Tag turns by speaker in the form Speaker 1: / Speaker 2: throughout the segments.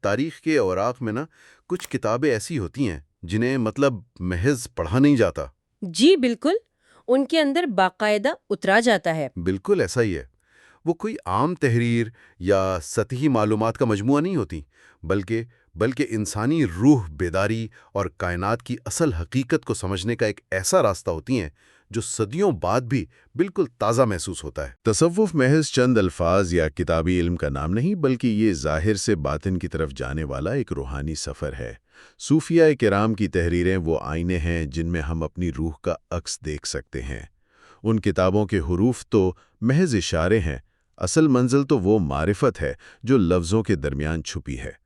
Speaker 1: تاریخ کے اوراق میں نا کچھ کتابیں ایسی ہوتی ہیں جنہیں محض پڑھا نہیں جاتا۔
Speaker 2: جی بالکل، ان کے اندر باقاعدہ اترا جاتا ہے۔
Speaker 1: بالکل ایسا ہی ہے۔ وہ کوئی عام تحریر یا سطحی معلومات کا مجموعہ نہیں ہوتی، بلکہ انسانی روح بیداری اور کائنات کی اصل حقیقت کو سمجھنے کا ایک ایسا راستہ ہوتی ہیں جو صدیوں بعد بھی بالکل تازہ محسوس ہوتا ہے۔ تصوف محض چند الفاظ یا کتابی علم کا نام نہیں، بلکہ یہ ظاہر سے باطن کی طرف جانے والا ایک روحانی سفر ہے۔ صوفیاء کرام کی تحریریں وہ آئینے ہیں جن میں ہم اپنی روح کا عکس دیکھ سکتے ہیں۔ ان کتابوں کے حروف تو محض اشارے ہیں، اصل منزل تو وہ معرفت ہے جو لفظوں کے درمیان چھپی ہے۔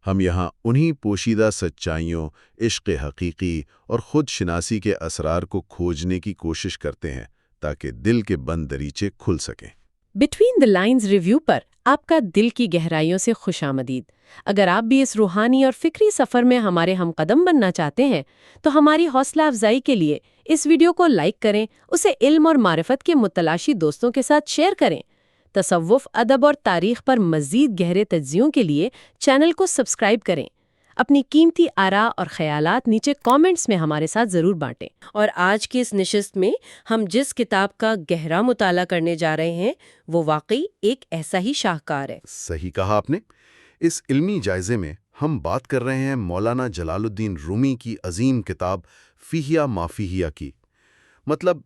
Speaker 1: ہم یہاں انہی پوشیدہ سچائیوں، عشق حقیقی اور خود شناسی کے اسرار کو کھوجنے کی کوشش کرتے ہیں تاکہ دل کے بند دریچے کھل سکیں۔
Speaker 2: بٹوین دی لائنز ریویو پر آپ کا دل کی گہرائیوں سے خوش آمدید۔ اگر آپ بھی اس روحانی اور فکری سفر میں ہمارے ہم قدم بننا چاہتے ہیں تو ہماری حوصلہ افزائی کے لیے اس ویڈیو کو لائک کریں، اسے علم اور معرفت کے متلاشی دوستوں کے ساتھ شیئر کریں۔ تصوف، ادب اور تاریخ پر مزید گہرے تجزیوں کے لیے چینل کو سبسکرائب کریں۔ اپنی قیمتی آراء اور خیالات نیچے کامنٹس میں ہمارے ساتھ ضرور بانٹیں۔ اور آج کی اس نشست میں ہم جس کتاب کا گہرا مطالعہ کرنے جا رہے ہیں وہ واقعی ایک ایسا ہی شاہکار ہے۔
Speaker 1: صحیح کہا آپ نے۔ اس علمی جائزے میں ہم بات کر رہے ہیں مولانا جلال الدین رومی کی عظیم کتاب فیہیا ما فیہیا کی۔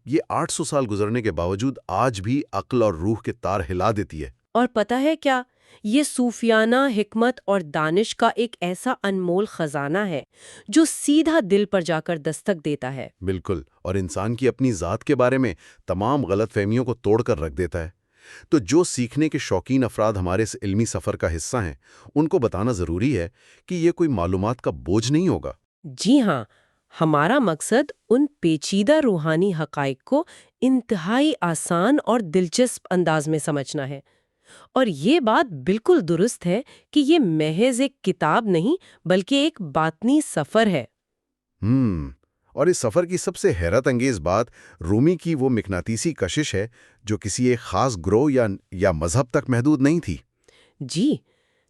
Speaker 1: یہ 800 سال گزرنے کے باوجود آج بھی عقل اور روح کے تار ہلا دیتی ہے۔
Speaker 2: اور پتہ ہے کیا، یہ صوفیانہ حکمت اور دانش کا ایک ایسا انمول خزانہ ہے جو سیدھا دل پر جا کر دستک دیتا ہے۔
Speaker 1: بالکل، اور انسان کی اپنی ذات کے بارے میں تمام غلط فہمیوں کو توڑ کر رکھ دیتا ہے۔ تو جو سیکھنے کے شوقین افراد ہمارے اس علمی سفر کا حصہ ہیں، ان کو بتانا ضروری ہے کہ یہ کوئی معلومات کا بوجھ نہیں ہوگا۔
Speaker 2: جی ہاں، ہمارا مقصد ان پیچیدہ روحانی حقائق کو انتہائی آسان اور دلچسپ انداز میں سمجھنا ہے۔ اور یہ بات بالکل درست ہے کہ یہ محض ایک کتاب نہیں بلکہ ایک باطنی سفر ہے۔
Speaker 1: اور اس سفر کی سب سے حیرت انگیز بات رومی کی وہ مقناطیسی کشش ہے جو کسی ایک خاص گروہ یا مذہب تک محدود نہیں تھی۔
Speaker 2: جی،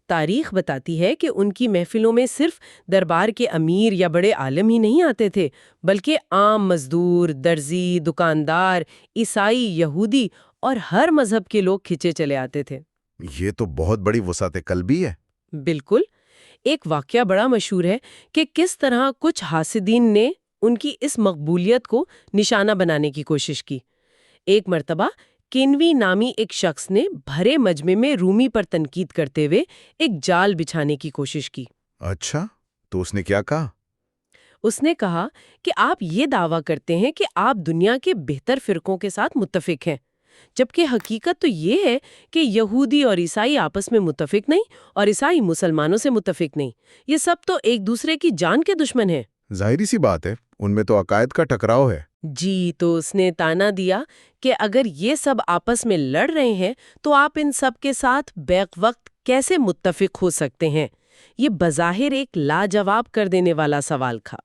Speaker 2: تاریخ بتاتی ہے کہ ان کی محفلوں میں صرف دربار کے امیر یا بڑے عالم ہی نہیں آتے تھے، بلکہ عام مزدور، درزی، دکاندار، عیسائی، یہودی اور ہر مذہب کے لوگ کھچے چلے آتے تھے۔
Speaker 1: یہ تو بہت بڑی وسعت قلبی ہے۔
Speaker 2: بالکل۔ ایک واقعہ بڑا مشہور ہے کہ کس طرح کچھ حاسدین نے ان کی اس مقبولیت کو نشانہ بنانے کی کوشش کی۔ ایک مرتبہ کینوی نامی ایک شخص نے بھرے مجمع میں رومی پر تنقید کرتے ہوئے ایک جال بچھانے کی کوشش کی۔
Speaker 1: اچھا، تو اس نے کیا کہا؟
Speaker 2: اس نے کہا کہ آپ یہ دعویٰ کرتے ہیں کہ آپ دنیا کے بہتر فرقوں کے ساتھ متفق ہیں، جبکہ حقیقت تو یہ ہے کہ یہودی اور عیسائی آپس میں متفق نہیں اور عیسائی مسلمانوں سے متفق نہیں۔ یہ سب تو ایک دوسرے کی جان کے دشمن ہیں۔
Speaker 1: ظاہری سی بات ہے، ان میں تو عقائد کا ٹکراؤ ہے۔
Speaker 2: جی، تو اس نے تانا دیا کہ اگر یہ سب آپس میں لڑ رہے ہیں تو آپ ان سب کے ساتھ بیک وقت کیسے متفق ہو سکتے ہیں؟ یہ بظاہر ایک لاجواب کر دینے والا سوال تھا۔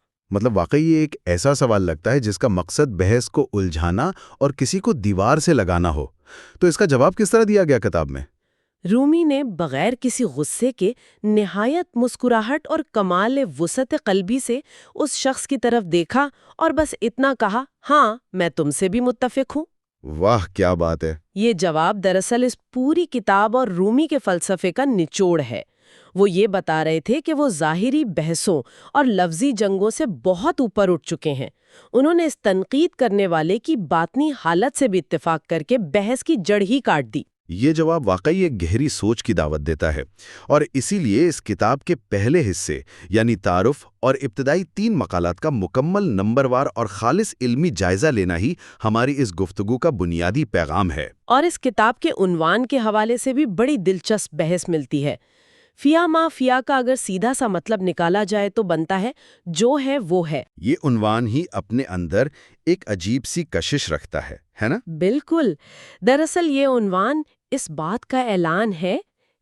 Speaker 1: واقعی یہ ایک ایسا سوال لگتا ہے جس کا مقصد بحث کو الجھانا اور کسی کو دیوار سے لگانا ہو۔ تو اس کا جواب کس طرح دیا گیا کتاب میں؟
Speaker 2: رومی نے بغیر کسی غصے کے نہایت مسکراہٹ اور کمال وسعت قلبی سے اس شخص کی طرف دیکھا اور بس اتنا کہا، ہاں میں تم سے بھی متفق ہوں۔
Speaker 1: واہ کیا بات ہے!
Speaker 2: یہ جواب دراصل اس پوری کتاب اور رومی کے فلسفے کا نچوڑ ہے۔ وہ یہ بتا رہے تھے کہ وہ ظاہری بحثوں اور لفظی جنگوں سے بہت اوپر اٹھ چکے ہیں۔ انہوں نے اس تنقید کرنے والے کی باطنی حالت سے بھی اتفاق کر کے بحث کی جڑ ہی کاٹ دی۔
Speaker 1: یہ جواب واقعی ایک گہری سوچ کی دعوت دیتا ہے، اور اسی لیے اس کتاب کے پہلے حصے یعنی تعارف اور ابتدائی 3 مقالات کا مکمل نمبروار اور خالص علمی جائزہ لینا ہی ہماری اس گفتگو کا بنیادی پیغام ہے۔
Speaker 2: اور اس کتاب کے عنوان کے حوالے سے بھی بڑی دلچسپ بحث ملتی ہے۔ فیا ما فیا کا اگر سیدھا سا مطلب نکالا جائے تو بنتا ہے جو ہے وہ ہے۔
Speaker 1: یہ عنوان ہی اپنے اندر ایک عجیب سی کشش رکھتا ہے نا؟
Speaker 2: بالکل۔ دراصل یہ عنوان اس بات کا اعلان ہے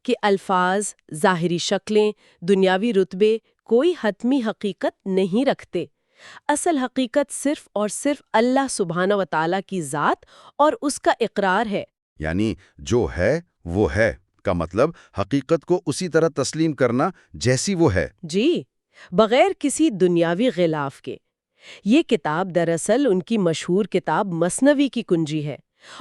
Speaker 2: کہ الفاظ، ظاہری شکلیں، دنیاوی رتبے کوئی حتمی حقیقت نہیں رکھتے۔ اصل حقیقت صرف اور صرف اللہ سبحانہ و تعالیٰ کی ذات اور اس کا اقرار ہے۔
Speaker 1: یعنی جو ہے وہ ہے کا مطلب حقیقت کو اسی طرح تسلیم کرنا جیسی وہ ہے۔
Speaker 2: جی، بغیر کسی دنیاوی غلاف کے۔ یہ کتاب دراصل ان کی مشہور کتاب مثنوی کی کنجی ہے،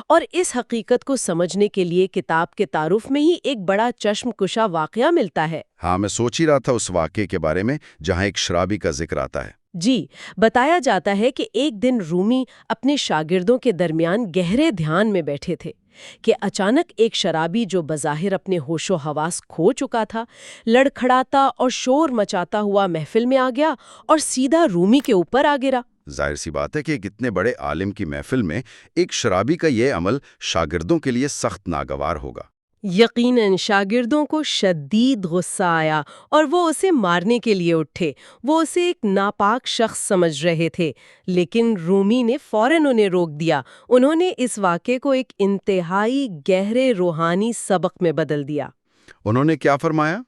Speaker 2: اور اس حقیقت کو سمجھنے کے لیے کتاب کے تعارف میں ہی ایک بڑا چشم کشا واقعہ ملتا ہے۔
Speaker 1: ہاں، میں سوچ ہی رہا تھا اس واقعے کے بارے میں جہاں ایک شرابی کا ذکر آتا ہے۔
Speaker 2: جی، بتایا جاتا ہے کہ ایک دن رومی اپنے شاگردوں کے درمیان گہرے دھیان میں بیٹھے تھے کہ اچانک ایک شرابی جو بظاہر اپنے ہوش و حواس کھو چکا تھا، لڑکھڑاتا اور شور مچاتا ہوا محفل میں آ گیا اور سیدھا رومی کے اوپر آ گرا۔
Speaker 1: ظاہر سی بات ہے کہ ایک اتنے بڑے عالم کی محفل میں ایک شرابی کا یہ عمل شاگردوں کے لیے سخت ناگوار ہوگا۔
Speaker 2: یقیناً شاگردوں کو شدید غصہ آیا اور وہ اسے مارنے کے لیے اٹھے۔ وہ اسے ایک ناپاک شخص سمجھ رہے تھے، لیکن رومی نے فوراً انہیں روک دیا۔ انہوں نے اس واقعے کو ایک انتہائی گہرے روحانی سبق میں بدل دیا۔
Speaker 1: انہوں نے کیا فرمایا؟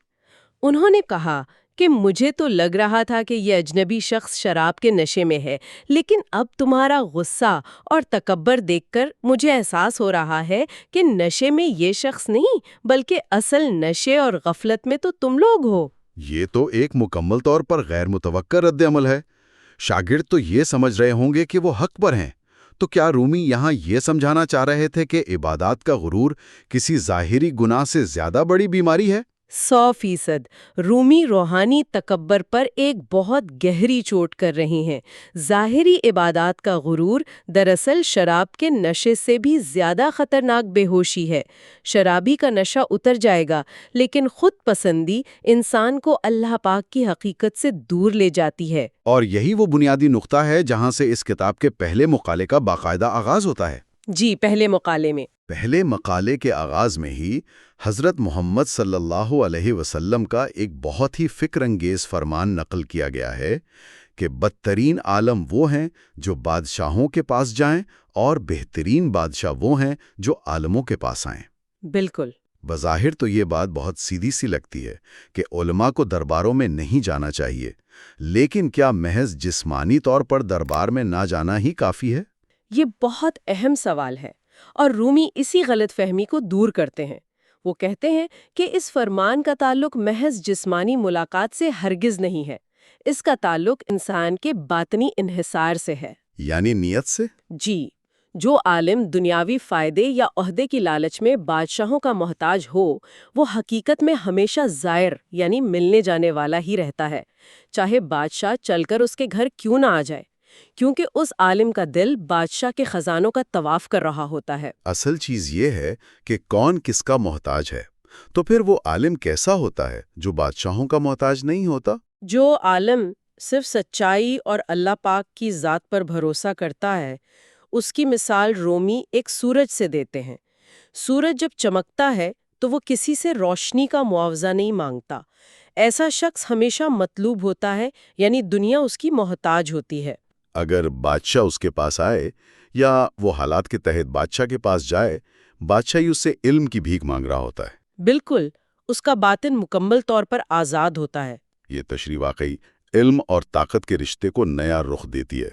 Speaker 2: انہوں نے کہا کہ مجھے تو لگ رہا تھا کہ یہ اجنبی شخص شراب کے نشے میں ہے، لیکن اب تمہارا غصہ اور تکبر دیکھ کر مجھے احساس ہو رہا ہے کہ نشے میں یہ شخص نہیں بلکہ اصل نشے اور غفلت میں تو تم لوگ ہو۔
Speaker 1: یہ تو ایک مکمل طور پر غیر متوقع رد عمل ہے۔ شاگرد تو یہ سمجھ رہے ہوں گے کہ وہ حق پر ہیں، تو کیا رومی یہاں یہ سمجھانا چاہ رہے تھے کہ عبادات کا غرور کسی ظاہری گناہ سے زیادہ بڑی بیماری ہے؟
Speaker 2: 100% رومی روحانی تکبر پر ایک بہت گہری چوٹ کر رہی ہیں۔ ظاہری عبادات کا غرور دراصل شراب کے نشے سے بھی زیادہ خطرناک بے ہوشی ہے۔ شرابی کا نشہ اتر جائے گا، لیکن خود پسندی انسان کو اللہ پاک کی حقیقت سے دور لے جاتی ہے۔
Speaker 1: اور یہی وہ بنیادی نقطہ ہے جہاں سے اس کتاب کے پہلے مقالے کا باقاعدہ آغاز ہوتا ہے۔
Speaker 2: جی، پہلے
Speaker 1: مقالے کے آغاز میں ہی حضرت محمد صلی اللہ علیہ وسلم کا ایک بہت ہی فکر انگیز فرمان نقل کیا گیا ہے کہ بدترین عالم وہ ہیں جو بادشاہوں کے پاس جائیں، اور بہترین بادشاہ وہ ہیں جو عالموں کے پاس آئیں۔
Speaker 2: بالکل۔
Speaker 1: بظاہر تو یہ بات بہت سیدھی سی لگتی ہے کہ علماء کو درباروں میں نہیں جانا چاہیے، لیکن کیا محض جسمانی طور پر دربار میں نہ جانا ہی کافی ہے؟
Speaker 2: یہ بہت اہم سوال ہے، اور رومی اسی غلط فہمی کو دور کرتے ہیں۔ وہ کہتے ہیں کہ اس فرمان کا تعلق محض جسمانی ملاقات سے ہرگز نہیں ہے، اس کا تعلق انسان کے باطنی انحصار سے ہے۔
Speaker 1: یعنی نیت سے؟
Speaker 2: جی، جو عالم دنیاوی فائدے یا عہدے کی لالچ میں بادشاہوں کا محتاج ہو، وہ حقیقت میں ہمیشہ زائر یعنی ملنے جانے والا ہی رہتا ہے، چاہے بادشاہ چل کر اس کے گھر کیوں نہ آ جائے، کیونکہ اس عالم کا دل بادشاہ کے خزانوں کا طواف کر رہا ہوتا ہے۔
Speaker 1: اصل چیز یہ ہے کہ کون کس کا محتاج ہے، تو پھر وہ عالم کیسا ہوتا ہے جو بادشاہوں کا محتاج نہیں ہوتا؟
Speaker 2: جو عالم صرف سچائی اور اللہ پاک کی ذات پر بھروسہ کرتا ہے، اس کی مثال رومی ایک سورج سے دیتے ہیں۔ سورج جب چمکتا ہے تو وہ کسی سے روشنی کا معاوضہ نہیں مانگتا۔ ایسا شخص ہمیشہ مطلوب ہوتا ہے، یعنی دنیا اس کی محتاج ہوتی ہے۔
Speaker 1: اگر بادشاہ اس کے پاس آئے یا وہ حالات کے تحت بادشاہ کے پاس جائے، بادشاہ ہی اس سے علم کی بھیک مانگ رہا ہوتا ہے۔
Speaker 2: بالکل، اس کا باطن مکمل طور پر آزاد ہوتا ہے۔
Speaker 1: یہ تشریح واقعی علم اور طاقت کے رشتے کو نیا رخ دیتی ہے۔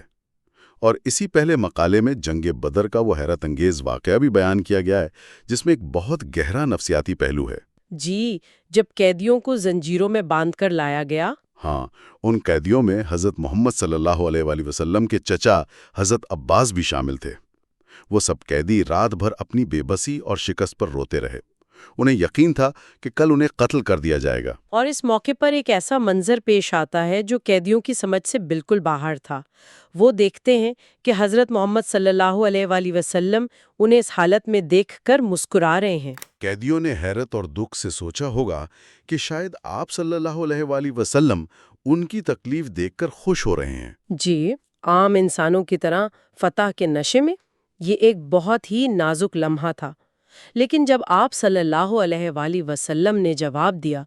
Speaker 1: اور اسی پہلے مقالے میں جنگ بدر کا وہ حیرت انگیز واقعہ بھی بیان کیا گیا ہے، جس میں ایک بہت گہرا نفسیاتی پہلو ہے۔
Speaker 2: جی، جب قیدیوں کو زنجیروں میں باندھ کر لایا گیا۔
Speaker 1: ہاں، ان قیدیوں میں حضرت محمد صلی اللہ علیہ وآلہ وسلم کے چچا حضرت عباس بھی شامل تھے۔ وہ سب قیدی رات بھر اپنی بے بسی اور شکست پر روتے رہے۔ انہیں یقین تھا کہ کل انہیں قتل کر دیا جائے گا۔
Speaker 2: اور اس موقع پر ایک ایسا منظر پیش آتا ہے جو قیدیوں کی سمجھ سے بالکل باہر تھا۔ وہ دیکھتے ہیں کہ حضرت محمد صلی اللہ علیہ وآلہ وسلم انہیں اس حالت میں دیکھ کر مسکرا رہے ہیں۔
Speaker 1: قیدیوں نے حیرت اور دکھ سے سوچا ہوگا کہ شاید آپ صلی اللہ علیہ وآلہ وسلم ان کی تکلیف دیکھ کر خوش ہو رہے ہیں۔
Speaker 2: جی، عام انسانوں کی طرح فتح کے نشے میں یہ ایک بہت ہی نازک لمحہ تھا، لیکن جب آپ صلی اللہ علیہ وآلہ وسلم نے جواب دیا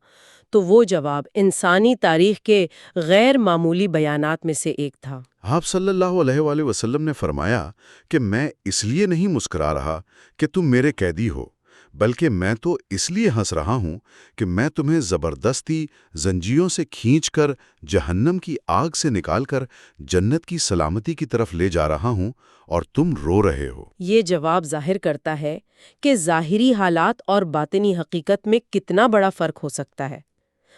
Speaker 2: تو وہ جواب انسانی تاریخ کے غیر معمولی بیانات میں سے ایک تھا۔
Speaker 1: آپ صلی اللہ علیہ وآلہ وسلم نے فرمایا کہ میں اس لیے نہیں مسکرا رہا کہ تم میرے قیدی ہو، بلکہ میں تو اس لیے ہنس رہا ہوں کہ میں تمہیں زبردستی زنجیروں سے کھینچ کر جہنم کی آگ سے نکال کر جنت کی سلامتی کی طرف لے جا رہا ہوں اور تم رو رہے ہو۔
Speaker 2: یہ جواب ظاہر کرتا ہے کہ ظاہری حالات اور باطنی حقیقت میں کتنا بڑا فرق ہو سکتا ہے۔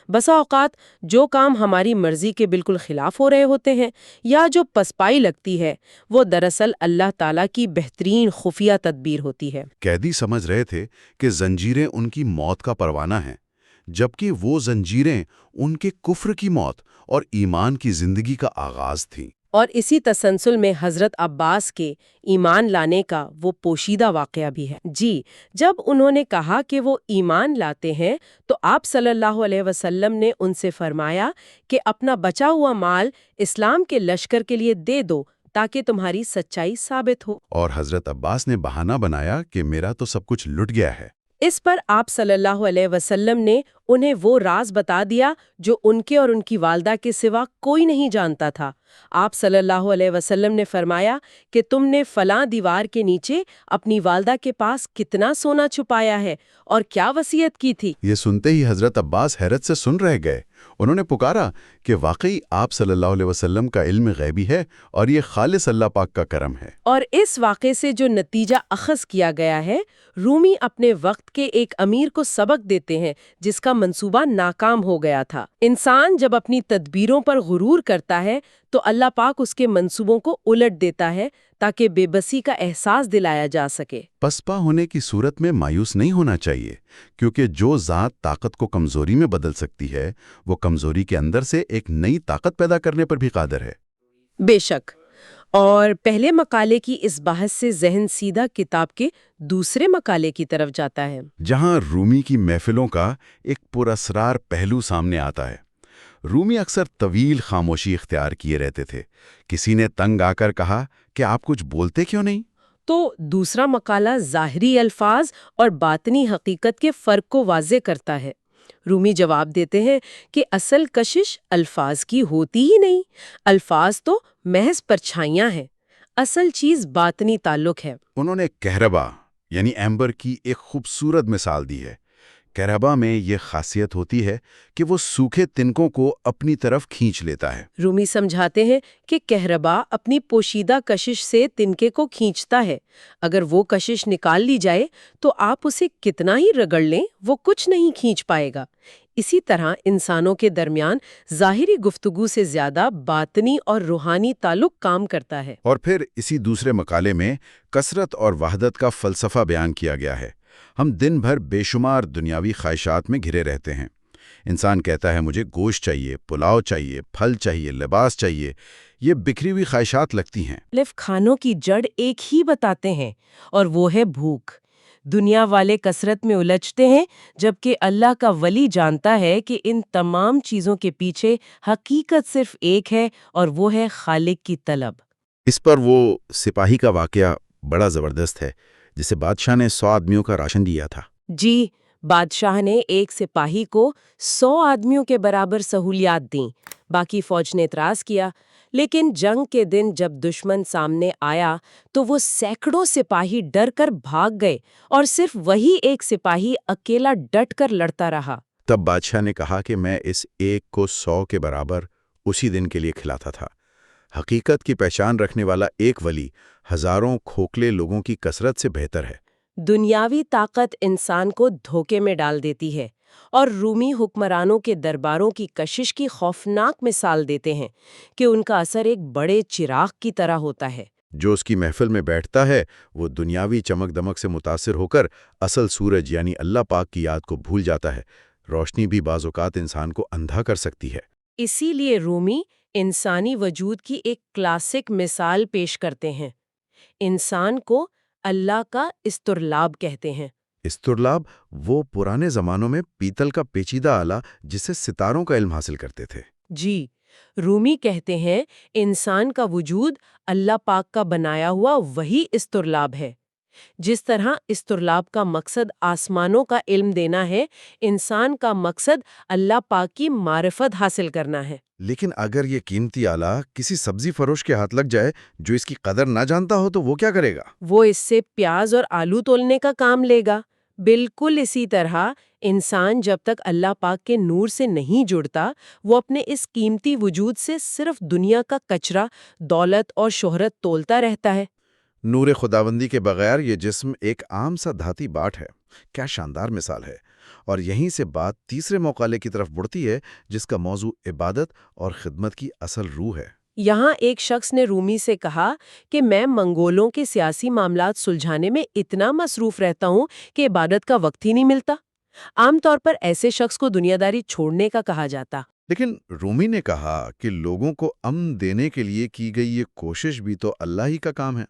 Speaker 2: بسا اوقات جو کام ہماری مرضی کے بالکل خلاف ہو رہے ہوتے ہیں یا جو پسپائی لگتی ہے، وہ دراصل اللہ تعالیٰ کی بہترین خفیہ تدبیر ہوتی ہے۔
Speaker 1: قیدی سمجھ رہے تھے کہ زنجیریں ان کی موت کا پروانہ ہیں، جبکہ وہ زنجیریں ان کے کفر کی موت اور ایمان کی زندگی کا آغاز تھیں۔
Speaker 2: اور اسی تسلسل میں حضرت عباس کے ایمان لانے کا وہ پوشیدہ واقعہ بھی ہے۔ جی، جب انہوں نے کہا کہ وہ ایمان لاتے ہیں تو آپ صلی اللہ علیہ وسلم نے ان سے فرمایا کہ اپنا بچا ہوا مال اسلام کے لشکر کے لیے دے دو تاکہ تمہاری سچائی ثابت ہو۔
Speaker 1: اور حضرت عباس نے بہانہ بنایا کہ میرا تو سب کچھ لٹ گیا ہے۔
Speaker 2: اس پر آپ صلی اللہ علیہ وسلم نے انہیں وہ راز بتا دیا جو ان کے اور ان کی والدہ کے سوا کوئی نہیں جانتا تھا۔ آپ صلی اللہ علیہ وسلم نے فرمایا کہ تم نے فلاں دیوار کے نیچے اپنی والدہ کے پاس کتنا سونا چھپایا ہے اور کیا وصیت کی تھی۔
Speaker 1: یہ سنتے ہی حضرت عباس حیرت سے سن رہ گئے۔ انہوں نے پکارا کہ واقعی آپ صلی اللہ علیہ وسلم کا علم غیبی ہے اور یہ خالص اللہ پاک کا کرم ہے۔
Speaker 2: اور اس واقعے سے جو نتیجہ اخذ کیا گیا ہے، رومی اپنے وقت کے ایک امیر کو سبق دیتے ہیں جس کا منصوبہ ناکام ہو گیا تھا۔ انسان جب اپنی تدبیروں پر غرور کرتا ہے تو اللہ پاک اس کے منصوبوں کو الٹ دیتا ہے تاکہ بے بسی کا احساس دلایا جا سکے۔
Speaker 1: پسپا ہونے کی صورت میں مایوس نہیں ہونا چاہیے، کیونکہ جو ذات طاقت کو کمزوری میں بدل سکتی ہے وہ کمزوری کے اندر سے ایک نئی طاقت پیدا کرنے پر بھی قادر ہے۔
Speaker 2: بے شک۔ اور پہلے مقالے کی اس بحث سے ذہن سیدھا کتاب کے دوسرے مقالے کی طرف جاتا ہے،
Speaker 1: جہاں رومی کی محفلوں کا ایک پراسرار پہلو سامنے آتا ہے۔ رومی اکثر طویل خاموشی اختیار کیے رہتے تھے۔ کسی نے تنگ آ کر کہا کہ آپ کچھ بولتے کیوں نہیں؟
Speaker 2: تو دوسرا مقالہ ظاہری الفاظ اور باطنی حقیقت کے فرق کو واضح کرتا ہے۔ رومی جواب دیتے ہیں کہ اصل کشش الفاظ کی ہوتی ہی نہیں، الفاظ تو محض پرچھائیاں ہیں، اصل چیز باطنی تعلق ہے۔
Speaker 1: انہوں نے کہربا یعنی ایمبر کی ایک خوبصورت مثال دی ہے۔ کہربا میں یہ خاصیت ہوتی ہے کہ وہ سوکھے تنکوں کو اپنی طرف کھینچ لیتا ہے۔
Speaker 2: رومی سمجھاتے ہیں کہ کہربا اپنی پوشیدہ کشش سے تنکے کو کھینچتا ہے، اگر وہ کشش نکال لی جائے تو آپ اسے کتنا ہی رگڑ لیں وہ کچھ نہیں کھینچ پائے گا۔ اسی طرح انسانوں کے درمیان ظاہری گفتگو سے زیادہ باطنی اور روحانی تعلق کام کرتا ہے۔
Speaker 1: اور پھر اسی دوسرے مقالے میں کثرت اور وحدت کا فلسفہ بیان کیا گیا ہے۔ ہم دن بھر بے شمار دنیاوی خواہشات میں گھرے رہتے ہیں۔ انسان کہتا ہے مجھے گوشت چاہیے، پلاؤ چاہیے، پھل چاہیے، لباس چاہیے۔ یہ بکھری ہوئی خواہشات لگتی ہیں۔
Speaker 2: مختلف کھانوں کی جڑ ایک ہی بتاتے ہیں اور وہ ہے بھوک۔ دنیا والے کثرت میں الجھتے ہیں جبکہ اللہ کا ولی جانتا ہے کہ ان تمام چیزوں کے پیچھے حقیقت صرف ایک ہے اور وہ ہے خالق کی طلب۔
Speaker 1: اس پر وہ سپاہی کا واقعہ بڑا زبردست ہے جسے بادشاہ نے 100 آدمیوں کا راشن دیا تھا۔
Speaker 2: جی، بادشاہ نے ایک سپاہی کو 100 آدمیوں کے برابر سہولیات دیں، باقی فوج نے اعتراض کیا، لیکن جنگ کے دن جب دشمن سامنے آیا تو وہ سینکڑوں سپاہی ڈر کر بھاگ گئے اور صرف وہی ایک سپاہی اکیلا ڈٹ کر لڑتا رہا۔
Speaker 1: تب بادشاہ نے کہا کہ میں اس ایک کو 100 کے برابر اسی دن کے لیے کھلاتا تھا۔ حقیقت کی پہچان رکھنے والا ایک ولی ہزاروں کھوکھلے لوگوں کی کثرت سے بہتر ہے۔
Speaker 2: دنیاوی طاقت انسان کو دھوکے میں ڈال دیتی ہے، اور رومی حکمرانوں کے درباروں کی کشش کی خوفناک مثال دیتے ہیں کہ ان کا اثر ایک بڑے چراغ کی طرح ہوتا ہے۔
Speaker 1: جو اس کی محفل میں بیٹھتا ہے وہ دنیاوی چمک دمک سے متاثر ہو کر اصل سورج یعنی اللہ پاک کی یاد کو بھول جاتا ہے۔ روشنی بھی بعض اوقات انسان کو اندھا کر سکتی ہے۔
Speaker 2: اسی لیے رومی انسانی وجود کی ایک کلاسک مثال پیش کرتے ہیں۔ انسان کو اللہ کا استرلاب کہتے ہیں۔
Speaker 1: استرلاب وہ پرانے زمانوں میں پیتل کا پیچیدہ آلہ جسے ستاروں کا علم حاصل کرتے تھے۔
Speaker 2: جی، رومی کہتے ہیں انسان کا وجود اللہ پاک کا بنایا ہوا وہی استرلاب ہے۔ جس طرح استرلاب کا مقصد آسمانوں کا علم دینا ہے، انسان کا مقصد اللہ پاک کی معرفت حاصل کرنا ہے۔
Speaker 1: لیکن اگر یہ قیمتی آلہ کسی سبزی فروش کے ہاتھ لگ جائے جو اس کی قدر نہ جانتا ہو تو وہ کیا کرے گا؟
Speaker 2: وہ اس سے پیاز اور آلو تولنے کا کام لے گا۔ بالکل اسی طرح انسان جب تک اللہ پاک کے نور سے نہیں جڑتا، وہ اپنے اس قیمتی وجود سے صرف دنیا کا کچرا، دولت اور شہرت تولتا رہتا ہے۔
Speaker 3: نور خداوندی کے بغیر یہ جسم ایک عام سا دھاتی باٹ ہے۔ کیا شاندار مثال ہے! اور یہیں سے بات تیسرے مقالے کی طرف بڑھتی ہے، جس کا موضوع عبادت اور خدمت کی اصل روح ہے۔
Speaker 2: یہاں ایک شخص نے رومی سے کہا کہ میں منگولوں کے سیاسی معاملات سلجھانے میں اتنا مصروف رہتا ہوں کہ عبادت کا وقت ہی نہیں ملتا۔ عام طور پر ایسے شخص کو دنیا داری چھوڑنے کا کہا جاتا۔
Speaker 3: لیکن رومی نے کہا کہ لوگوں کو امن دینے کے لیے کی گئی یہ کوشش بھی تو اللہ ہی کا کام ہے۔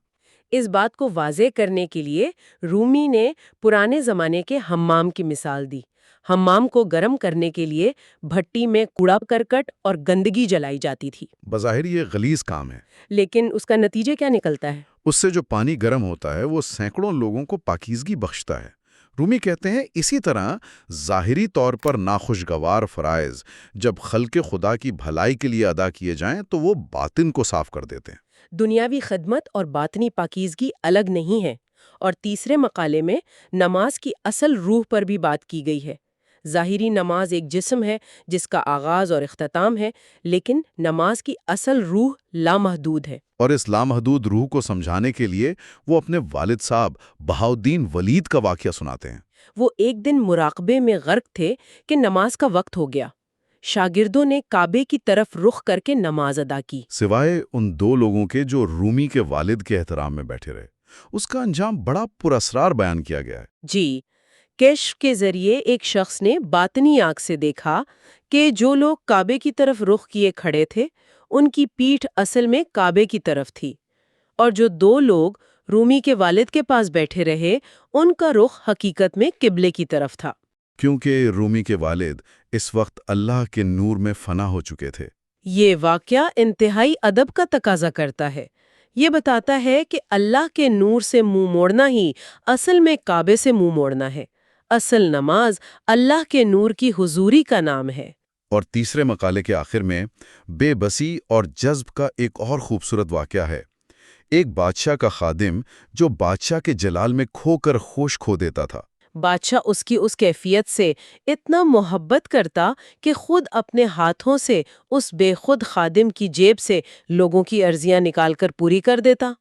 Speaker 2: اس بات کو واضح کرنے کے لیے رومی نے پرانے زمانے کے حمام کی مثال دی۔ حمام کو گرم کرنے کے لیے بھٹی میں کوڑا کرکٹ اور گندگی جلائی جاتی تھی،
Speaker 3: بظاہر یہ غلیظ کام ہے،
Speaker 2: لیکن اس کا نتیجہ کیا نکلتا ہے؟
Speaker 3: اس سے جو پانی گرم ہوتا ہے وہ سینکڑوں لوگوں کو پاکیزگی بخشتا ہے۔ رومی کہتے ہیں اسی طرح ظاہری طور پر ناخوشگوار فرائض جب خلق خدا کی بھلائی کے لیے ادا کیے جائیں تو وہ باطن کو صاف کر دیتے ہیں۔
Speaker 2: دنیاوی خدمت اور باطنی پاکیزگی الگ نہیں ہے، اور تیسرے مقالے میں نماز کی اصل روح پر بھی بات کی گئی ہے۔ ظاہری نماز ایک جسم ہے جس کا آغاز اور اختتام ہے، لیکن نماز کی اصل روح لامحدود ہے۔
Speaker 3: اور اس لامحدود روح کو سمجھانے کے لیے وہ اپنے والد صاحب بہاؤدین ولید کا واقعہ سناتے ہیں۔
Speaker 2: وہ ایک دن مراقبے میں غرق تھے کہ نماز کا وقت ہو گیا۔ شاگردوں نے کعبے کی طرف رخ کر کے نماز ادا کی،
Speaker 3: سوائے ان دو لوگوں کے جو رومی کے والد کے احترام میں بیٹھے رہے۔ اس کا انجام بڑا پراسرار بیان کیا گیا ہے۔
Speaker 2: جی، کشف کے ذریعے ایک شخص نے باطنی آنکھ سے دیکھا کہ جو لوگ کعبے کی طرف رخ کیے کھڑے تھے، ان کی پیٹھ اصل میں کعبے کی طرف تھی، اور جو دو لوگ رومی کے والد کے پاس بیٹھے رہے، ان کا رخ حقیقت میں قبلے کی طرف تھا۔
Speaker 3: کیونکہ رومی کے والد اس وقت اللہ کے نور میں فنا ہو چکے تھے۔
Speaker 2: یہ واقعہ انتہائی ادب کا تقاضا کرتا ہے۔ یہ بتاتا ہے کہ اللہ کے نور سے منہ موڑنا ہی اصل میں کعبے سے منہ موڑنا ہے۔ اصل نماز اللہ کے نور کی حضوری کا نام ہے۔
Speaker 3: اور تیسرے مقالے کے آخر میں بے بسی اور جذب کا ایک اور خوبصورت واقعہ ہے۔ ایک بادشاہ کا خادم جو بادشاہ کے جلال میں کھو کر ہوش کھو دیتا تھا۔
Speaker 2: بادشاہ اس کی اس کیفیت سے اتنا محبت کرتا کہ خود اپنے ہاتھوں سے اس بے خود خادم کی جیب سے لوگوں کی عرضیاں نکال کر پوری کر دیتا،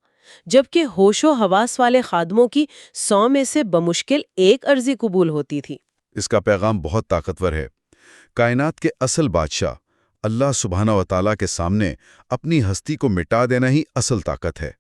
Speaker 2: جبکہ ہوش و حواس والے خادموں کی 100 میں سے بمشکل ایک عرضی قبول ہوتی تھی۔
Speaker 3: اس کا پیغام بہت طاقتور ہے۔ کائنات کے اصل بادشاہ اللہ سبحانہ و تعالیٰ کے سامنے اپنی ہستی کو مٹا دینا ہی اصل طاقت ہے۔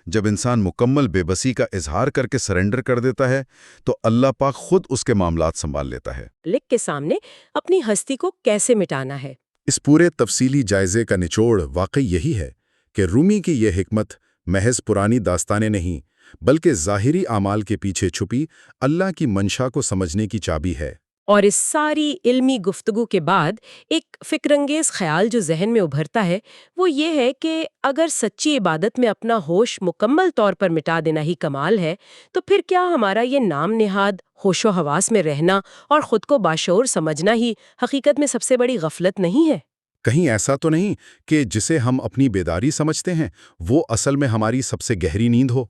Speaker 3: جب انسان مکمل بے بسی کا اظہار کر کے سرنڈر کر دیتا ہے تو اللہ پاک خود اس کے معاملات سنبھال لیتا ہے۔
Speaker 2: لکھ کے سامنے اپنی ہستی کو کیسے مٹانا ہے؟
Speaker 3: اس پورے تفصیلی جائزے کا نچوڑ واقعی یہی ہے کہ رومی کی یہ حکمت محض پرانی داستانیں نہیں، بلکہ ظاہری اعمال کے پیچھے چھپی اللہ کی منشا کو سمجھنے کی چابی ہے۔
Speaker 2: اور اس ساری علمی گفتگو کے بعد ایک فکر انگیز خیال جو ذہن میں ابھرتا ہے وہ یہ ہے کہ اگر سچی عبادت میں اپنا ہوش مکمل طور پر مٹا دینا ہی کمال ہے، تو پھر کیا ہمارا یہ نام نہاد ہوش و حواس میں رہنا اور خود کو باشعور سمجھنا ہی حقیقت میں سب سے بڑی غفلت نہیں ہے؟
Speaker 3: کہیں ایسا تو نہیں کہ جسے ہم اپنی بیداری سمجھتے ہیں وہ اصل میں ہماری سب سے گہری نیند ہو؟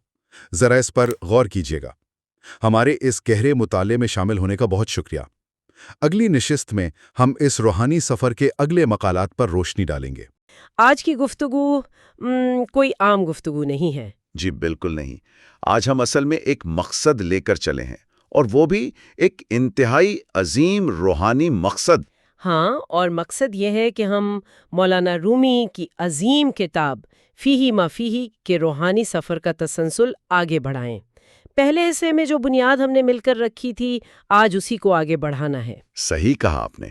Speaker 3: ذرا اس پر غور کیجیے گا۔ ہمارے اس گہرے مطالعے میں شامل ہونے کا بہت شکریہ۔ اگلی نشست میں ہم اس روحانی سفر کے اگلے مقالات پر روشنی ڈالیں گے۔
Speaker 2: آج کی گفتگو کوئی عام گفتگو نہیں ہے۔
Speaker 1: جی بالکل نہیں۔ آج ہم اصل میں ایک مقصد لے کر چلے ہیں، اور وہ بھی ایک انتہائی عظیم روحانی مقصد۔
Speaker 2: ہاں، اور مقصد یہ ہے کہ ہم مولانا رومی کی عظیم کتاب فیہ ما فیہ کے روحانی سفر کا تسلسل آگے بڑھائیں۔ پہلے حصے میں جو بنیاد ہم نے مل کر رکھی تھی، آج اسی کو آگے بڑھانا ہے۔
Speaker 1: صحیح کہا آپ نے۔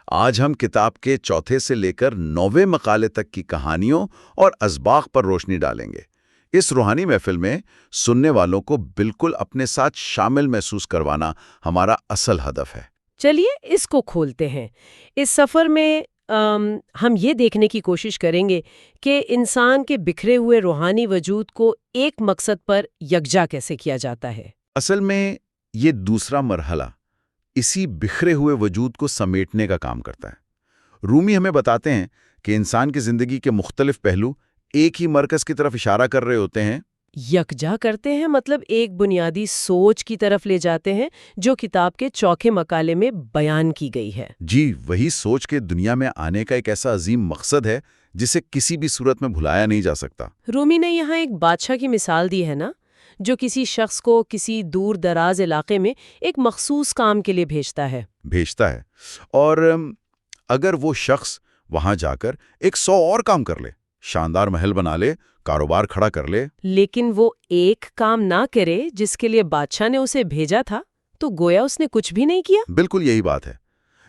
Speaker 1: آج ہم کتاب کے چوتھے سے لے کر 9ویں مقالے تک کی کہانیوں اور اسباق پر روشنی ڈالیں گے۔ اس روحانی محفل میں سننے والوں کو بالکل اپنے ساتھ شامل محسوس کروانا ہمارا اصل ہدف ہے۔
Speaker 2: چلیے اس کو کھولتے ہیں۔ اس سفر میں ہم یہ دیکھنے کی کوشش کریں گے کہ انسان کے بکھرے ہوئے روحانی وجود کو ایک مقصد پر یکجا کیسے کیا جاتا ہے۔
Speaker 1: اصل میں یہ دوسرا مرحلہ اسی بکھرے ہوئے وجود کو سمیٹنے کا کام کرتا ہے۔ رومی ہمیں بتاتے ہیں کہ انسان کی زندگی کے مختلف پہلو ایک ہی مرکز کی طرف اشارہ کر رہے ہوتے ہیں،
Speaker 2: یکجا کرتے ہیں مطلب ایک بنیادی سوچ کی طرف لے جاتے ہیں جو کتاب کے چوتھے مقالے میں بیان کی گئی ہے۔
Speaker 3: جی، وہی سوچ کے دنیا میں آنے کا ایک ایسا عظیم مقصد ہے جسے کسی بھی صورت میں بھلایا نہیں جا سکتا۔
Speaker 2: رومی نے یہاں ایک بادشاہ کی مثال دی ہے نا، جو کسی شخص کو کسی دور دراز علاقے میں ایک مخصوص کام کے لیے بھیجتا ہے
Speaker 3: اور اگر وہ شخص وہاں جا کر 100 اور کام کر لے، شاندار محل بنا لے، کاروبار کھڑا کر لے،
Speaker 2: لیکن وہ ایک کام نہ کرے جس کے لیے بادشاہ نے اسے بھیجا تھا، تو گویا اس نے کچھ بھی نہیں کیا۔
Speaker 3: بالکل یہی بات ہے۔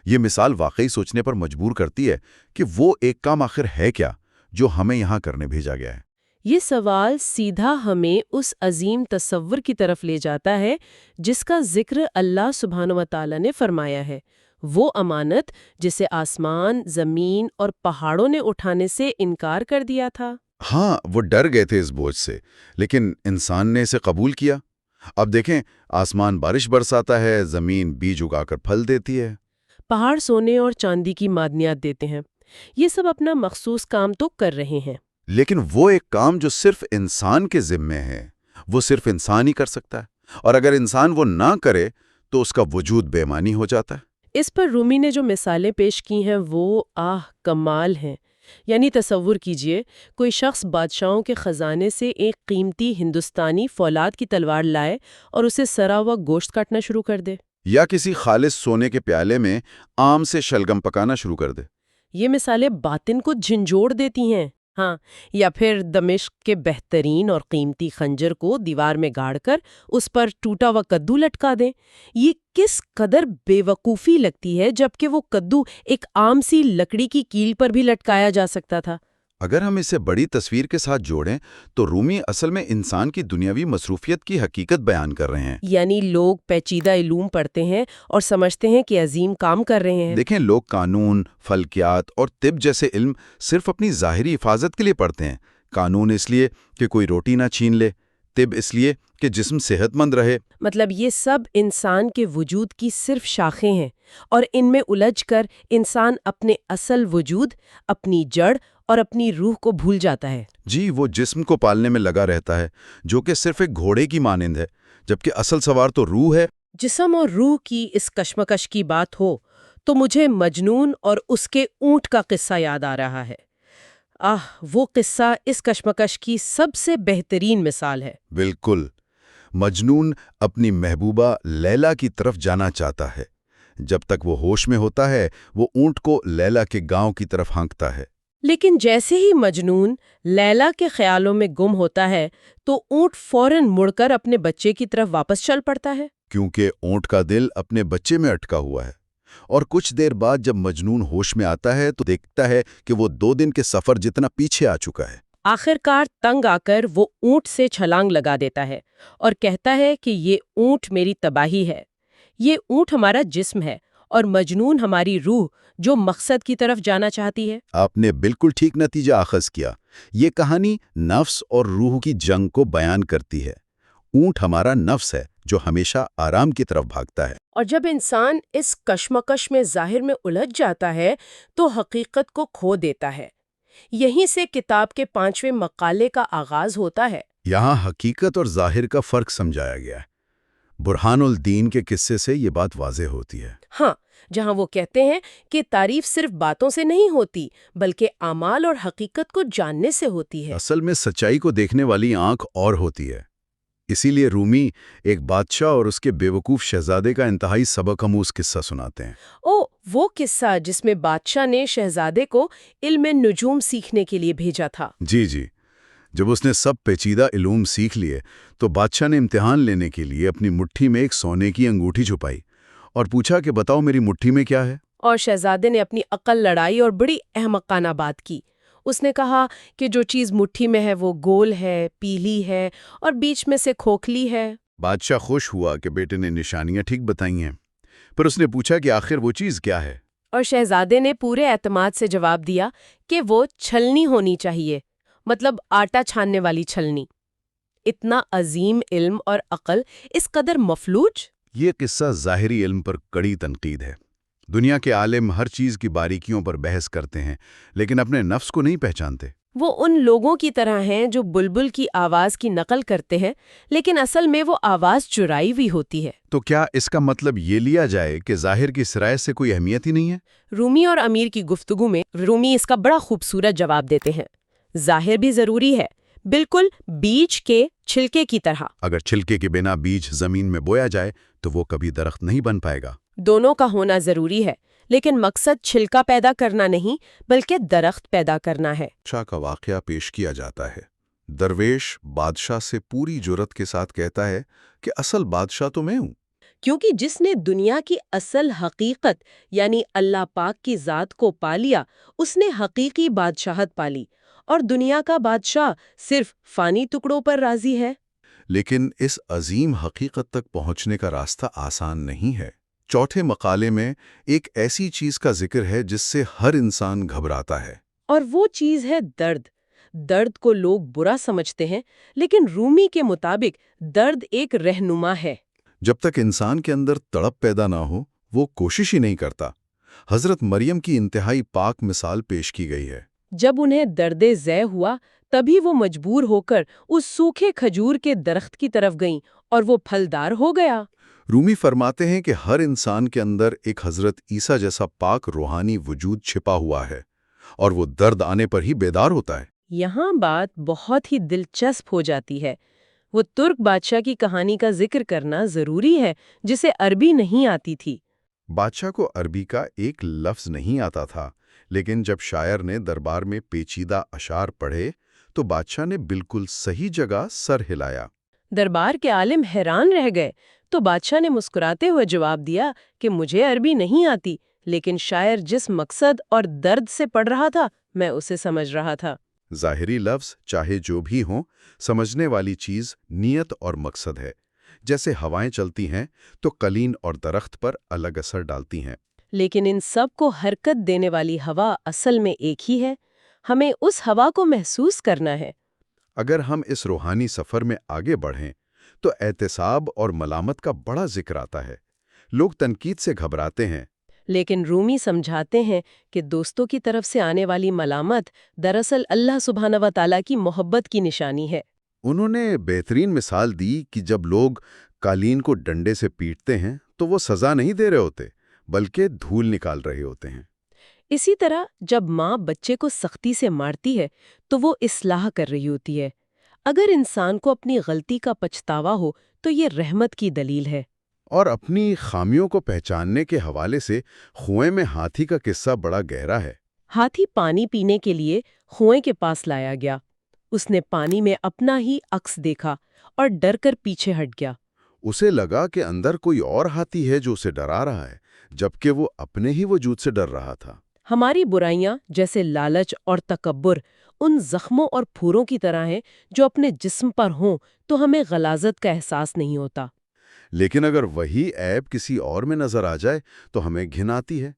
Speaker 3: یہ مثال واقعی سوچنے پر مجبور کرتی ہے کہ وہ ایک کام آخر ہے کیا جو ہمیں یہاں کرنے بھیجا گیا ہے۔
Speaker 2: یہ سوال سیدھا ہمیں اس عظیم تصور کی طرف لے جاتا ہے جس کا ذکر اللہ سبحانہ و تعالی نے فرمایا ہے، وہ امانت جسے آسمان، زمین اور پہاڑوں نے اٹھانے سے انکار کر دیا تھا۔
Speaker 3: ہاں، وہ ڈر گئے تھے اس بوجھ سے، لیکن انسان نے اسے قبول کیا۔ اب دیکھیں، آسمان بارش برساتا ہے، زمین بیج اگا کر پھل دیتی ہے،
Speaker 2: پہاڑ سونے اور چاندی کی معدنیات دیتے ہیں، یہ سب اپنا مخصوص کام تو کر رہے ہیں،
Speaker 3: لیکن وہ ایک کام جو صرف انسان کے ذمے ہے، وہ صرف انسان ہی کر سکتا ہے، اور اگر انسان وہ نہ کرے تو اس کا وجود بے معنی ہو جاتا ہے۔
Speaker 2: اس پر رومی نے جو مثالیں پیش کی ہیں وہ کمال ہیں۔ یعنی تصور کیجئے کوئی شخص بادشاہوں کے خزانے سے ایک قیمتی ہندوستانی فولاد کی تلوار لائے اور اسے سڑا ہوا گوشت کاٹنا شروع کر دے،
Speaker 3: یا کسی خالص سونے کے پیالے میں آم سے شلگم پکانا شروع کر دے۔
Speaker 2: یہ مثالیں باطن کو جھنجھوڑ دیتی ہیں۔ ہاں، یا پھر دمشق کے بہترین اور قیمتی خنجر کو دیوار میں گاڑ کر اس پر ٹوٹا ہوا کدو لٹکا دیں۔ یہ کس قدر بے وقوفی لگتی ہے، جبکہ وہ کدو ایک عام سی لکڑی کی کیل پر بھی لٹکایا جا سکتا تھا۔
Speaker 3: اگر ہم اسے بڑی تصویر کے ساتھ جوڑیں تو رومی اصل میں انسان کی دنیاوی مصروفیت کی حقیقت بیان کر رہے ہیں۔
Speaker 2: یعنی لوگ پیچیدہ علوم پڑھتے ہیں اور سمجھتے ہیں کہ عظیم کام کر رہے ہیں۔
Speaker 3: دیکھیں، لوگ قانون، فلکیات اور طب جیسے علم صرف اپنی ظاہری حفاظت کے لیے پڑھتے ہیں۔ قانون اس لیے کہ کوئی روٹی نہ چھین لے، طب اس لیے کہ جسم صحت مند رہے۔
Speaker 2: مطلب یہ سب انسان کے وجود کی صرف شاخیں ہیں، اور ان میں الجھ کر انسان اپنے اصل وجود، اپنی جڑ اور اپنی روح کو بھول جاتا ہے۔
Speaker 3: جی، وہ جسم کو پالنے میں لگا رہتا ہے جو کہ صرف ایک گھوڑے کی مانند ہے، جبکہ اصل سوار تو روح ہے۔
Speaker 2: جسم اور روح کی اس کشمکش کی بات ہو تو مجھے مجنون اور اس کے اونٹ کا قصہ یاد آ رہا ہے۔ وہ قصہ اس کشمکش کی سب سے بہترین مثال ہے۔
Speaker 3: بالکل، مجنون اپنی محبوبہ لیلا کی طرف جانا چاہتا ہے۔ جب تک وہ ہوش میں ہوتا ہے، وہ اونٹ کو لیلا کے گاؤں کی طرف ہانکتا ہے۔
Speaker 2: لیکن جیسے ہی مجنون لیلا کے خیالوں میں گم ہوتا ہے تو اونٹ فوراً مڑ کر اپنے بچے کی طرف واپس چل پڑتا ہے،
Speaker 3: کیونکہ اونٹ کا دل اپنے بچے میں اٹکا ہوا ہے۔ اور کچھ دیر بعد جب مجنون ہوش میں آتا ہے تو دیکھتا ہے کہ وہ 2 دن کے سفر جتنا پیچھے آ چکا ہے۔
Speaker 2: آخرکار تنگ آ کر وہ اونٹ سے چھلانگ لگا دیتا ہے اور کہتا ہے کہ یہ اونٹ میری تباہی ہے، یہ اونٹ ہمارا جسم ہے اور مجنون ہماری روح جو مقصد کی طرف جانا چاہتی ہے۔
Speaker 3: آپ نے بالکل ٹھیک نتیجہ اخذ کیا۔ یہ کہانی نفس اور روح کی جنگ کو بیان کرتی ہے۔ اونٹ ہمارا نفس ہے جو ہمیشہ آرام کی طرف بھاگتا ہے،
Speaker 2: اور جب انسان اس کشمکش میں ظاہر میں الجھ جاتا ہے تو حقیقت کو کھو دیتا ہے۔ یہیں سے کتاب کے 5ویں مقالے کا آغاز ہوتا ہے۔
Speaker 3: یہاں حقیقت اور ظاہر کا فرق سمجھایا گیا ہے۔ برہان الدین کے قصے سے یہ بات واضح ہوتی ہے۔
Speaker 2: ہاں، جہاں وہ کہتے ہیں کہ تعریف صرف باتوں سے نہیں ہوتی بلکہ اعمال اور حقیقت کو جاننے سے ہوتی ہے۔
Speaker 3: اصل میں سچائی کو دیکھنے والی آنکھ اور ہوتی ہے۔ اسی لیے رومی ایک بادشاہ اور اس کے بیوقوف شہزادے کا انتہائی سبق آموز قصہ سناتے ہیں۔
Speaker 2: وہ قصہ جس میں بادشاہ نے شہزادے کو علم نجوم سیکھنے کے لیے بھیجا تھا۔
Speaker 3: جی، جب اس نے سب پیچیدہ علوم سیکھ لیے تو بادشاہ نے امتحان لینے کے لیے اپنی مٹھی میں ایک سونے کی انگوٹھی چھپائی اور پوچھا کہ بتاؤ میری مٹھی میں کیا ہے؟
Speaker 2: اور شہزادے نے اپنی عقل لڑائی اور بڑی احمقانہ بات کی۔ اس نے کہا کہ جو چیز مٹھی میں ہے وہ گول ہے، پیلی ہے اور بیچ میں سے کھوکھلی ہے۔
Speaker 3: بادشاہ خوش ہوا کہ بیٹے نے نشانیاں ٹھیک بتائی ہیں، پر اس نے پوچھا کہ آخر وہ چیز کیا ہے؟
Speaker 2: اور شہزادے نے پورے اعتماد سے جواب دیا کہ وہ چھلنی ہونی چاہیے، مطلب آٹا چھاننے والی چھلنی۔ اتنا عظیم علم اور عقل اس قدر مفلوج؟
Speaker 3: یہ قصہ ظاہری علم پر کڑی تنقید ہے۔ دنیا کے عالم ہر چیز کی باریکیوں پر بحث کرتے ہیں لیکن اپنے نفس کو نہیں پہچانتے۔
Speaker 2: وہ ان لوگوں کی طرح ہیں جو بلبل کی آواز کی نقل کرتے ہیں لیکن اصل میں وہ آواز چرائی ہوئی ہوتی ہے۔
Speaker 3: تو کیا اس کا مطلب یہ لیا جائے کہ ظاہر کی صراحت سے کوئی اہمیت ہی نہیں ہے؟
Speaker 2: رومی اور امیر کی گفتگو میں رومی اس کا بڑا خوبصورت جواب دیتے ہیں۔ ظاہر بھی ضروری ہے، بالکل بیج کے چھلکے کی طرح۔
Speaker 3: اگر چھلکے کے بنا بیج زمین میں بویا جائے تو وہ کبھی درخت نہیں بن پائے گا۔
Speaker 2: دونوں کا ہونا ضروری ہے، لیکن مقصد چھلکا پیدا کرنا نہیں بلکہ درخت پیدا کرنا ہے۔
Speaker 3: بادشاہ کا واقعہ پیش کیا جاتا ہے۔ درویش بادشاہ سے پوری جرات کے ساتھ کہتا ہے کہ اصل بادشاہ تو میں ہوں۔
Speaker 2: کیونکہ جس نے دنیا کی اصل حقیقت یعنی اللہ پاک کی ذات کو پا لیا، اس نے حقیقی بادشاہت پالی، اور دنیا کا بادشاہ صرف فانی ٹکڑوں پر راضی ہے۔
Speaker 3: لیکن اس عظیم حقیقت تک پہنچنے کا راستہ آسان نہیں ہے۔ چوتھے مقالے میں ایک ایسی چیز کا ذکر ہے جس سے ہر انسان گھبراتا ہے،
Speaker 2: اور وہ چیز ہے درد۔ درد کو لوگ برا سمجھتے ہیں، لیکن رومی کے مطابق درد ایک رہنما ہے۔
Speaker 3: جب تک انسان کے اندر تڑپ پیدا نہ ہو وہ کوشش ہی نہیں کرتا۔ حضرت مریم کی انتہائی پاک مثال پیش کی گئی ہے۔
Speaker 2: جب انہیں درد ذہ ہوا تبھی وہ مجبور ہو کر اس سوکھے کھجور کے درخت کی طرف گئیں اور وہ پھلدار ہو گیا۔
Speaker 3: رومی فرماتے ہیں کہ ہر انسان کے اندر ایک حضرت عیسیٰ جیسا پاک روحانی وجود چھپا ہوا ہے، اور وہ درد آنے پر ہی بیدار ہوتا ہے۔
Speaker 2: یہاں بات بہت ہی دلچسپ ہو جاتی ہے۔ وہ ترک بادشاہ کی کہانی کا ذکر کرنا ضروری ہے جسے عربی نہیں آتی تھی۔
Speaker 3: بادشاہ کو عربی کا ایک لفظ نہیں آتا تھا، لیکن جب شاعر نے دربار میں پیچیدہ اشعار پڑھے تو بادشاہ نے بالکل صحیح جگہ سر ہلایا۔
Speaker 2: دربار کے عالم حیران رہ گئے تو بادشاہ نے مسکراتے ہوئے جواب دیا کہ مجھے عربی نہیں آتی، لیکن شاعر جس مقصد اور درد سے پڑھ رہا تھا میں اسے سمجھ رہا تھا۔
Speaker 3: ظاہری لفظ چاہے جو بھی ہوں، سمجھنے والی چیز نیت اور مقصد ہے۔ جیسے ہوائیں چلتی ہیں تو قلین اور درخت پر الگ اثر ڈالتی ہیں،
Speaker 2: لیکن ان سب کو حرکت دینے والی ہوا اصل میں ایک ہی ہے۔ ہمیں اس ہوا کو محسوس کرنا ہے۔
Speaker 3: اگر ہم اس روحانی سفر میں آگے بڑھیں تو احتساب اور ملامت کا بڑا ذکر آتا ہے۔ لوگ تنقید سے گھبراتے ہیں،
Speaker 2: لیکن رومی سمجھاتے ہیں کہ دوستوں کی طرف سے آنے والی ملامت دراصل اللہ سبحانہ و تعالیٰ کی محبت کی نشانی ہے۔
Speaker 3: انہوں نے بہترین مثال دی کہ جب لوگ قالین کو ڈنڈے سے پیٹتے ہیں تو وہ سزا نہیں دے رہے ہوتے بلکہ دھول نکال رہے ہوتے ہیں۔
Speaker 2: اسی طرح جب ماں بچے کو سختی سے مارتی ہے تو وہ اصلاح کر رہی ہوتی ہے۔ اگر انسان کو اپنی غلطی کا پچھتاوا ہو تو یہ رحمت کی دلیل ہے۔
Speaker 3: اور اپنی خامیوں کو پہچاننے کے حوالے سے کنویں میں ہاتھی کا قصہ بڑا گہرا ہے۔
Speaker 2: ہاتھی پانی پینے کے لیے کنویں کے پاس لایا گیا۔ اس نے پانی میں اپنا ہی عکس دیکھا اور ڈر کر پیچھے ہٹ گیا۔
Speaker 3: اسے لگا کہ اندر کوئی اور ہاتھی ہے جو اسے ڈرا رہا ہے، جبکہ وہ اپنے ہی وجود سے ڈر رہا تھا۔
Speaker 2: ہماری برائیاں جیسے لالچ اور تکبر ان زخموں اور پھوروں کی طرح ہیں جو اپنے جسم پر ہوں تو ہمیں غلاظت کا احساس نہیں ہوتا۔
Speaker 3: لیکن اگر وہی عیب کسی اور میں نظر آ جائے تو ہمیں گھن آتی ہے۔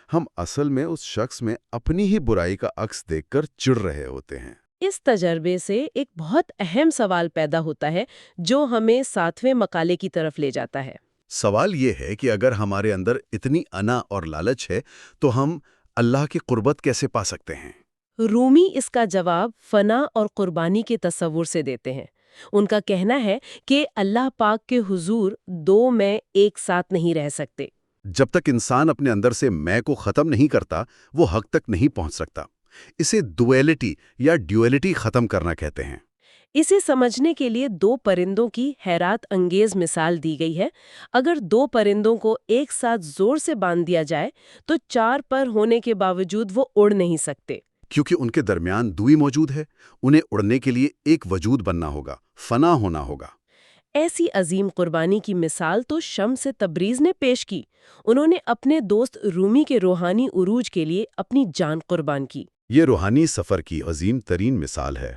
Speaker 3: ہم اصل میں اس شخص میں اپنی ہی برائی کا عکس دیکھ کر چڑ رہے ہوتے ہیں۔
Speaker 2: اس تجربے سے ایک بہت اہم سوال پیدا ہوتا ہے جو ہمیں 7ویں مقالے کی طرف لے جاتا ہے۔
Speaker 3: سوال یہ ہے کہ اگر ہمارے اندر اتنی انا اور لالچ ہے تو ہم اللہ کی قربت کیسے پا سکتے ہیں؟
Speaker 2: رومی اس کا جواب فنا اور قربانی کے تصور سے دیتے ہیں۔ ان کا کہنا ہے کہ اللہ پاک کے حضور دو میں ایک ساتھ نہیں رہ سکتے۔
Speaker 3: جب تک انسان اپنے اندر سے میں کو ختم نہیں کرتا وہ حق تک نہیں پہنچ سکتا۔ اسے ڈویلٹی یا ڈیویلٹی ختم کرنا کہتے ہیں۔
Speaker 2: اسے سمجھنے کے لیے 2 پرندوں کی حیرت انگیز مثال دی گئی ہے۔ اگر 2 پرندوں کو ایک ساتھ زور سے باندھ دیا جائے تو 4 پر ہونے کے باوجود وہ اڑ نہیں سکتے،
Speaker 3: کیونکہ ان کے درمیان دوئی موجود ہے۔ انہیں اڑنے کے لیے ایک وجود بننا ہوگا، فنا ہونا ہوگا۔
Speaker 2: ایسی عظیم قربانی کی مثال تو شمس تبریز نے پیش کی۔ انہوں نے اپنے دوست رومی کے روحانی عروج کے لیے اپنی جان قربان کی۔
Speaker 3: یہ روحانی سفر کی عظیم ترین مثال ہے۔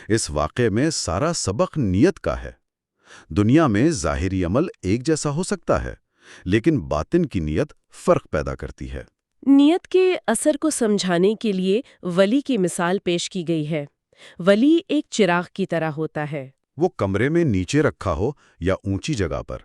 Speaker 3: اس واقعے میں سارا سبق نیت کا ہے۔ دنیا میں ظاہری عمل ایک جیسا ہو سکتا ہے، لیکن باطن کی نیت فرق پیدا کرتی ہے۔
Speaker 2: نیت کے اثر کو سمجھانے کے لیے ولی کی مثال پیش کی گئی ہے۔ ولی ایک چراغ کی طرح ہوتا ہے۔
Speaker 3: وہ کمرے میں نیچے رکھا ہو یا اونچی جگہ پر،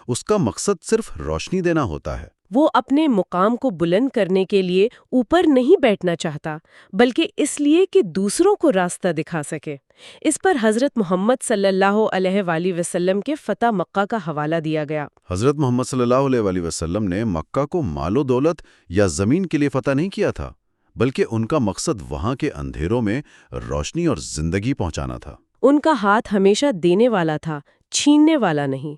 Speaker 3: اس کا مقصد صرف روشنی دینا ہوتا ہے۔
Speaker 2: وہ اپنے مقام کو بلند کرنے کے لیے اوپر نہیں بیٹھنا چاہتا، بلکہ اس لیے کہ دوسروں کو راستہ دکھا سکے۔ اس پر حضرت محمد صلی اللہ علیہ وآلہ وسلم کے فتح مکہ کا حوالہ دیا گیا۔
Speaker 1: حضرت محمد صلی اللہ علیہ وآلہ وسلم نے مکہ کو مال و دولت یا زمین کے لیے فتح نہیں کیا تھا، بلکہ ان کا مقصد وہاں کے اندھیروں میں روشنی اور زندگی پہنچانا تھا۔
Speaker 2: ان کا ہاتھ ہمیشہ دینے والا تھا، چھیننے والا نہیں۔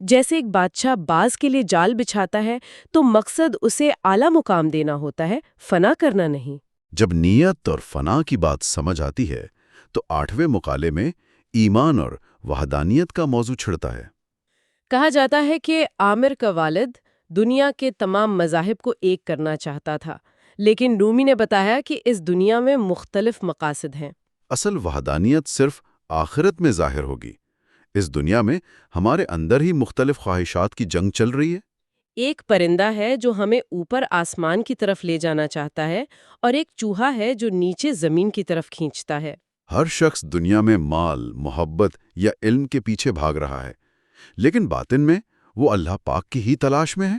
Speaker 2: جیسے ایک بادشاہ باز کے لیے جال بچھاتا ہے تو مقصد اسے اعلیٰ مقام دینا ہوتا ہے، فنا کرنا نہیں۔
Speaker 1: جب نیت اور فنا کی بات سمجھ آتی ہے تو 8ویں مقالے میں ایمان اور وحدانیت کا موضوع چھڑتا ہے۔
Speaker 2: کہا جاتا ہے کہ عامر کا والد دنیا کے تمام مذاہب کو ایک کرنا چاہتا تھا، لیکن رومی نے بتایا کہ اس دنیا میں مختلف مقاصد ہیں۔
Speaker 1: اصل وحدانیت صرف آخرت میں ظاہر ہوگی۔ اس دنیا میں ہمارے اندر ہی مختلف خواہشات کی جنگ چل رہی ہے۔
Speaker 2: ایک پرندہ ہے جو ہمیں اوپر آسمان کی طرف لے جانا چاہتا ہے، اور ایک چوہا ہے جو نیچے زمین کی طرف کھینچتا ہے۔
Speaker 1: ہر شخص دنیا میں مال، محبت یا علم کے پیچھے بھاگ رہا ہے، لیکن باطن میں وہ اللہ پاک کی ہی تلاش میں ہے۔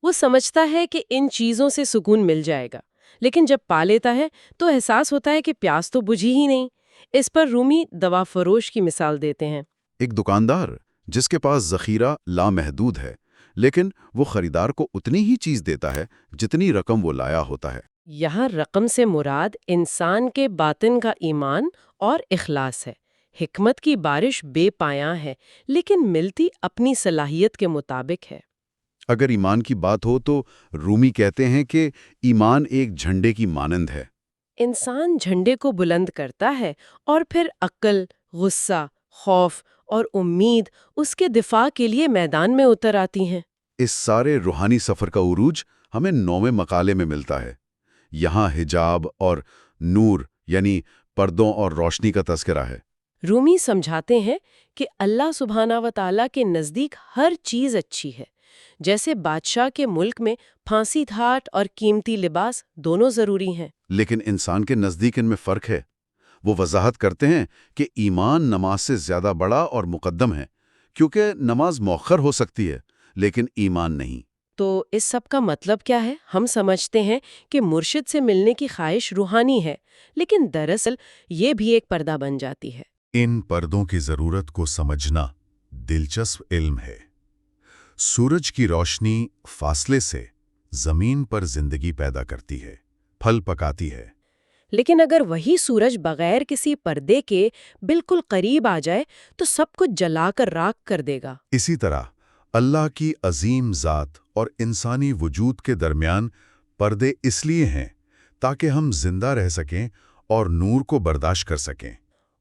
Speaker 2: وہ سمجھتا ہے کہ ان چیزوں سے سکون مل جائے گا، لیکن جب پا لیتا ہے تو احساس ہوتا ہے کہ پیاس تو بجھی ہی نہیں۔ اس پر رومی دوا فروش کی مثال دیتے ہیں۔
Speaker 1: ایک دکاندار جس کے پاس ذخیرہ لامحدود ہے، لیکن وہ خریدار کو اتنی ہی چیز دیتا ہے جتنی رقم وہ لایا ہوتا ہے۔
Speaker 2: یہاں رقم سے مراد انسان کے باطن کا ایمان اور اخلاص ہے۔ حکمت کی بارش بے پایاں ہے، لیکن ملتی اپنی صلاحیت کے مطابق ہے۔
Speaker 1: اگر ایمان کی بات ہو تو رومی کہتے ہیں کہ ایمان ایک جھنڈے کی مانند ہے۔
Speaker 2: انسان جھنڈے کو بلند کرتا ہے اور پھر عقل، غصہ، خوف اور امید اس کے دفاع کے لیے میدان میں اتر آتی ہیں۔
Speaker 1: اس سارے روحانی سفر کا عروج ہمیں 9ویں مقالے میں ملتا ہے۔ یہاں حجاب اور نور یعنی پردوں اور روشنی کا تذکرہ ہے۔
Speaker 2: رومی سمجھاتے ہیں کہ اللہ سبحانہ و تعالیٰ کے نزدیک ہر چیز اچھی ہے۔ جیسے بادشاہ کے ملک میں پھانسی دھاٹ اور قیمتی لباس دونوں ضروری ہیں،
Speaker 1: لیکن انسان کے نزدیک ان میں فرق ہے۔ وہ وضاحت کرتے ہیں کہ ایمان نماز سے زیادہ بڑا اور مقدم ہے، کیونکہ نماز مؤخر ہو سکتی ہے لیکن ایمان نہیں۔
Speaker 2: تو اس سب کا مطلب کیا ہے؟ ہم سمجھتے ہیں کہ مرشد سے ملنے کی خواہش روحانی ہے، لیکن دراصل یہ بھی ایک پردہ بن جاتی ہے۔
Speaker 3: ان پردوں کی ضرورت کو سمجھنا دلچسپ علم ہے۔ سورج کی روشنی فاصلے سے زمین پر زندگی پیدا کرتی ہے، پھل پکاتی ہے۔
Speaker 2: لیکن اگر وہی سورج بغیر کسی پردے کے بالکل قریب آ جائے تو سب کچھ جلا کر راکھ کر دے گا۔
Speaker 3: اسی طرح اللہ کی عظیم ذات اور انسانی وجود کے درمیان پردے اس لیے ہیں تاکہ ہم زندہ رہ سکیں اور نور کو برداشت کر سکیں۔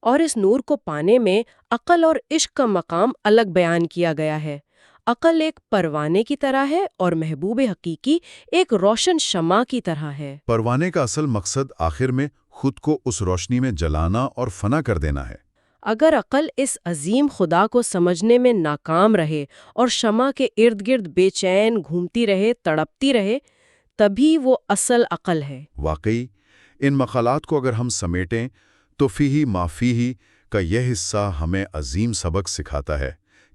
Speaker 2: اور اس نور کو پانے میں عقل اور عشق کا مقام الگ بیان کیا گیا ہے۔ عقل ایک پروانے کی طرح ہے اور محبوب حقیقی ایک روشن شمع کی طرح ہے۔
Speaker 3: پروانے کا اصل مقصد آخر میں خود کو اس روشنی میں جلانا اور فنا کر دینا ہے۔
Speaker 2: اگر عقل اس عظیم خدا کو سمجھنے میں ناکام رہے اور شمع کے ارد گرد بے چین گھومتی رہے، تڑپتی رہے، تبھی وہ اصل عقل ہے۔
Speaker 3: واقعی ان مقالات کو اگر ہم سمیٹیں تو فیہ ما فیہ کا یہ حصہ ہمیں عظیم سبق سکھاتا ہے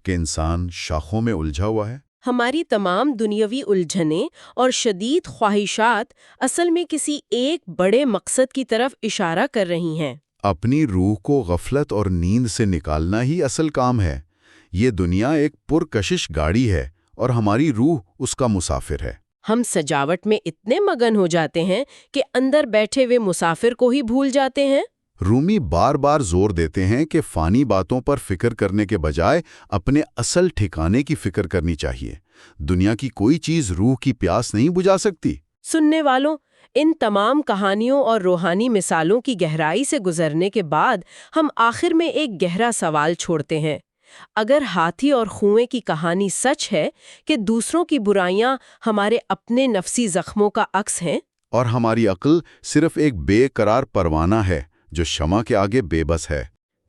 Speaker 3: کہ انسان شاخوں میں الجھا ہوا ہے۔
Speaker 2: ہماری تمام دنیاوی الجھنیں اور شدید خواہشات اصل میں کسی ایک بڑے مقصد کی طرف اشارہ کر رہی ہیں۔
Speaker 3: اپنی روح کو غفلت اور نیند سے نکالنا ہی اصل کام ہے۔ یہ دنیا ایک پرکشش گاڑی ہے اور ہماری روح اس کا مسافر ہے۔
Speaker 2: ہم سجاوٹ میں اتنے مگن ہو جاتے ہیں کہ اندر بیٹھے ہوئے مسافر کو ہی بھول جاتے ہیں۔
Speaker 3: رومی بار بار زور دیتے ہیں کہ فانی باتوں پر فکر کرنے کے بجائے اپنے اصل ٹھکانے کی فکر کرنی چاہیے۔ دنیا کی کوئی چیز روح کی پیاس نہیں بجھا سکتی۔
Speaker 2: سننے والوں، ان تمام کہانیوں اور روحانی مثالوں کی گہرائی سے گزرنے کے بعد ہم آخر میں ایک گہرا سوال چھوڑتے ہیں۔ اگر ہاتھی اور کنویں کی کہانی سچ ہے کہ دوسروں کی برائیاں ہمارے اپنے نفسی زخموں کا عکس ہیں،
Speaker 3: اور ہماری عقل صرف ایک بے قرار پروانہ ہے جو شمع کے آگے بے بس ہے،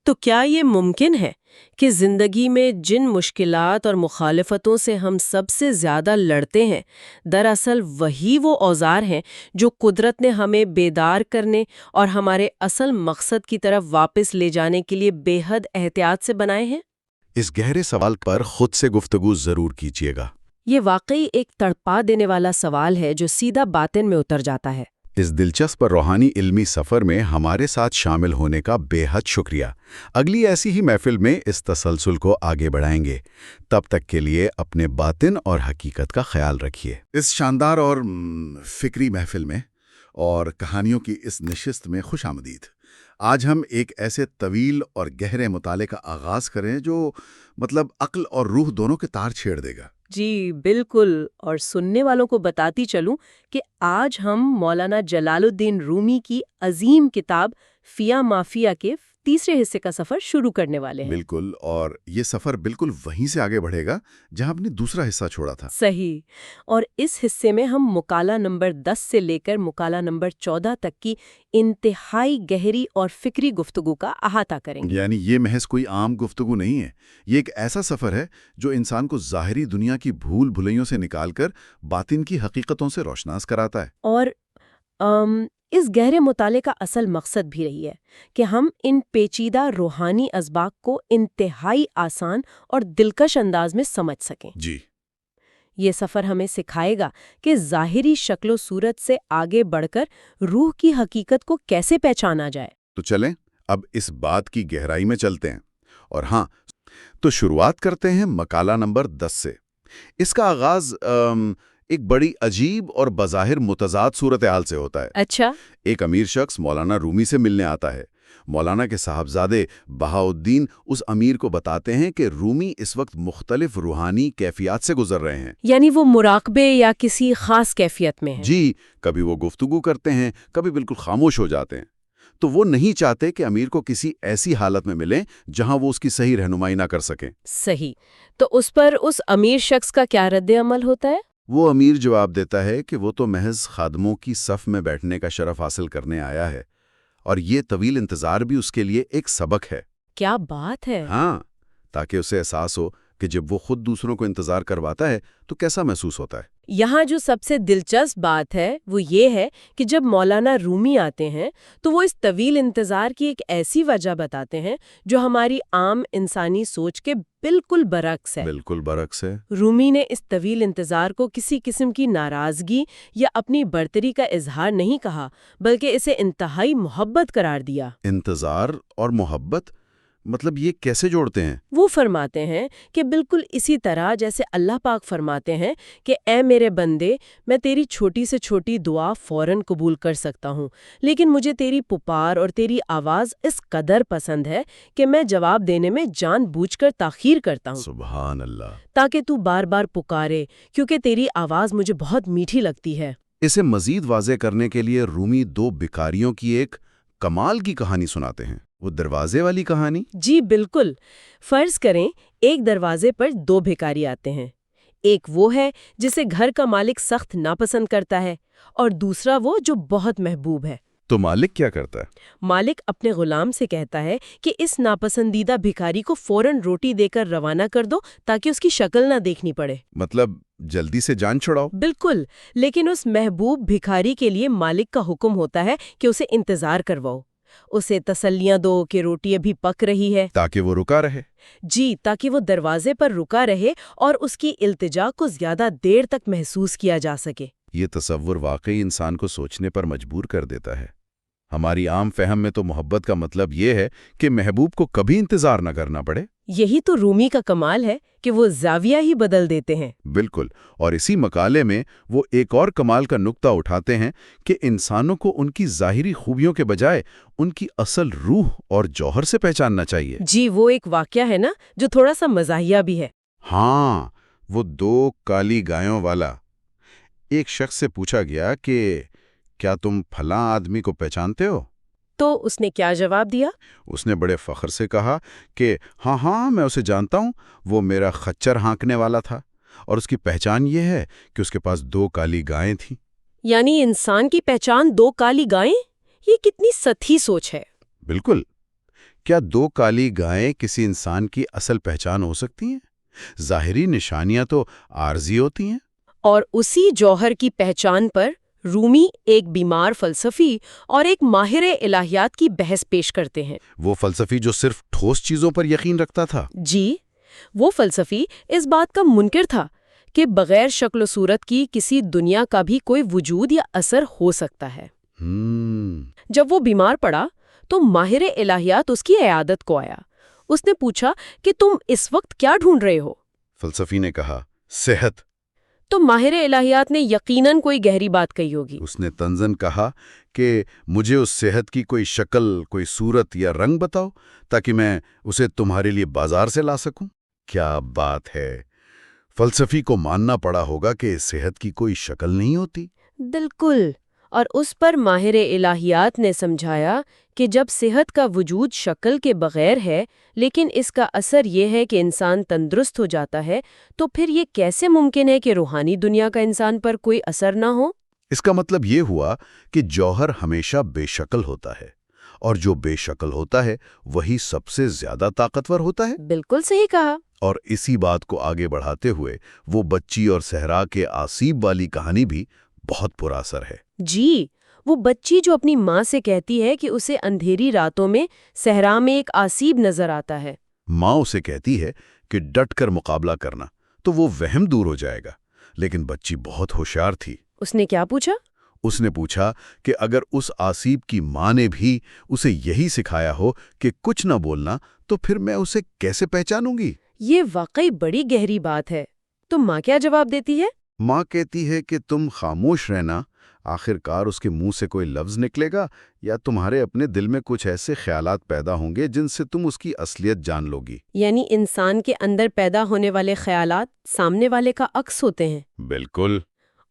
Speaker 2: تو کیا یہ ممکن ہے کہ زندگی میں جن مشکلات اور مخالفتوں سے ہم سب سے زیادہ لڑتے ہیں، دراصل وہی وہ اوزار ہیں جو قدرت نے ہمیں بیدار کرنے اور ہمارے اصل مقصد کی طرف واپس لے جانے کے لیے بے حد احتیاط سے بنائے ہیں؟
Speaker 3: اس گہرے سوال پر خود سے گفتگو ضرور کیجیے گا۔
Speaker 2: یہ واقعی ایک تڑپا دینے والا سوال ہے جو سیدھا باطن میں اتر جاتا ہے۔
Speaker 3: اس دلچسپ اور روحانی علمی سفر میں ہمارے ساتھ شامل ہونے کا بے حد شکریہ۔ اگلی ایسی ہی محفل میں اس تسلسل کو آگے بڑھائیں گے۔ تب تک کے لیے اپنے باطن اور حقیقت کا خیال رکھیے۔ اس شاندار اور فکری محفل میں اور کہانیوں کی اس نشست میں خوش آمدید۔ آج ہم ایک ایسے طویل اور گہرے مطالعے کا آغاز کریں جو عقل اور روح دونوں کے تار چھیڑ دے گا۔
Speaker 2: جی بالکل، اور سننے والوں کو بتاتی چلوں کہ آج ہم مولانا جلال الدین رومی کی عظیم کتاب فیا مافیا کے تیسرے حصے کا سفر شروع کرنے والے ہیں۔
Speaker 3: بالکل، اور یہ سفر بالکل وہیں سے آگے بڑھے گا جہاں ہم نے دوسرا حصہ چھوڑا تھا۔
Speaker 2: صحیح، اور اس حصے میں ہم مقالہ نمبر 10 سے لے کر مقالہ نمبر 14 تک کی انتہائی گہری اور فکری گفتگو کا احاطہ کریں گے۔
Speaker 3: یعنی یہ محض کوئی عام گفتگو نہیں ہے، یہ ایک ایسا سفر ہے جو انسان کو ظاہری دنیا کی بھول بھلیوں سے نکال کر باطن کی حقیقتوں سے روشناس کراتا ہے۔
Speaker 2: اور اس گہرے مطالعے کا اصل مقصد بھی رہی ہے کہ ہم ان پیچیدہ روحانی اسباق کو انتہائی آسان اور دلکش انداز میں سمجھ سکیں۔
Speaker 3: جی،
Speaker 2: یہ سفر ہمیں سکھائے گا کہ ظاہری شکل و صورت سے آگے بڑھ کر روح کی حقیقت کو کیسے پہچانا جائے۔
Speaker 3: تو چلیں اب اس بات کی گہرائی میں چلتے ہیں، اور ہاں تو شروعات کرتے ہیں مقالہ نمبر 10 سے۔ اس کا آغاز ایک بڑی عجیب اور بظاہر متضاد صورتحال سے ہوتا ہے۔
Speaker 2: اچھا۔
Speaker 3: ایک امیر شخص مولانا رومی سے ملنے آتا ہے۔ مولانا کے صاحبزادے بہاؤالدین اس امیر کو بتاتے ہیں کہ رومی اس وقت مختلف روحانی کیفیات سے گزر رہے ہیں۔
Speaker 2: یعنی وہ مراقبے یا کسی خاص کیفیت میں ہیں۔
Speaker 3: جی، کبھی وہ گفتگو کرتے ہیں، کبھی بالکل خاموش ہو جاتے ہیں۔ تو وہ نہیں چاہتے کہ امیر کو کسی ایسی حالت میں ملیں جہاں وہ اس کی صحیح رہنمائی نہ کر سکیں۔
Speaker 2: صحیح، تو اس پر اس امیر شخص کا کیا رد عمل ہوتا ہے؟
Speaker 3: وہ امیر جواب دیتا ہے کہ وہ تو محض خادموں کی صف میں بیٹھنے کا شرف حاصل کرنے آیا ہے، اور یہ طویل انتظار بھی اس کے لیے ایک سبق ہے۔
Speaker 2: کیا بات ہے!
Speaker 3: ہاں، تاکہ اسے احساس ہو کہ جب وہ خود دوسروں کو انتظار کرواتا ہے تو کیسا محسوس ہوتا ہے۔
Speaker 2: یہاں جو سب سے دلچسپ بات ہے وہ یہ ہے کہ جب مولانا رومی آتے ہیں تو وہ اس طویل انتظار کی ایک ایسی وجہ بتاتے ہیں جو ہماری عام انسانی سوچ کے بالکل برعکس ہے۔
Speaker 3: بالکل برعکس ہے۔
Speaker 2: رومی نے اس طویل انتظار کو کسی قسم کی ناراضگی یا اپنی برتری کا اظہار نہیں کہا، بلکہ اسے انتہائی محبت قرار دیا۔
Speaker 3: انتظار اور محبت، یہ کیسے جوڑتے ہیں؟
Speaker 2: وہ فرماتے ہیں کہ بالکل اسی طرح جیسے اللہ پاک فرماتے ہیں کہ اے میرے بندے، میں تیری چھوٹی سے چھوٹی دعا فوراً قبول کر سکتا ہوں، لیکن مجھے تیری پکار اور تیری آواز اس قدر پسند ہے کہ میں جواب دینے میں جان بوجھ کر تاخیر کرتا ہوں،
Speaker 3: سبحان اللہ،
Speaker 2: تاکہ تو بار بار پکارے، کیونکہ تیری آواز مجھے بہت میٹھی لگتی ہے۔
Speaker 3: اسے مزید واضح کرنے کے لیے رومی دو بھکاریوں کی ایک کمال کی کہانی سناتے ہیں۔ وہ دروازے والی کہانی؟
Speaker 2: جی بالکل۔ فرض کریں ایک دروازے پر دو بھکاری آتے ہیں، ایک وہ ہے جسے گھر کا مالک سخت ناپسند کرتا ہے، اور دوسرا وہ جو بہت محبوب ہے۔
Speaker 3: تو مالک کیا کرتا ہے؟
Speaker 2: مالک اپنے غلام سے کہتا ہے کہ اس ناپسندیدہ بھکاری کو فوراً روٹی دے کر روانہ کر دو تاکہ اس کی شکل نہ دیکھنی پڑے۔
Speaker 3: جلدی سے جان چھڑاؤ۔
Speaker 2: بالکل، لیکن اس محبوب بھکاری کے لیے مالک کا حکم ہوتا ہے کہ اسے انتظار کرواؤ، اسے تسلیاں دو کہ روٹی ابھی پک رہی ہے،
Speaker 3: تاکہ وہ رکا رہے۔
Speaker 2: جی، تاکہ وہ دروازے پر رکا رہے اور اس کی التجا کو زیادہ دیر تک محسوس کیا جا سکے۔
Speaker 3: یہ تصور واقعی انسان کو سوچنے پر مجبور کر دیتا ہے۔ ہماری عام فہم میں تو محبت کا مطلب یہ ہے کہ محبوب کو کبھی انتظار نہ کرنا پڑے۔
Speaker 2: یہی تو رومی کا کمال ہے کہ وہ زاویہ ہی بدل دیتے ہیں۔
Speaker 3: بالکل، اور اسی مقالے میں وہ ایک اور کمال کا نقطہ اٹھاتے ہیں کہ انسانوں کو ان کی ظاہری خوبیوں کے بجائے ان کی اصل روح اور جوہر سے پہچاننا چاہیے۔
Speaker 2: جی، وہ ایک واقعہ ہے نا جو تھوڑا سا مزاحیہ بھی ہے۔
Speaker 3: ہاں، وہ دو کالی گایوں والا۔ ایک شخص سے پوچھا گیا کہ کیا تم فلاں آدمی کو پہچانتے ہو؟
Speaker 2: تو اس نے کیا جواب دیا؟
Speaker 3: اس نے بڑے فخر سے کہا کہ ہاں میں اسے جانتا ہوں، وہ میرا خچر ہانکنے والا تھا، اور اس کی پہچان یہ ہے کہ اس کے پاس دو کالی گائیں تھیں۔
Speaker 2: یعنی انسان کی پہچان دو کالی گائیں؟ یہ کتنی سطحی سوچ ہے۔
Speaker 3: بالکل، کیا دو کالی گائیں کسی انسان کی اصل پہچان ہو سکتی ہیں؟ ظاہری نشانیاں تو عارضی ہوتی ہیں۔
Speaker 2: اور اسی جوہر کی پہچان پر رومی ایک بیمار فلسفی اور ایک ماہر الہیات کی بحث پیش کرتے ہیں۔
Speaker 3: وہ فلسفی جو صرف ٹھوس چیزوں پر یقین رکھتا تھا؟
Speaker 2: جی، وہ فلسفی اس بات کا منکر تھا کہ بغیر شکل و صورت کی کسی دنیا کا بھی کوئی وجود یا اثر ہو سکتا ہے۔ جب وہ بیمار پڑا تو ماہر الہیات اس کی عیادت کو آیا۔ اس نے پوچھا کہ تم اس وقت کیا ڈھونڈ رہے ہو؟
Speaker 1: فلسفی نے کہا صحت۔
Speaker 2: تو ماہر الہیات نے یقیناً کوئی گہری بات کہی ہوگی۔
Speaker 1: اس نے طنزاً کہا کہ مجھے اس صحت کی کوئی شکل، کوئی صورت یا رنگ بتاؤ تاکہ میں اسے تمہارے لیے بازار سے لا سکوں۔ کیا بات ہے! فلسفی کو ماننا پڑا ہوگا کہ صحت کی کوئی شکل نہیں ہوتی۔
Speaker 2: بالکل، اور اس پر ماہر الہیات نے سمجھایا کہ جب صحت کا وجود شکل کے بغیر ہے لیکن اس کا اثر یہ ہے کہ انسان تندرست ہو جاتا ہے، تو پھر یہ کیسے ممکن ہے کہ روحانی دنیا کا انسان پر کوئی اثر نہ ہو؟
Speaker 1: اس کا مطلب یہ ہوا کہ جوہر ہمیشہ بے شکل ہوتا ہے، اور جو بے شکل ہوتا ہے وہی سب سے زیادہ طاقتور ہوتا ہے۔
Speaker 2: بالکل صحیح کہا۔
Speaker 1: اور اسی بات کو آگے بڑھاتے ہوئے وہ بچی اور صحرا کے آسیب والی کہانی بھی بہت پرا اثر ہے۔
Speaker 2: جی، وہ بچی جو اپنی ماں سے کہتی ہے کہ اسے اندھیری راتوں میں صحرا میں ایک آسیب نظر آتا ہے۔
Speaker 1: ماں اسے کہتی ہے کہ ڈٹ کر مقابلہ کرنا تو وہ وہم دور ہو جائے گا، لیکن بچی بہت ہوشیار تھی۔
Speaker 2: اس نے کیا پوچھا؟
Speaker 1: اس نے پوچھا کہ اگر اس آسیب کی ماں نے بھی اسے یہی سکھایا ہو کہ کچھ نہ بولنا تو پھر میں اسے کیسے پہچانوں گی؟
Speaker 2: یہ واقعی بڑی گہری بات ہے۔ تو ماں کیا جواب دیتی ہے؟
Speaker 1: ماں کہتی ہے کہ تم خاموش رہنا، آخر کار اس کے منہ سے کوئی لفظ نکلے گا یا تمہارے اپنے دل میں کچھ ایسے خیالات پیدا ہوں گے جن سے تم اس کی اصلیت جان لو گی۔
Speaker 2: یعنی انسان کے اندر پیدا ہونے والے خیالات سامنے والے کا عکس ہوتے ہیں۔
Speaker 1: بالکل۔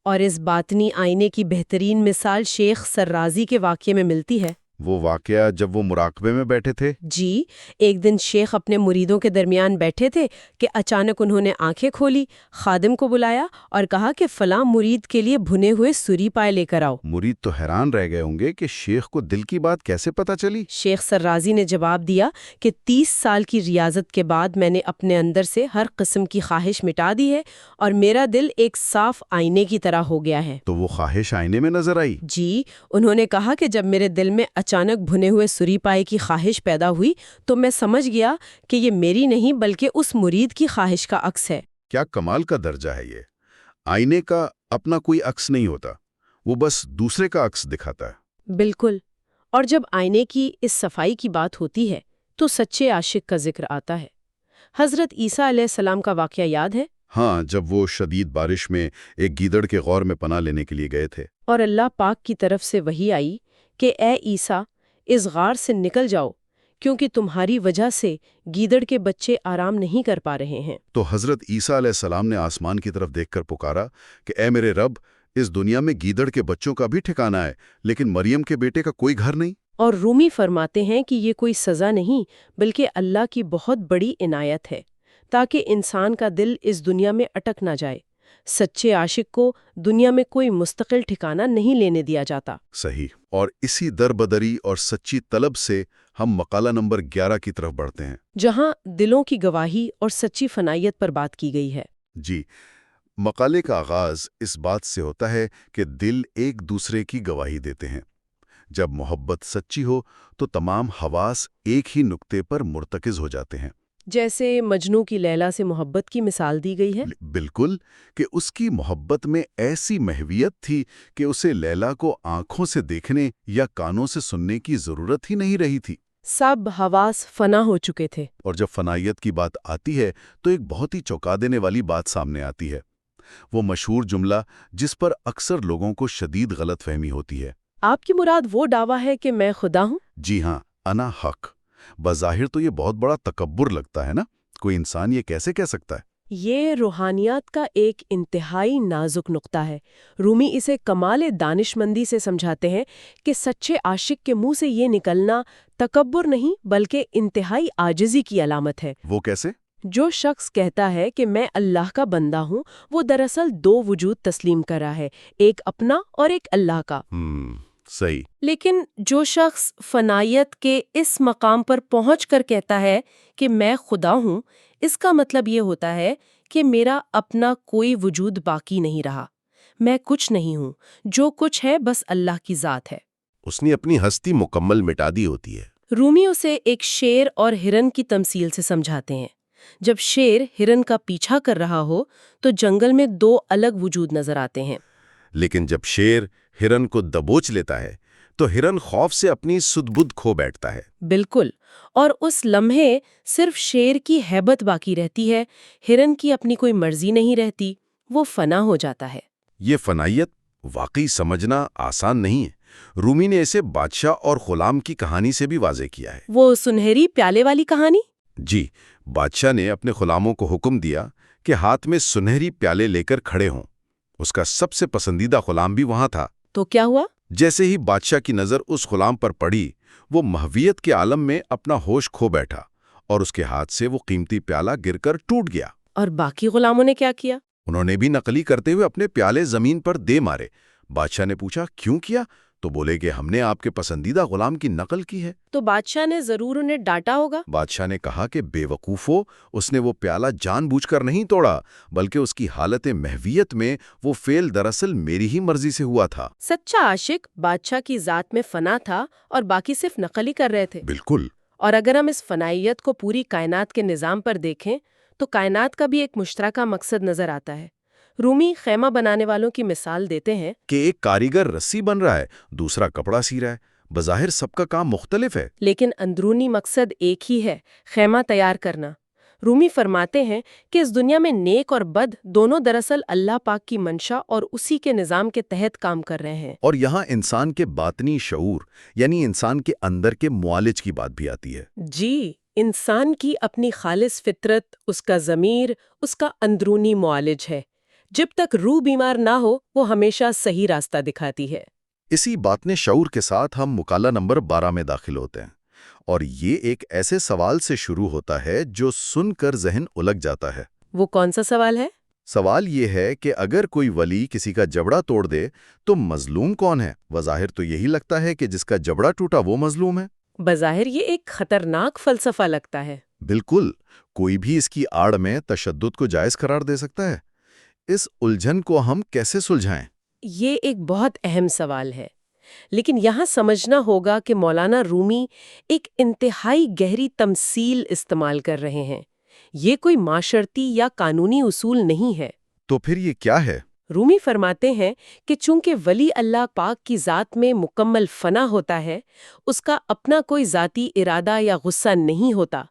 Speaker 2: اور اس باطنی آئینے کی بہترین مثال شیخ سرازی کے واقعے میں ملتی ہے۔
Speaker 1: وہ واقعہ جب وہ مراقبے میں بیٹھے تھے؟
Speaker 2: جی، ایک دن شیخ اپنے مریدوں کے درمیان بیٹھے تھے کہ اچانک انہوں نے آنکھیں کھولی، خادم کو بلایا اور کہا کہ فلاں مرید کے لیے بھنے ہوئے سوری پائے لے کر آؤ۔
Speaker 1: مرید تو حیران رہ گئے ہوں گے کہ شیخ کو دل کی بات کیسے پتہ چلی؟
Speaker 2: شیخ سرازی نے جواب دیا کہ 30 سال کی ریاضت کے بعد میں نے اپنے اندر سے ہر قسم کی خواہش مٹا دی ہے اور میرا دل ایک صاف آئینے کی طرح ہو گیا ہے۔
Speaker 1: تو وہ خواہش آئینے میں نظر آئی؟
Speaker 2: جی، انہوں نے کہا کہ جب میرے دل میں اچانک بھنے ہوئے سوری پائے کی خواہش پیدا ہوئی تو میں سمجھ گیا کہ یہ میری نہیں بلکہ اس مرید کی خواہش کا عکس ہے۔
Speaker 1: کیا کمال کا درجہ ہے یہ! آئینے کا اپنا کوئی عکس نہیں ہوتا، وہ بس دوسرے کا عکس دکھاتا ہے۔
Speaker 2: بالکل، اور جب آئینے کی اس صفائی کی بات ہوتی ہے تو سچے عاشق کا ذکر آتا ہے۔ حضرت عیسیٰ علیہ السلام کا واقعہ یاد ہے؟
Speaker 1: ہاں، جب وہ شدید بارش میں ایک گیدڑ کے غور میں پناہ لینے کے لیے گئے تھے
Speaker 2: اور اللہ پاک کی طرف سے وحی آئی کہ اے عیسیٰ، اس غار سے نکل جاؤ کیونکہ تمہاری وجہ سے گیدڑ کے بچے آرام نہیں کر پا رہے ہیں۔
Speaker 1: تو حضرت عیسیٰ علیہ السلام نے آسمان کی طرف دیکھ کر پکارا کہ اے میرے رب، اس دنیا میں گیدڑ کے بچوں کا بھی ٹھکانہ ہے لیکن مریم کے بیٹے کا کوئی گھر نہیں۔
Speaker 2: اور رومی فرماتے ہیں کہ یہ کوئی سزا نہیں بلکہ اللہ کی بہت بڑی عنایت ہے تاکہ انسان کا دل اس دنیا میں اٹک نہ جائے۔ سچے عاشق کو دنیا میں کوئی مستقل ٹھکانہ نہیں لینے دیا جاتا۔
Speaker 1: صحیح، اور اسی دربدری اور سچی طلب سے ہم مقالہ نمبر 11 کی طرف بڑھتے ہیں،
Speaker 2: جہاں دلوں کی گواہی اور سچی فنائیت پر بات کی گئی ہے۔
Speaker 1: جی، مقالے کا آغاز اس بات سے ہوتا ہے کہ دل ایک دوسرے کی گواہی دیتے ہیں۔ جب محبت سچی ہو تو تمام حواس ایک ہی نقطے پر مرتکز ہو جاتے ہیں۔
Speaker 2: جیسے مجنو کی لیلا سے محبت کی مثال دی گئی ہے۔
Speaker 1: بالکل، کہ اس کی محبت میں ایسی محویت تھی کہ اسے لیلا کو آنکھوں سے دیکھنے یا کانوں سے سننے کی ضرورت ہی نہیں رہی تھی۔
Speaker 2: سب حواس فنا ہو چکے تھے۔
Speaker 1: اور جب فنائیت کی بات آتی ہے تو ایک بہت ہی چونکا دینے والی بات سامنے آتی ہے، وہ مشہور جملہ جس پر اکثر لوگوں کو شدید غلط فہمی ہوتی ہے۔
Speaker 2: آپ کی مراد وہ دعویٰ ہے کہ میں خدا ہوں؟
Speaker 1: جی ہاں، انا حق۔ بظاہر تو یہ بہت بڑا تکبر لگتا ہے نا، کوئی انسان یہ کیسے کہہ سکتا ہے؟
Speaker 2: یہ روحانیات کا ایک انتہائی نازک نقطہ ہے۔ رومی اسے کمال دانش مندی سے سمجھاتے ہیں کہ سچے عاشق کے منہ سے یہ نکلنا تکبر نہیں بلکہ انتہائی عاجزی کی علامت ہے۔
Speaker 1: وہ کیسے؟
Speaker 2: جو شخص کہتا ہے کہ میں اللہ کا بندہ ہوں، وہ دراصل دو وجود تسلیم کر رہا ہے، ایک اپنا اور ایک اللہ کا۔
Speaker 1: صحیح۔
Speaker 2: لیکن جو شخص فنائیت کے اس مقام پر پہنچ کر کہتا ہے کہ میں خدا ہوں، اس کا مطلب یہ ہوتا ہے کہ میرا اپنا کوئی وجود باقی نہیں رہا، میں کچھ نہیں ہوں، جو کچھ ہے بس اللہ کی ذات ہے۔
Speaker 4: اس نے اپنی ہستی مکمل مٹا دی ہوتی ہے۔
Speaker 2: رومی اسے ایک شیر اور ہرن کی تمثیل سے سمجھاتے ہیں۔ جب شیر ہرن کا پیچھا کر رہا ہو تو جنگل میں دو الگ وجود نظر آتے ہیں۔
Speaker 1: لیکن جب شیر ہرن کو دبوچ لیتا ہے تو ہرن خوف سے اپنی سدھ بدھ کھو بیٹھتا ہے۔
Speaker 2: بالکل، اور اس لمحے صرف شیر کی ہیبت باقی رہتی ہے، ہرن کی اپنی کوئی مرضی نہیں رہتی، وہ فنا ہو جاتا ہے۔
Speaker 1: یہ فنائیت واقعی سمجھنا آسان نہیں ہے۔ رومی نے اسے بادشاہ اور غلام کی کہانی سے بھی واضح کیا ہے۔
Speaker 2: وہ سنہری پیالے والی کہانی؟
Speaker 1: جی، بادشاہ نے اپنے غلاموں کو حکم دیا کہ ہاتھ میں سنہری پیالے لے کر کھڑے ہوں۔ اس کا سب سے پسندیدہ غلام بھی وہاں تھا۔
Speaker 2: تو کیا ہوا؟
Speaker 1: جیسے ہی بادشاہ کی نظر اس غلام پر پڑی، وہ مہویت کے عالم میں اپنا ہوش کھو بیٹھا اور اس کے ہاتھ سے وہ قیمتی پیالہ گر کر ٹوٹ گیا۔
Speaker 2: اور باقی غلاموں نے کیا کیا؟
Speaker 1: انہوں نے بھی نقلی کرتے ہوئے اپنے پیالے زمین پر دے مارے۔ بادشاہ نے پوچھا کیوں کیا؟ تو بولے کہ ہم نے آپ کے پسندیدہ غلام کی نقل کی ہے۔
Speaker 2: تو بادشاہ نے ضرور انہیں ڈانٹا ہوگا۔
Speaker 1: بادشاہ نے کہا کہ بے وقوفو، اس نے وہ پیالہ جان بوجھ کر نہیں توڑا، بلکہ اس کی حالت محویت میں وہ فعل دراصل میری ہی مرضی سے ہوا تھا۔
Speaker 2: سچا عاشق بادشاہ کی ذات میں فنا تھا اور باقی صرف نقل ہی کر رہے تھے۔
Speaker 1: بالکل۔
Speaker 2: اور اگر ہم اس فنائیت کو پوری کائنات کے نظام پر دیکھیں تو کائنات کا بھی ایک مشترکہ مقصد نظر آتا ہے۔ رومی خیمہ بنانے والوں کی مثال دیتے ہیں
Speaker 1: کہ ایک کاریگر رسی بن رہا ہے، دوسرا کپڑا سی رہا ہے، بظاہر سب کا کام مختلف ہے،
Speaker 2: لیکن اندرونی مقصد ایک ہی ہے، خیمہ تیار کرنا۔ رومی فرماتے ہیں کہ اس دنیا میں نیک اور بد دونوں دراصل اللہ پاک کی منشا اور اسی کے نظام کے تحت کام کر رہے ہیں۔
Speaker 1: اور یہاں انسان کے باطنی شعور یعنی انسان کے اندر کے معالج کی بات بھی آتی ہے۔
Speaker 2: جی، انسان کی اپنی خالص فطرت، اس کا ضمیر، اس کا اندرونی معالج ہے۔ جب تک روح بیمار نہ ہو وہ ہمیشہ صحیح راستہ دکھاتی ہے۔
Speaker 1: اسی باطن شعور کے ساتھ ہم مقالہ نمبر 12 میں داخل ہوتے ہیں، اور یہ ایک ایسے سوال سے شروع ہوتا ہے جو سن کر ذہن الگ جاتا ہے۔
Speaker 2: وہ کون سا سوال ہے؟
Speaker 1: سوال یہ ہے کہ اگر کوئی ولی کسی کا جبڑا توڑ دے تو مظلوم کون ہے؟ بظاہر تو یہی لگتا ہے کہ جس کا جبڑا ٹوٹا وہ مظلوم ہے۔
Speaker 2: بظاہر یہ ایک خطرناک فلسفہ لگتا ہے۔
Speaker 1: بالکل، کوئی بھی اس کی آڑ میں تشدد کو جائز قرار دے سکتا ہے۔ اس الجھن کو ہم کیسے سلجھائیں؟
Speaker 2: یہ ایک بہت اہم سوال ہے، لیکن یہاں سمجھنا ہوگا کہ مولانا رومی ایک انتہائی گہری تمثیل استعمال کر رہے ہیں۔ یہ کوئی معاشرتی یا قانونی اصول نہیں ہے۔
Speaker 1: تو پھر یہ کیا ہے؟
Speaker 2: رومی فرماتے ہیں کہ چونکہ ولی اللہ پاک کی ذات میں مکمل فنا ہوتا ہے، اس کا اپنا کوئی ذاتی ارادہ یا غصہ نہیں ہوتا،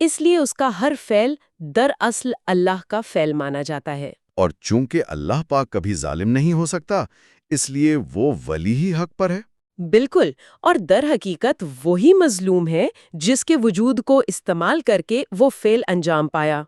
Speaker 2: اس لیے اس کا ہر فعل دراصل اللہ کا فعل مانا جاتا ہے۔
Speaker 1: اور چونکہ اللہ پاک کبھی ظالم نہیں ہو سکتا، اس لیے وہ ولی ہی حق پر ہے۔
Speaker 2: بالکل، اور در حقیقت وہی مظلوم ہے جس کے وجود کو استعمال کر کے وہ فعل انجام پایا۔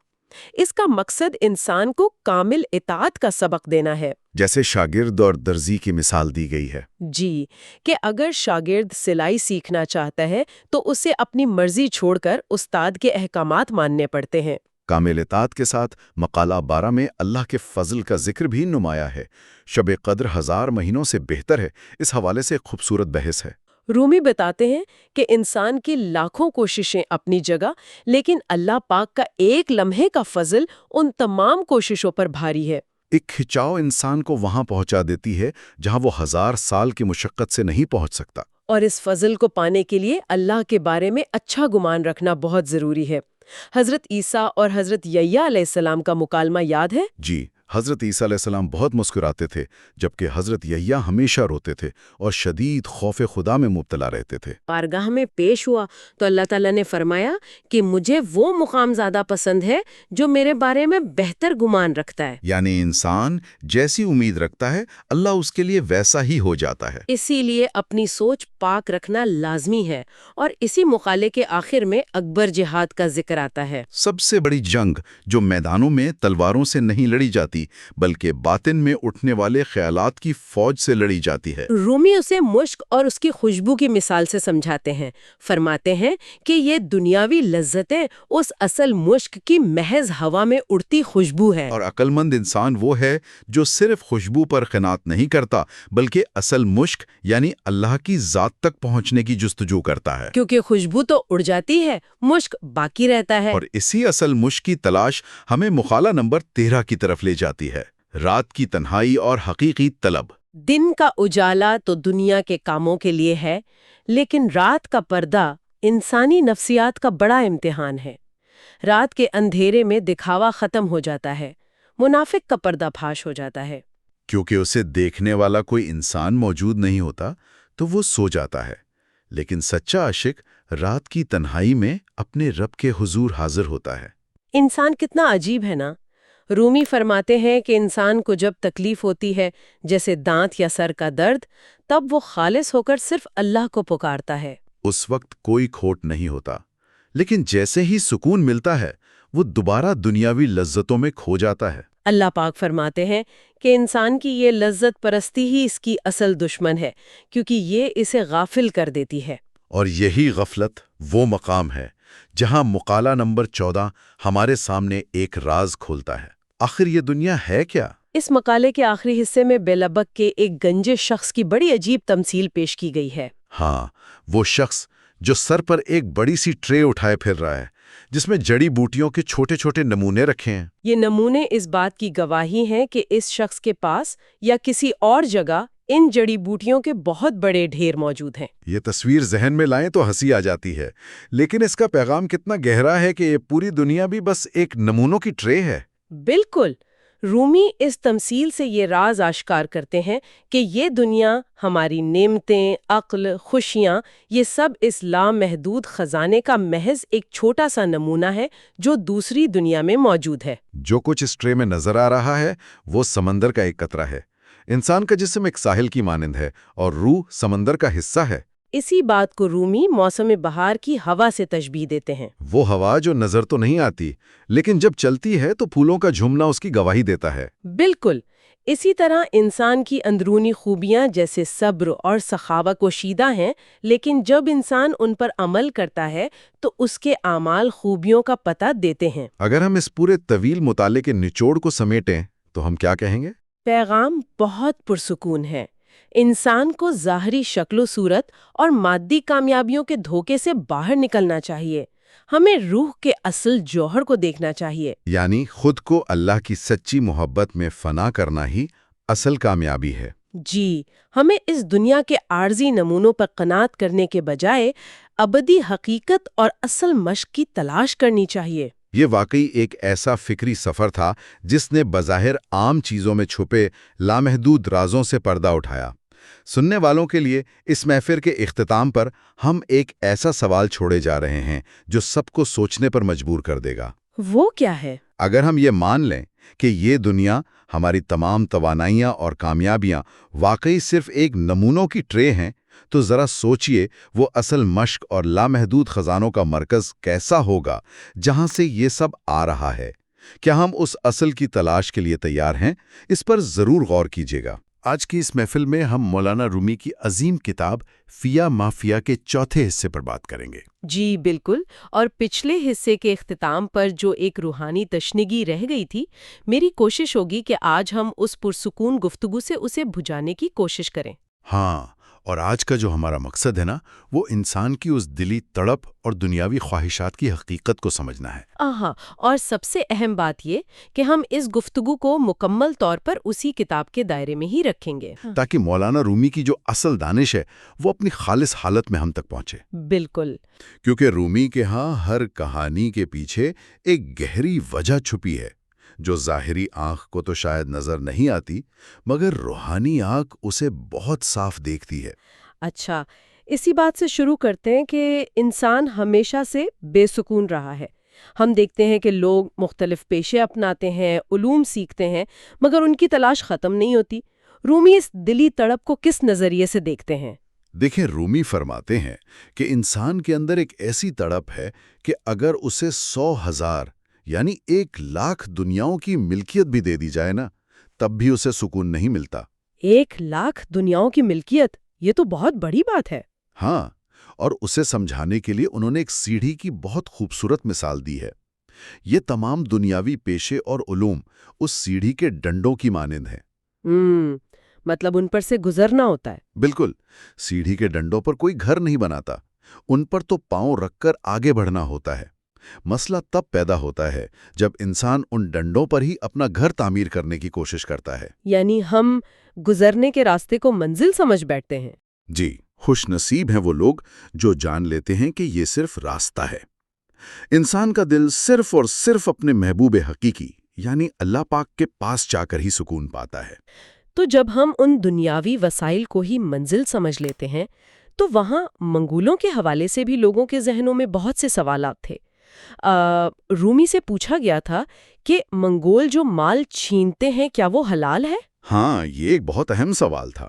Speaker 2: اس کا مقصد انسان کو کامل اطاعت کا سبق دینا ہے۔
Speaker 1: جیسے شاگرد اور درزی کی مثال دی گئی ہے۔
Speaker 2: جی، کہ اگر شاگرد سلائی سیکھنا چاہتا ہے تو اسے اپنی مرضی چھوڑ کر استاد کے احکامات ماننے پڑتے ہیں۔
Speaker 1: کامل اطاعت کے ساتھ مقالہ 12 میں اللہ کے فضل کا ذکر بھی نمایاں ہے۔ شب قدر 1000 مہینوں سے بہتر ہے، اس حوالے سے خوبصورت بحث ہے۔
Speaker 2: رومی بتاتے ہیں کہ انسان کی لاکھوں کوششیں اپنی جگہ، لیکن اللہ پاک کا ایک لمحے کا فضل ان تمام کوششوں پر بھاری ہے۔
Speaker 1: ایک کھچاؤ انسان کو وہاں پہنچا دیتی ہے جہاں وہ 1000 سال کی مشقت سے نہیں پہنچ سکتا۔
Speaker 2: اور اس فضل کو پانے کے لیے اللہ کے بارے میں اچھا گمان رکھنا بہت ضروری ہے۔ حضرت عیسیٰ اور حضرت یحییٰ علیہ السلام کا مکالمہ یاد ہے؟
Speaker 1: جی، حضرت عیسیٰ علیہ السلام بہت مسکراتے تھے، جبکہ حضرت یحییٰ ہمیشہ روتے تھے اور شدید خوف خدا میں مبتلا رہتے تھے۔
Speaker 2: بارگاہ میں پیش ہوا تو اللہ تعالیٰ نے فرمایا کہ مجھے وہ مقام زیادہ پسند ہے جو میرے بارے میں بہتر گمان رکھتا ہے۔
Speaker 1: یعنی انسان جیسی امید رکھتا ہے اللہ اس کے لیے ویسا ہی ہو جاتا ہے۔
Speaker 2: اسی لیے اپنی سوچ پاک رکھنا لازمی ہے، اور اسی مقالے کے آخر میں اکبر جہاد کا ذکر آتا ہے۔
Speaker 1: سب سے بڑی جنگ جو میدانوں میں تلواروں سے نہیں لڑی جاتی بلکہ باطن میں اٹھنے والے خیالات کی فوج سے لڑی جاتی ہے۔
Speaker 2: رومی اسے مشک اور اس کی خوشبو کی مثال سے سمجھاتے ہیں۔ فرماتے ہیں کہ یہ دنیاوی لذتیں اس اصل مشک کی محض ہوا میں اڑتی خوشبو ہے۔
Speaker 1: اور عقل مند انسان وہ ہے جو صرف خوشبو پر قناعت نہیں کرتا بلکہ اصل مشک یعنی اللہ کی ذات تک پہنچنے کی جستجو کرتا ہے۔
Speaker 2: کیونکہ خوشبو تو اڑ جاتی ہے، مشک باقی رہتا ہے۔
Speaker 1: اور اسی اصل مشک کی تلاش ہمیں مقالہ نمبر 13 کی طرف لے جاتی ہے، رات کی تنہائی اور حقیقی طلب۔
Speaker 2: دن کا اجالا تو دنیا کے کاموں کے لیے ہے، لیکن رات کا پردہ انسانی نفسیات کا بڑا امتحان ہے۔ رات کے اندھیرے میں دکھاوا ختم ہو جاتا ہے، منافق کا پردہ پھاش ہو جاتا ہے۔
Speaker 3: کیونکہ اسے دیکھنے والا کوئی انسان موجود نہیں ہوتا تو وہ سو جاتا ہے، لیکن سچا عاشق رات کی تنہائی میں اپنے رب کے حضور حاضر ہوتا ہے۔
Speaker 2: انسان کتنا عجیب ہے نا؟ رومی فرماتے ہیں کہ انسان کو جب تکلیف ہوتی ہے، جیسے دانت یا سر کا درد، تب وہ خالص ہو کر صرف اللہ کو پکارتا ہے۔
Speaker 3: اس وقت کوئی کھوٹ نہیں ہوتا، لیکن جیسے ہی سکون ملتا ہے وہ دوبارہ دنیاوی لذتوں میں کھو جاتا ہے۔
Speaker 2: اللہ پاک فرماتے ہیں کہ انسان کی یہ لذت پرستی ہی اس کی اصل دشمن ہے، کیونکہ یہ اسے غافل کر دیتی ہے۔
Speaker 3: اور یہی غفلت وہ مقام ہے جہاں مقالہ نمبر 14 ہمارے سامنے ایک راز کھولتا ہے۔ آخر یہ دنیا ہے کیا؟
Speaker 2: اس مقالے کے آخری حصے میں بے لبک کے ایک گنجے شخص کی بڑی عجیب تمثیل پیش کی گئی ہے۔
Speaker 3: ہاں، وہ شخص جو سر پر ایک بڑی سی ٹرے اٹھائے پھر رہا ہے، جس میں جڑی بوٹیوں کے چھوٹے چھوٹے نمونے رکھے ہیں۔
Speaker 2: یہ نمونے اس بات کی گواہی ہیں کہ اس شخص کے پاس یا کسی اور جگہ ان جڑی بوٹیوں کے بہت بڑے ڈھیر موجود ہیں۔
Speaker 3: یہ تصویر ذہن میں لائیں تو ہنسی آ جاتی ہے، لیکن اس کا پیغام کتنا گہرا ہے کہ یہ پوری دنیا بھی بس ایک نمونوں کی ٹرے ہے۔
Speaker 2: بالکل، رومی اس تمثیل سے یہ راز آشکار کرتے ہیں کہ یہ دنیا، ہماری نعمتیں، عقل، خوشیاں، یہ سب اس لامحدود خزانے کا محض ایک چھوٹا سا نمونہ ہے جو دوسری دنیا میں موجود ہے۔
Speaker 3: جو کچھ اس ٹرے میں نظر آ رہا ہے وہ سمندر کا ایک قطرہ ہے۔ انسان کا جسم ایک ساحل کی مانند ہے اور روح سمندر کا حصہ ہے۔
Speaker 2: اسی بات کو رومی موسم بہار کی ہوا سے تشبیہ دیتے ہیں۔
Speaker 3: وہ ہوا جو نظر تو نہیں آتی، لیکن جب چلتی ہے تو پھولوں کا جھومنا اس کی گواہی دیتا ہے۔
Speaker 2: بالکل، اسی طرح انسان کی اندرونی خوبیاں جیسے صبر اور سخاوت پوشیدہ ہیں، لیکن جب انسان ان پر عمل کرتا ہے تو اس کے اعمال خوبیوں کا پتہ دیتے ہیں۔
Speaker 3: اگر ہم اس پورے طویل مطالعے کے نچوڑ کو سمیٹیں تو ہم کیا کہیں گے؟
Speaker 2: پیغام بہت پرسکون ہے۔ انسان کو ظاہری شکل و صورت اور مادی کامیابیوں کے دھوکے سے باہر نکلنا چاہیے۔ ہمیں روح کے اصل جوہر کو دیکھنا چاہیے۔
Speaker 3: یعنی خود کو اللہ کی سچی محبت میں فنا کرنا ہی اصل کامیابی ہے۔
Speaker 2: جی، ہمیں اس دنیا کے عارضی نمونوں پر قناعت کرنے کے بجائے ابدی حقیقت اور اصل مشق کی تلاش کرنی چاہیے۔
Speaker 3: یہ واقعی ایک ایسا فکری سفر تھا جس نے بظاہر عام چیزوں میں چھپے لامحدود رازوں سے پردہ اٹھایا۔ سننے والوں کے لیے اس محفل کے اختتام پر ہم ایک ایسا سوال چھوڑے جا رہے ہیں جو سب کو سوچنے پر مجبور کر دے گا۔
Speaker 2: وہ کیا ہے؟
Speaker 3: اگر ہم یہ مان لیں کہ یہ دنیا، ہماری تمام توانائیاں اور کامیابیاں واقعی صرف ایک نمونوں کی ٹرے ہیں، تو ذرا سوچئے وہ اصل مشق اور لامحدود خزانوں کا مرکز کیسا ہوگا جہاں سے یہ سب آ رہا ہے۔ کیا ہم اس اصل کی تلاش کے لیے تیار ہیں؟ اس پر ضرور غور کیجیے گا۔ آج کی اس محفل میں ہم مولانا رومی کی عظیم کتاب فیا مافیا کے چوتھے حصے پر بات کریں گے۔
Speaker 2: جی بالکل، اور پچھلے حصے کے اختتام پر جو ایک روحانی تشنگی رہ گئی تھی، میری کوشش ہوگی کہ آج ہم اس پرسکون گفتگو سے اسے بجھانے کی کوشش کریں۔
Speaker 3: ہاں، اور آج کا جو ہمارا مقصد ہے نا، وہ انسان کی اس دلی تڑپ اور دنیاوی خواہشات کی حقیقت کو سمجھنا ہے۔
Speaker 2: اور سب سے اہم بات یہ کہ ہم اس گفتگو کو مکمل طور پر اسی کتاب کے دائرے میں ہی رکھیں گے،
Speaker 3: تاکہ مولانا رومی کی جو اصل دانش ہے وہ اپنی خالص حالت میں ہم تک پہنچے۔
Speaker 2: بالکل،
Speaker 3: کیونکہ رومی کے ہاں ہر کہانی کے پیچھے ایک گہری وجہ چھپی ہے جو ظاہری آنکھ کو تو شاید نظر نہیں آتی، مگر روحانی آنکھ اسے بہت صاف دیکھتی ہے۔
Speaker 2: اچھا، اسی بات سے شروع کرتے ہیں کہ انسان ہمیشہ سے بے سکون رہا ہے۔ ہم دیکھتے ہیں کہ لوگ مختلف پیشے اپناتے ہیں، علوم سیکھتے ہیں، مگر ان کی تلاش ختم نہیں ہوتی۔ رومی اس دلی تڑپ کو کس نظریے سے دیکھتے ہیں؟
Speaker 3: دیکھیں، رومی فرماتے ہیں کہ انسان کے اندر ایک ایسی تڑپ ہے کہ اگر اسے 100,000 یعنی 1,00,000 دنیاؤں کی ملکیت بھی دے دی جائے نا، تب بھی اسے سکون نہیں ملتا۔
Speaker 2: 1,00,000 دنیاؤں کی ملکیت، یہ تو بہت بڑی بات ہے۔
Speaker 3: ہاں، اور اسے سمجھانے کے لیے انہوں نے ایک سیڑھی کی بہت خوبصورت مثال دی ہے۔ یہ تمام دنیاوی پیشے اور علوم اس سیڑھی کے ڈنڈوں کی مانند ہیں۔
Speaker 2: مطلب ان پر سے گزرنا ہوتا ہے۔
Speaker 3: بالکل، سیڑھی کے ڈنڈوں پر کوئی گھر نہیں بناتا، ان پر تو پاؤں رکھ کر آگے بڑھنا ہوتا ہے۔ مسئلہ تب پیدا ہوتا ہے جب انسان ان ڈنڈوں پر ہی اپنا گھر تعمیر کرنے کی کوشش کرتا ہے۔
Speaker 2: یعنی ہم گزرنے کے راستے کو منزل سمجھ بیٹھتے ہیں۔
Speaker 3: جی، خوش نصیب ہیں وہ لوگ جو جان لیتے ہیں کہ یہ صرف راستہ ہے۔ انسان کا دل صرف اور صرف اپنے محبوب حقیقی یعنی اللہ پاک کے پاس جا کر ہی سکون پاتا ہے۔
Speaker 2: تو جب ہم ان دنیاوی وسائل کو ہی منزل سمجھ لیتے ہیں تو وہاں منگولوں کے حوالے سے بھی لوگوں کے ذہنوں میں بہت سے سوالات تھے۔ رومی سے پوچھا گیا تھا کہ منگول جو مال چھینتے ہیں کیا وہ حلال ہے؟
Speaker 3: ہاں، یہ ایک بہت اہم سوال تھا۔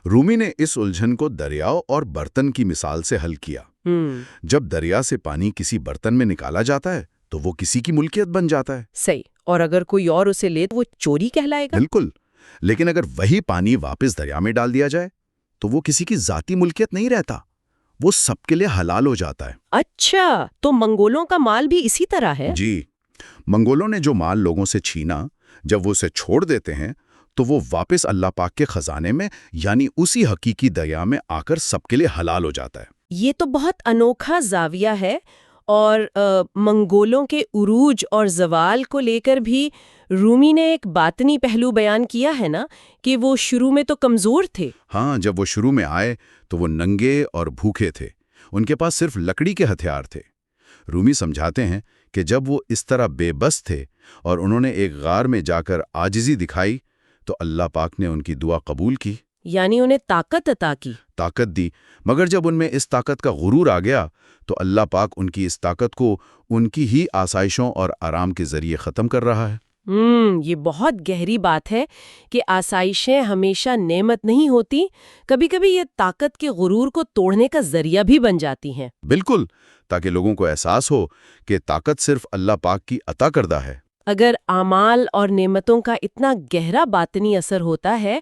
Speaker 3: رومی نے اس الجھن کو دریاؤ اور برتن کی مثال سے حل کیا۔ جب دریا سے پانی کسی برتن میں نکالا جاتا ہے تو وہ کسی کی ملکیت بن جاتا ہے۔
Speaker 2: صحیح، اور اگر کوئی اور اسے لے تو وہ چوری کہلائے گا؟
Speaker 3: بالکل، لیکن اگر وہی پانی واپس دریا میں ڈال دیا جائے تو وہ کسی کی ذاتی ملکیت نہیں رہتا، وہ سب کے لیے حلال ہو جاتا ہے۔
Speaker 2: اچھا، تو منگولوں کا مال بھی اسی طرح ہے؟
Speaker 3: جی، منگولوں نے جو مال لوگوں سے چھینا، جب وہ اسے چھوڑ دیتے ہیں تو وہ واپس اللہ پاک کے خزانے میں یعنی اسی حقیقی دریا میں آ کر سب کے لیے حلال ہو جاتا ہے۔
Speaker 2: یہ تو بہت انوکھا زاویہ ہے، اور منگولوں کے عروج اور زوال کو لے کر بھی رومی نے ایک باطنی پہلو بیان کیا ہے نا، کہ وہ شروع میں تو کمزور تھے۔
Speaker 3: ہاں، جب وہ شروع میں آئے تو وہ ننگے اور بھوکے تھے، ان کے پاس صرف لکڑی کے ہتھیار تھے۔ رومی سمجھاتے ہیں کہ جب وہ اس طرح بے بس تھے اور انہوں نے ایک غار میں جا کر عاجزی دکھائی تو اللہ پاک نے ان کی دعا قبول کی،
Speaker 2: یعنی انہیں طاقت عطا کی۔
Speaker 3: طاقت دی، مگر جب ان میں اس طاقت کا غرور آ گیا تو اللہ پاک ان کی اس طاقت کو ان کی ہی آسائشوں اور آرام کے ذریعے ختم کر رہا ہے۔
Speaker 2: یہ بہت گہری بات ہے کہ آسائشیں ہمیشہ نعمت نہیں ہوتی، کبھی کبھی یہ طاقت کے غرور کو توڑنے کا ذریعہ بھی بن جاتی ہیں۔
Speaker 3: بالکل، تاکہ لوگوں کو احساس ہو کہ طاقت صرف اللہ پاک کی عطا کردہ ہے۔
Speaker 2: اگر اعمال اور نعمتوں کا اتنا گہرا باطنی اثر ہوتا ہے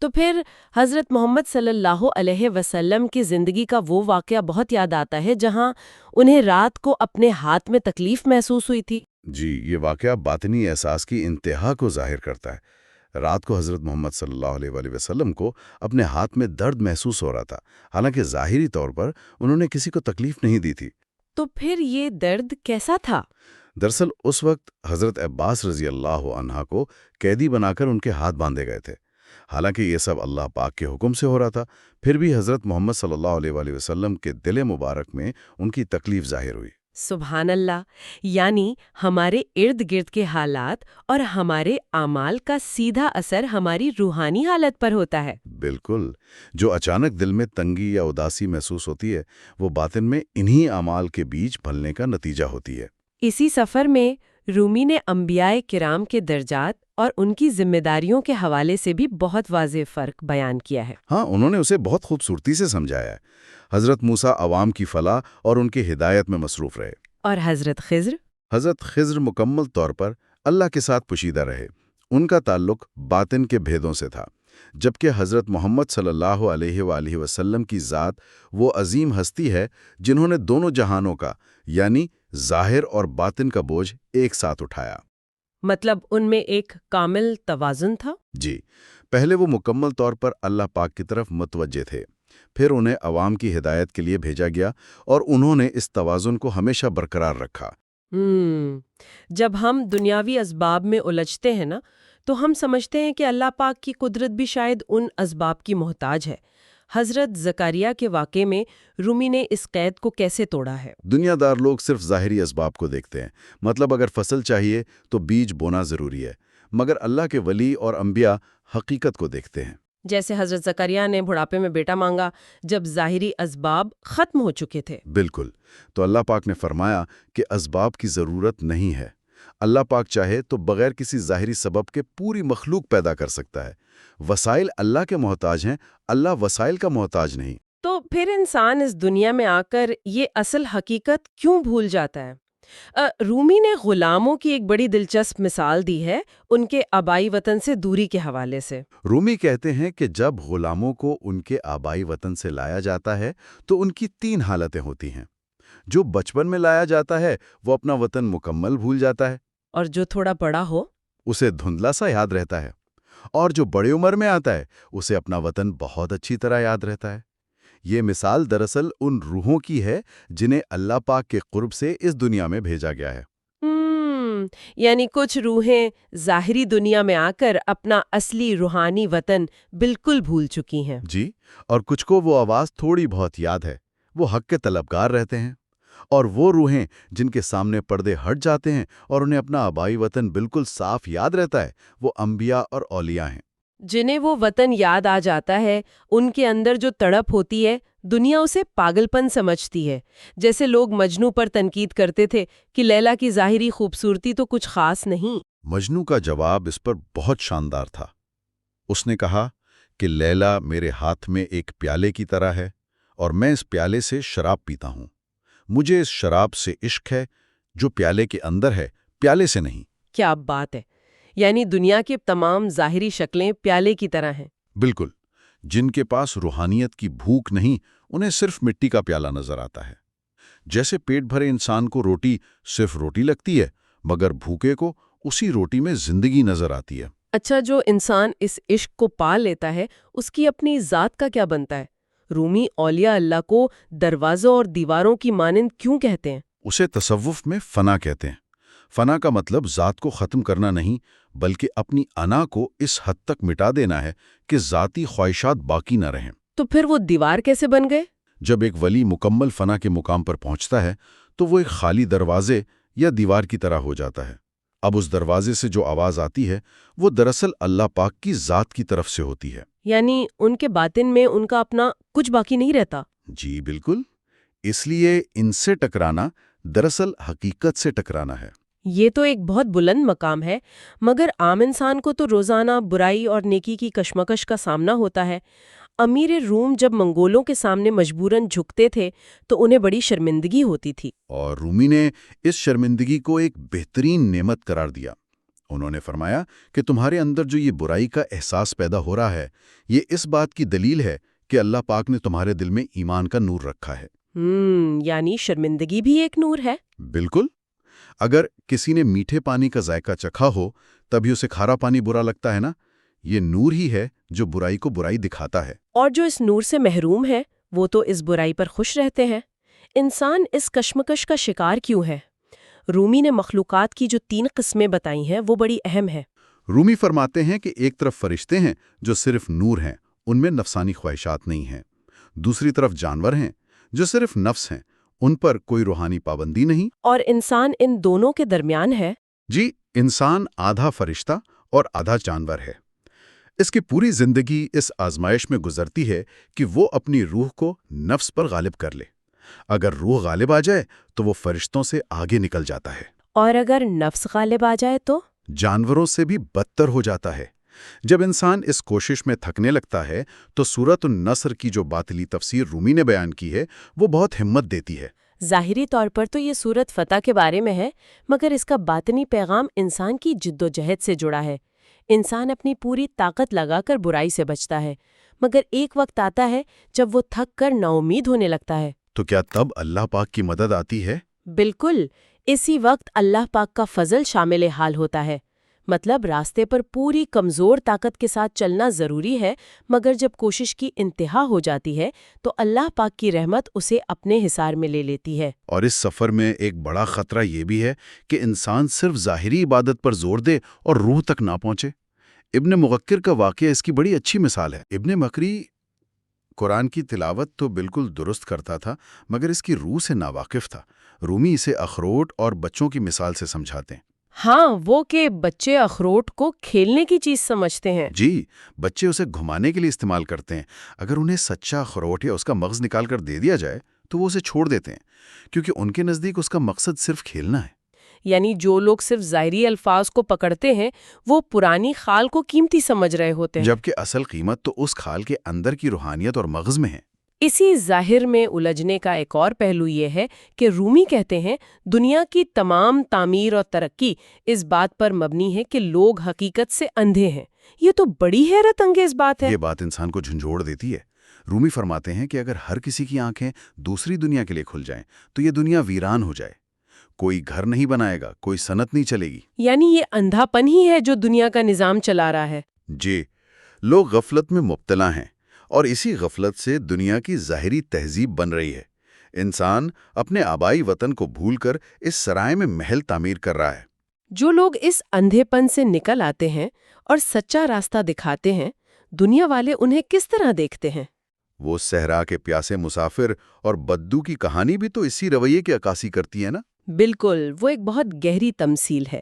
Speaker 2: تو پھر حضرت محمد صلی اللہ علیہ وسلم کی زندگی کا وہ واقعہ بہت یاد آتا ہے جہاں انہیں رات کو اپنے ہاتھ میں تکلیف محسوس ہوئی تھی۔
Speaker 3: جی، یہ واقعہ باطنی احساس کی انتہا کو ظاہر کرتا ہے۔ رات کو حضرت محمد صلی اللہ علیہ وآلہ وسلم کو اپنے ہاتھ میں درد محسوس ہو رہا تھا، حالانکہ ظاہری طور پر انہوں نے کسی کو تکلیف نہیں دی تھی۔
Speaker 2: تو پھر یہ درد کیسا تھا؟
Speaker 3: دراصل اس وقت حضرت عباس رضی اللہ عنہ کو قیدی بنا کر ان کے ہاتھ باندھے گئے تھے۔ حالانکہ یہ سب اللہ پاک کے حکم سے ہو رہا تھا، پھر بھی حضرت محمد صلی اللہ علیہ وآلہ وسلم کے دل مبارک میں ان کی تکلیف ظاہر ہوئی۔
Speaker 2: سبحان اللہ، یعنی ہمارے ارد گرد کے حالات اور ہمارے اعمال کا سیدھا اثر ہماری روحانی حالت پر ہوتا ہے۔
Speaker 3: بالکل، جو اچانک دل میں تنگی یا اداسی محسوس ہوتی ہے وہ باطن میں انہی اعمال کے بیچ پھلنے کا نتیجہ ہوتی ہے۔
Speaker 2: اسی سفر میں رومی نے انبیاء کرام کے درجات اور ان کی ذمہ داریوں کے حوالے سے بھی بہت واضح فرق بیان کیا ہے۔
Speaker 3: ہاں، انہوں نے اسے بہت خوبصورتی سے سمجھایا ہے۔ حضرت موسیٰ عوام کی فلاح اور ان کی ہدایت میں مصروف رہے،
Speaker 2: اور حضرت
Speaker 3: خضر مکمل طور پر اللہ کے ساتھ پوشیدہ رہے۔ ان کا تعلق باطن کے بھیدوں سے تھا، جبکہ حضرت محمد صلی اللہ علیہ وآلہ وسلم کی ذات وہ عظیم ہستی ہے جنہوں نے دونوں جہانوں کا یعنی ظاہر اور باطن کا بوجھ ایک ساتھ اٹھایا۔
Speaker 2: مطلب ان میں ایک کامل توازن تھا؟
Speaker 3: جی، پہلے وہ مکمل طور پر اللہ پاک کی طرف متوجہ تھے، پھر انہیں عوام کی ہدایت کے لیے بھیجا گیا اور انہوں نے اس توازن کو ہمیشہ برقرار رکھا۔
Speaker 2: جب ہم دنیاوی اسباب میں الجھتے ہیں نا تو ہم سمجھتے ہیں کہ اللہ پاک کی قدرت بھی شاید ان اسباب کی محتاج ہے۔ حضرت زکریا کے واقعے میں رومی نے اس قید کو کیسے توڑا ہے؟
Speaker 3: دنیا دار لوگ صرف ظاہری اسباب کو دیکھتے ہیں، مطلب اگر فصل چاہیے تو بیج بونا ضروری ہے، مگر اللہ کے ولی اور انبیاء حقیقت کو دیکھتے ہیں۔
Speaker 2: جیسے حضرت زکریا نے بڑھاپے میں بیٹا مانگا جب ظاہری اسباب ختم ہو چکے تھے۔
Speaker 3: بالکل، تو اللہ پاک نے فرمایا کہ اسباب کی ضرورت نہیں ہے۔ اللہ پاک چاہے تو بغیر کسی ظاہری سبب کے پوری مخلوق پیدا کر سکتا ہے۔ وسائل اللہ کے محتاج ہیں، اللہ وسائل کا محتاج نہیں۔
Speaker 2: تو پھر انسان اس دنیا میں آ کر یہ اصل حقیقت کیوں بھول جاتا ہے؟ رومی نے غلاموں کی ایک بڑی دلچسپ مثال دی ہے ان کے آبائی وطن سے دوری کے حوالے سے۔
Speaker 3: رومی کہتے ہیں کہ جب غلاموں کو ان کے آبائی وطن سے لایا جاتا ہے تو ان کی 3 حالتیں ہوتی ہیں۔ جو بچپن میں لایا جاتا ہے وہ اپنا وطن مکمل بھول جاتا ہے،
Speaker 2: اور جو تھوڑا بڑا ہو
Speaker 3: اسے دھندلا سا یاد رہتا ہے، اور جو بڑی عمر میں آتا ہے اسے اپنا وطن بہت اچھی طرح یاد رہتا ہے۔ یہ مثال دراصل ان روحوں کی ہے جنہیں اللہ پاک کے قرب سے اس دنیا میں بھیجا گیا ہے۔
Speaker 2: یعنی کچھ روحیں ظاہری دنیا میں آ کر اپنا اصلی روحانی وطن بالکل بھول چکی ہیں۔
Speaker 3: جی، اور کچھ کو وہ آواز تھوڑی بہت یاد ہے، وہ حق کے طلبگار رہتے ہیں۔
Speaker 1: اور وہ روحیں جن کے سامنے پردے ہٹ جاتے ہیں اور انہیں اپنا آبائی وطن بالکل صاف یاد رہتا ہے، وہ انبیاء اور اولیاء ہیں۔
Speaker 2: جنہیں وہ وطن یاد آ جاتا ہے، ان کے اندر جو تڑپ ہوتی ہے، دنیا اسے پاگل پن سمجھتی ہے۔ جیسے لوگ مجنو پر تنقید کرتے تھے کہ لیلا کی ظاہری خوبصورتی تو کچھ خاص نہیں۔
Speaker 1: مجنو کا جواب اس پر بہت شاندار تھا۔ اس نے کہا کہ لیلا میرے ہاتھ میں ایک پیالے کی طرح ہے اور میں اس پیالے سے شراب پیتا ہوں۔ مجھے اس شراب سے عشق ہے جو پیالے کے اندر ہے، پیالے سے نہیں۔
Speaker 2: کیا بات ہے! یعنی دنیا کے تمام ظاہری شکلیں پیالے کی طرح ہیں۔
Speaker 1: بالکل، جن کے پاس روحانیت کی بھوک نہیں، انہیں صرف مٹی کا پیالہ نظر آتا ہے۔ جیسے پیٹ بھرے انسان کو روٹی صرف روٹی لگتی ہے، مگر بھوکے کو اسی روٹی میں زندگی نظر آتی ہے۔
Speaker 2: اچھا، جو انسان اس عشق کو پا لیتا ہے، اس کی اپنی ذات کا کیا بنتا ہے؟ رومی اولیاء اللہ کو دروازوں اور دیواروں کی مانند کیوں کہتے ہیں؟
Speaker 1: اسے تصوف میں فنا کہتے ہیں۔ فنا کا مطلب ذات کو ختم کرنا نہیں، بلکہ اپنی انا کو اس حد تک مٹا دینا ہے کہ ذاتی خواہشات باقی نہ رہیں۔
Speaker 2: تو پھر وہ دیوار کیسے بن گئے؟
Speaker 1: جب ایک ولی مکمل فنا کے مقام پر پہنچتا ہے تو وہ ایک خالی دروازے یا دیوار کی طرح ہو جاتا ہے۔ اب اس دروازے سے جو آواز آتی ہے وہ دراصل اللہ پاک کی ذات کی طرف سے ہوتی ہے۔
Speaker 2: یعنی ان کے باطن میں ان کا اپنا کچھ باقی نہیں رہتا؟
Speaker 1: جی بالکل، اس لیے ان سے ٹکرانا دراصل حقیقت سے ٹکرانا ہے۔
Speaker 2: یہ تو ایک بہت بلند مقام ہے، مگر عام انسان کو تو روزانہ برائی اور نیکی کی کشمکش کا سامنا ہوتا ہے۔ امیر روم جب منگولوں کے سامنے مجبوراً جھکتے تھے تو انہیں بڑی شرمندگی ہوتی تھی۔
Speaker 1: اور رومی نے اس شرمندگی کو ایک بہترین نعمت قرار دیا۔ انہوں نے فرمایا کہ تمہارے اندر جو یہ برائی کا احساس پیدا ہو رہا ہے، یہ اس بات کی دلیل ہے کہ اللہ پاک نے تمہارے دل میں ایمان کا نور رکھا ہے۔
Speaker 2: یعنی شرمندگی بھی ایک نور ہے؟
Speaker 1: بالکل۔ اگر کسی نے میٹھے پانی کا ذائقہ چکھا ہو تبھی اسے کھارا پانی برا لگتا ہے نا، یہ نور ہی ہے جو برائی کو برائی دکھاتا ہے۔
Speaker 2: اور جو اس نور سے محروم ہے وہ تو اس برائی پر خوش رہتے ہیں۔ انسان اس کشمکش کا شکار کیوں ہے؟ رومی نے مخلوقات کی جو 3 قسمیں بتائی ہیں وہ بڑی اہم ہے۔
Speaker 1: رومی فرماتے ہیں کہ ایک طرف فرشتے ہیں جو صرف نور ہیں، ان میں نفسانی خواہشات نہیں ہیں۔ دوسری طرف جانور ہیں جو صرف نفس ہیں، ان پر کوئی روحانی پابندی نہیں۔
Speaker 2: اور انسان ان دونوں کے درمیان ہے۔
Speaker 1: جی، انسان آدھا فرشتہ اور آدھا جانور ہے۔ اس کی پوری زندگی اس آزمائش میں گزرتی ہے کہ وہ اپنی روح کو نفس پر غالب کر لے۔ اگر روح غالب آ جائے تو وہ فرشتوں سے آگے نکل جاتا ہے،
Speaker 2: اور اگر نفس غالب آ جائے تو
Speaker 1: جانوروں سے بھی بدتر ہو جاتا ہے۔ جب انسان اس کوشش میں تھکنے لگتا ہے تو سورۃ النصر کی جو باطلی تفسیر رومی نے بیان کی ہے وہ بہت ہمت دیتی ہے۔
Speaker 2: ظاہری طور پر تو یہ سورت فتح کے بارے میں ہے، مگر اس کا باطنی پیغام انسان کی جد و جہد سے جڑا ہے۔ انسان اپنی پوری طاقت لگا کر برائی سے بچتا ہے، مگر ایک وقت آتا ہے جب وہ تھک کر نا امید ہونے لگتا ہے۔
Speaker 1: تو کیا تب اللہ پاک کی مدد آتی ہے؟
Speaker 2: بالکل، اسی وقت اللہ پاک کا فضل شامل حال ہوتا ہے۔ مطلب راستے پر پوری کمزور طاقت کے ساتھ چلنا ضروری ہے، مگر جب کوشش کی انتہا ہو جاتی ہے تو اللہ پاک کی رحمت اسے اپنے حصار میں لے لیتی ہے۔
Speaker 1: اور اس سفر میں ایک بڑا خطرہ یہ بھی ہے کہ انسان صرف ظاہری عبادت پر زور دے اور روح تک نہ پہنچے۔ ابن مغکر کا واقعہ اس کی بڑی اچھی مثال ہے۔ ابن مکری قرآن کی تلاوت تو بالکل درست کرتا تھا، مگر اس کی روح سے ناواقف تھا۔ رومی اسے اخروٹ اور بچوں کی مثال سے سمجھاتے ہیں۔
Speaker 2: ہاں، وہ کہ بچے اخروٹ کو کھیلنے کی چیز سمجھتے ہیں۔
Speaker 1: جی، بچے اسے گھمانے کے لیے استعمال کرتے ہیں۔ اگر انہیں سچا اخروٹ یا اس کا مغز نکال کر دے دیا جائے تو وہ اسے چھوڑ دیتے ہیں، کیونکہ ان کے نزدیک اس کا مقصد صرف کھیلنا ہے۔
Speaker 2: یعنی جو لوگ صرف ظاہری الفاظ کو پکڑتے ہیں وہ پرانی خال کو قیمتی سمجھ رہے ہوتے ہیں،
Speaker 1: جبکہ اصل قیمت تو اس کھال کے اندر کی روحانیت اور مغز میں ہے۔
Speaker 2: اسی ظاہر میں الجھنے کا ایک اور پہلو یہ ہے کہ رومی کہتے ہیں دنیا کی تمام تعمیر اور ترقی اس بات پر مبنی ہے کہ لوگ حقیقت سے اندھے ہیں۔ یہ تو بڑی حیرت انگیز بات ہے۔
Speaker 1: یہ بات انسان کو جھنجھوڑ دیتی ہے۔ رومی فرماتے ہیں کہ اگر ہر کسی کی آنکھیں دوسری دنیا کے لیے کھل جائیں تو یہ دنیا ویران ہو جائے۔ کوئی گھر نہیں بنائے گا، کوئی صنعت نہیں چلے گی۔
Speaker 2: یعنی یہ اندھا پن ہی ہے جو دنیا کا نظام چلا رہا ہے۔
Speaker 1: جی، لوگ غفلت میں مبتلا ہیں اور اسی غفلت سے دنیا کی ظاہری تہذیب بن رہی ہے۔ انسان اپنے آبائی وطن کو بھول کر اس سرائے میں محل تعمیر کر رہا ہے۔
Speaker 2: جو لوگ اس اندھے پن سے نکل آتے ہیں اور سچا راستہ دکھاتے ہیں، دنیا والے انہیں کس طرح دیکھتے ہیں؟
Speaker 1: وہ صحرا کے پیاسے مسافر اور بدو کی کہانی بھی تو اسی رویے کی عکاسی کرتی ہے نا؟
Speaker 2: بالکل، وہ ایک بہت گہری تمثیل ہے۔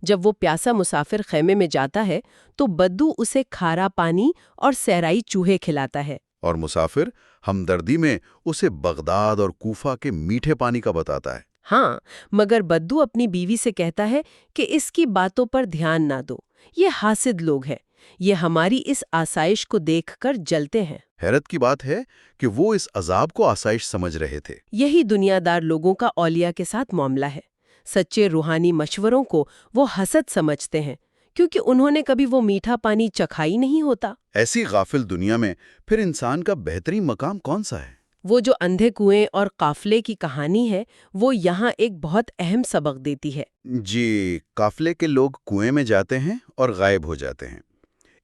Speaker 2: جب وہ پیاسا مسافر خیمے میں جاتا ہے تو بدو اسے کھارا پانی اور صحرائی چوہے کھلاتا ہے۔
Speaker 1: اور مسافر ہمدردی میں اسے بغداد اور کوفہ کے میٹھے پانی کا بتاتا ہے۔
Speaker 2: ہاں، مگر بدو اپنی بیوی سے کہتا ہے کہ اس کی باتوں پر دھیان نہ دو، یہ حاسد لوگ ہیں، یہ ہماری اس آسائش کو دیکھ کر جلتے ہیں۔
Speaker 1: حیرت کی بات ہے کہ وہ اس عذاب کو آسائش سمجھ رہے تھے۔
Speaker 2: یہی دنیا دار لوگوں کا اولیاء کے ساتھ معاملہ ہے۔ سچے روحانی مشوروں کو وہ حسد سمجھتے ہیں کیونکہ انہوں نے کبھی وہ میٹھا پانی چکھا ہی نہیں ہوتا۔
Speaker 1: ایسی غافل دنیا میں پھر انسان کا بہترین مقام کون سا ہے؟
Speaker 2: وہ جو اندھے کنویں اور قافلے کی کہانی ہے وہ یہاں ایک بہت اہم سبق دیتی ہے۔
Speaker 1: جی، قافلے کے لوگ کنویں میں جاتے ہیں اور غائب ہو جاتے ہیں۔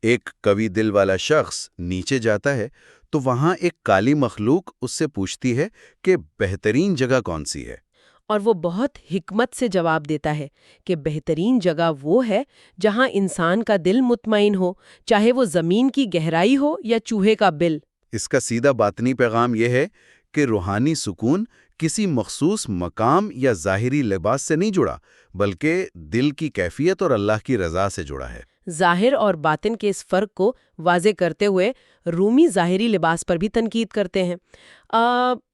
Speaker 1: ایک قوی دل والا شخص نیچے جاتا ہے تو وہاں ایک کالی مخلوق اس سے پوچھتی ہے کہ بہترین جگہ کون سی ہے؟
Speaker 2: اور وہ بہت حکمت سے جواب دیتا ہے کہ بہترین جگہ وہ ہے جہاں انسان کا دل مطمئن ہو، چاہے وہ زمین کی گہرائی ہو یا چوہے کا بل۔
Speaker 1: اس کا سیدھا باطنی پیغام یہ ہے کہ روحانی سکون کسی مخصوص مقام یا ظاہری لباس سے نہیں جڑا، بلکہ دل کی کیفیت اور اللہ کی رضا سے جڑا ہے۔
Speaker 2: ظاہر اور باطن کے اس فرق کو واضح کرتے ہوئے رومی ظاہری لباس پر بھی تنقید کرتے ہیں۔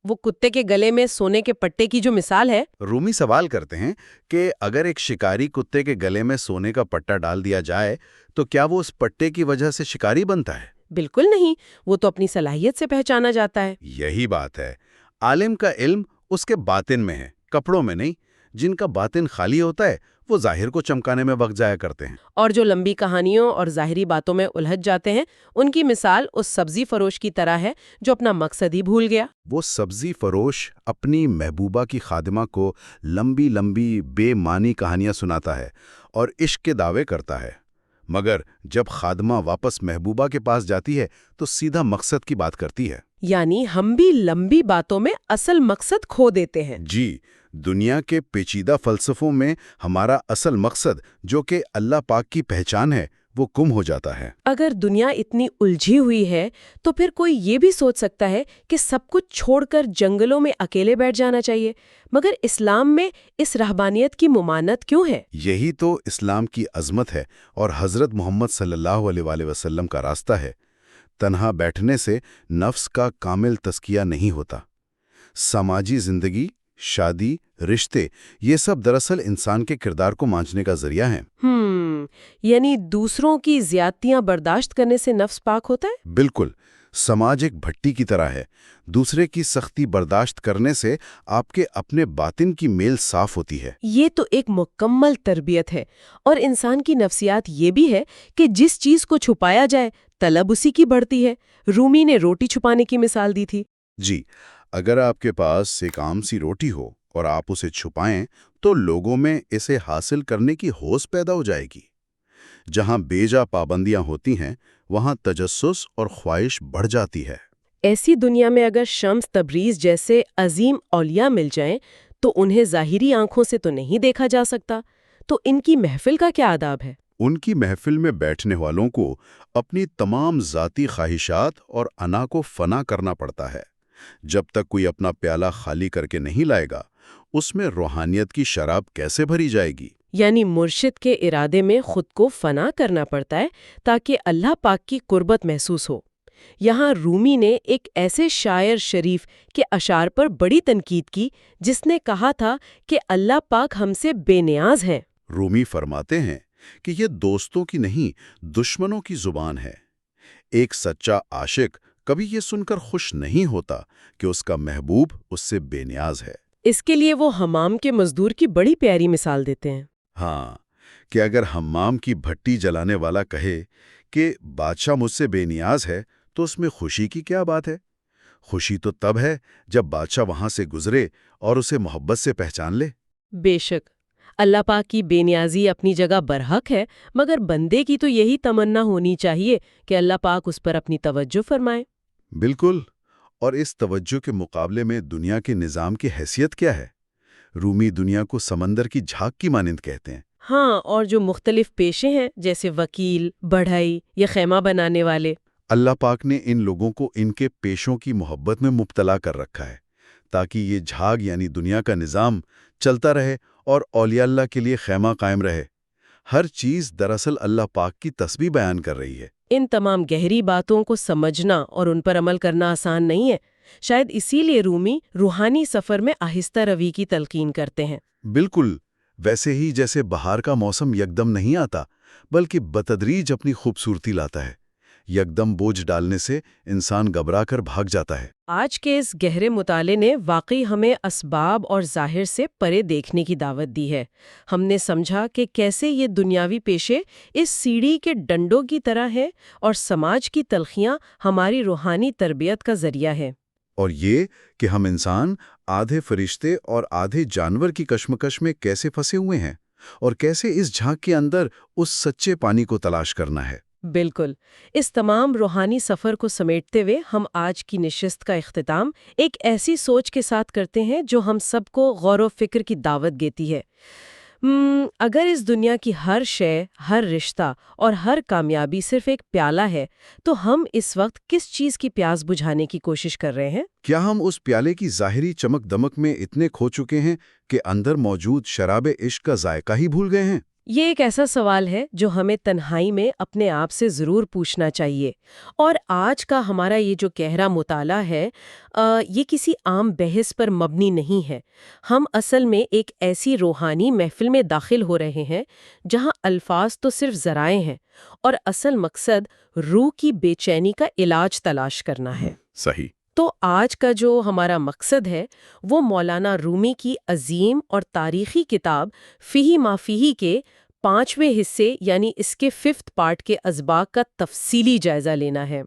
Speaker 2: وہ کتے کے گلے میں سونے کے پٹے کی جو مثال ہے،
Speaker 1: رومی سوال کرتے ہیں کہ اگر ایک شکاری کتے کے گلے میں سونے کا پٹا ڈال دیا جائے تو کیا وہ اس پٹے کی وجہ سے شکاری بنتا ہے؟
Speaker 2: بالکل نہیں، وہ تو اپنی صلاحیت سے پہچانا جاتا ہے۔
Speaker 1: یہی بات ہے، عالم کا علم اس کے باطن میں ہے، کپڑوں میں نہیں۔ جن کا باطن خالی ہوتا ہے وہ ظاہر کو چمکانے میں وقت ضائع کرتے ہیں۔
Speaker 2: اور جو لمبی کہانیوں اور ظاہری باتوں میں الجھ جاتے ہیں ان کی مثال اس سبزی فروش کی طرح ہے جو اپنا مقصد ہی بھول گیا۔
Speaker 1: وہ سبزی فروش اپنی محبوبہ کی خادمہ کو لمبی لمبی بے معنی کہانیاں سناتا ہے اور عشق کے دعوے کرتا ہے، مگر جب خادمہ واپس محبوبہ کے پاس جاتی ہے تو سیدھا مقصد کی بات کرتی ہے۔
Speaker 2: یعنی ہم بھی لمبی باتوں میں اصل مقصد کھو دیتے ہیں۔
Speaker 1: جی، دنیا کے پیچیدہ فلسفوں میں ہمارا اصل مقصد جو کہ اللہ پاک کی پہچان ہے وہ گم ہو جاتا ہے۔
Speaker 2: اگر دنیا اتنی الجھی ہوئی ہے تو پھر کوئی یہ بھی سوچ سکتا ہے کہ سب کچھ چھوڑ کر جنگلوں میں اکیلے بیٹھ جانا چاہیے، مگر اسلام میں اس رہبانیت کی ممانعت کیوں ہے؟
Speaker 1: یہی تو اسلام کی عظمت ہے اور حضرت محمد صلی اللہ علیہ وآلہ وسلم کا راستہ ہے۔ تنہا بیٹھنے سے نفس کا کامل تزکیہ نہیں ہوتا۔ سماجی زندگی، شادی، رشتے، یہ سب دراصل انسان کے کردار کو مانچنے کا ذریعہ ہیں۔
Speaker 2: یعنی دوسروں کی زیادتیاں برداشت کرنے سے نفس پاک ہوتا ہے؟
Speaker 1: بالکل، سماج ایک بھٹی کی طرح ہے۔ دوسرے کی سختی برداشت کرنے سے آپ کے اپنے باطن کی میل صاف ہوتی ہے۔
Speaker 2: یہ تو ایک مکمل تربیت ہے، اور انسان کی نفسیات یہ بھی ہے کہ جس چیز کو چھپایا جائے طلب اسی کی بڑھتی ہے۔ رومی نے روٹی چھپانے کی مثال دی تھی۔
Speaker 1: جی، اگر آپ کے پاس ایک عام سی روٹی ہو اور آپ اسے چھپائیں تو لوگوں میں اسے حاصل کرنے کی ہوس پیدا ہو جائے گی۔ جہاں بے جا پابندیاں ہوتی ہیں وہاں تجسس اور خواہش بڑھ جاتی ہے۔
Speaker 2: ایسی دنیا میں اگر شمس تبریز جیسے عظیم اولیاء مل جائیں تو انہیں ظاہری آنکھوں سے تو نہیں دیکھا جا سکتا، تو ان کی محفل کا کیا آداب ہے؟
Speaker 1: ان کی محفل میں بیٹھنے والوں کو اپنی تمام ذاتی خواہشات اور انا کو فنا کرنا پڑتا ہے۔ جب تک کوئی اپنا پیالہ خالی کر کے نہیں لائے گا اس میں روحانیت کی شراب کیسے بھری جائے گی؟
Speaker 2: یعنی مرشد کے ارادے میں خود کو فنا کرنا پڑتا ہے تاکہ اللہ پاک کی قربت محسوس ہو۔ یہاں رومی نے ایک ایسے شاعر شریف کے اشعار پر بڑی تنقید کی جس نے کہا تھا کہ اللہ پاک ہم سے بے نیاز ہیں۔
Speaker 1: رومی فرماتے ہیں کہ یہ دوستوں کی نہیں دشمنوں کی زبان ہے۔ ایک سچا عاشق کبھی یہ سن کر خوش نہیں ہوتا کہ اس کا محبوب اس سے بے نیاز ہے۔
Speaker 2: اس کے لیے وہ حمام کے مزدور کی بڑی پیاری مثال دیتے ہیں۔
Speaker 1: ہاں، کہ اگر حمام کی بھٹی جلانے والا کہے کہ بادشاہ مجھ سے بے نیاز ہے تو اس میں خوشی کی کیا بات ہے؟ خوشی تو تب ہے جب بادشاہ وہاں سے گزرے اور اسے محبت سے پہچان لے۔
Speaker 2: بے شک اللہ پاک کی بے نیازی اپنی جگہ برحق ہے، مگر بندے کی تو یہی تمنا ہونی چاہیے کہ اللہ پاک اس پر اپنی توجہ فرمائے۔
Speaker 1: بالکل، اور اس توجہ کے مقابلے میں دنیا کے نظام کی حیثیت کیا ہے؟ رومی دنیا کو سمندر کی جھاگ کی مانند کہتے ہیں۔
Speaker 2: ہاں، اور جو مختلف پیشے ہیں جیسے وکیل، بڑھئی یا خیمہ بنانے والے،
Speaker 3: اللہ پاک نے ان لوگوں کو ان کے پیشوں کی محبت میں مبتلا کر رکھا ہے تاکہ یہ جھاگ یعنی دنیا کا نظام چلتا رہے اور اولیاء اللہ کے لیے خیمہ قائم رہے۔ ہر چیز دراصل اللہ پاک کی تسبیح بیان کر رہی ہے۔
Speaker 2: ان تمام گہری باتوں کو سمجھنا اور ان پر عمل کرنا آسان نہیں ہے۔ شاید اسی لیے رومی روحانی سفر میں آہستہ روی کی تلقین کرتے ہیں۔
Speaker 3: بالکل ویسے ہی جیسے بہار کا موسم یکدم نہیں آتا بلکہ بتدریج اپنی خوبصورتی لاتا ہے۔ یکدم بوجھ ڈالنے سے انسان گھبرا کر بھاگ جاتا ہے۔
Speaker 2: آج کے اس گہرے مطالعے نے واقعی ہمیں اسباب اور ظاہر سے پرے دیکھنے کی دعوت دی ہے۔ ہم نے سمجھا کہ کیسے یہ دنیاوی پیشے اس سیڑھی کے ڈنڈوں کی طرح ہے اور سماج کی تلخیاں ہماری روحانی تربیت کا ذریعہ ہے۔
Speaker 3: اور یہ کہ ہم انسان آدھے فرشتے اور آدھے جانور کی کشمکش میں کیسے پھنسے ہوئے ہیں اور کیسے اس جھاگ کے اندر اس سچے پانی کو تلاش کرنا ہے۔
Speaker 2: بالکل۔ اس تمام روحانی سفر کو سمیٹتے ہوئے ہم آج کی نشست کا اختتام ایک ایسی سوچ کے ساتھ کرتے ہیں جو ہم سب کو غور و فکر کی دعوت دیتی ہے۔ اگر اس دنیا کی ہر شے، ہر رشتہ اور ہر کامیابی صرف ایک پیالہ ہے تو ہم اس وقت کس چیز کی پیاس بجھانے کی کوشش کر رہے ہیں؟
Speaker 3: کیا ہم اس پیالے کی ظاہری چمک دمک میں اتنے کھو چکے ہیں کہ اندر موجود شراب عشق کا ذائقہ ہی بھول گئے ہیں؟
Speaker 2: یہ ایک ایسا سوال ہے جو ہمیں تنہائی میں اپنے آپ سے ضرور پوچھنا چاہیے۔ اور آج کا ہمارا یہ جو گہرا مطالعہ ہے یہ کسی عام بحث پر مبنی نہیں ہے۔ ہم اصل میں ایک ایسی روحانی محفل میں داخل ہو رہے ہیں جہاں الفاظ تو صرف ذرائع ہیں اور اصل مقصد روح کی بے چینی کا علاج تلاش کرنا ہے۔
Speaker 3: صحیح۔
Speaker 2: تو آج کا جو ہمارا مقصد ہے وہ مولانا رومی کی عظیم اور تاریخی کتاب فیہ ما فیہ کے 5ویں حصے یعنی اس کے 5th پارٹ کے اسباق کا تفصیلی جائزہ لینا ہے۔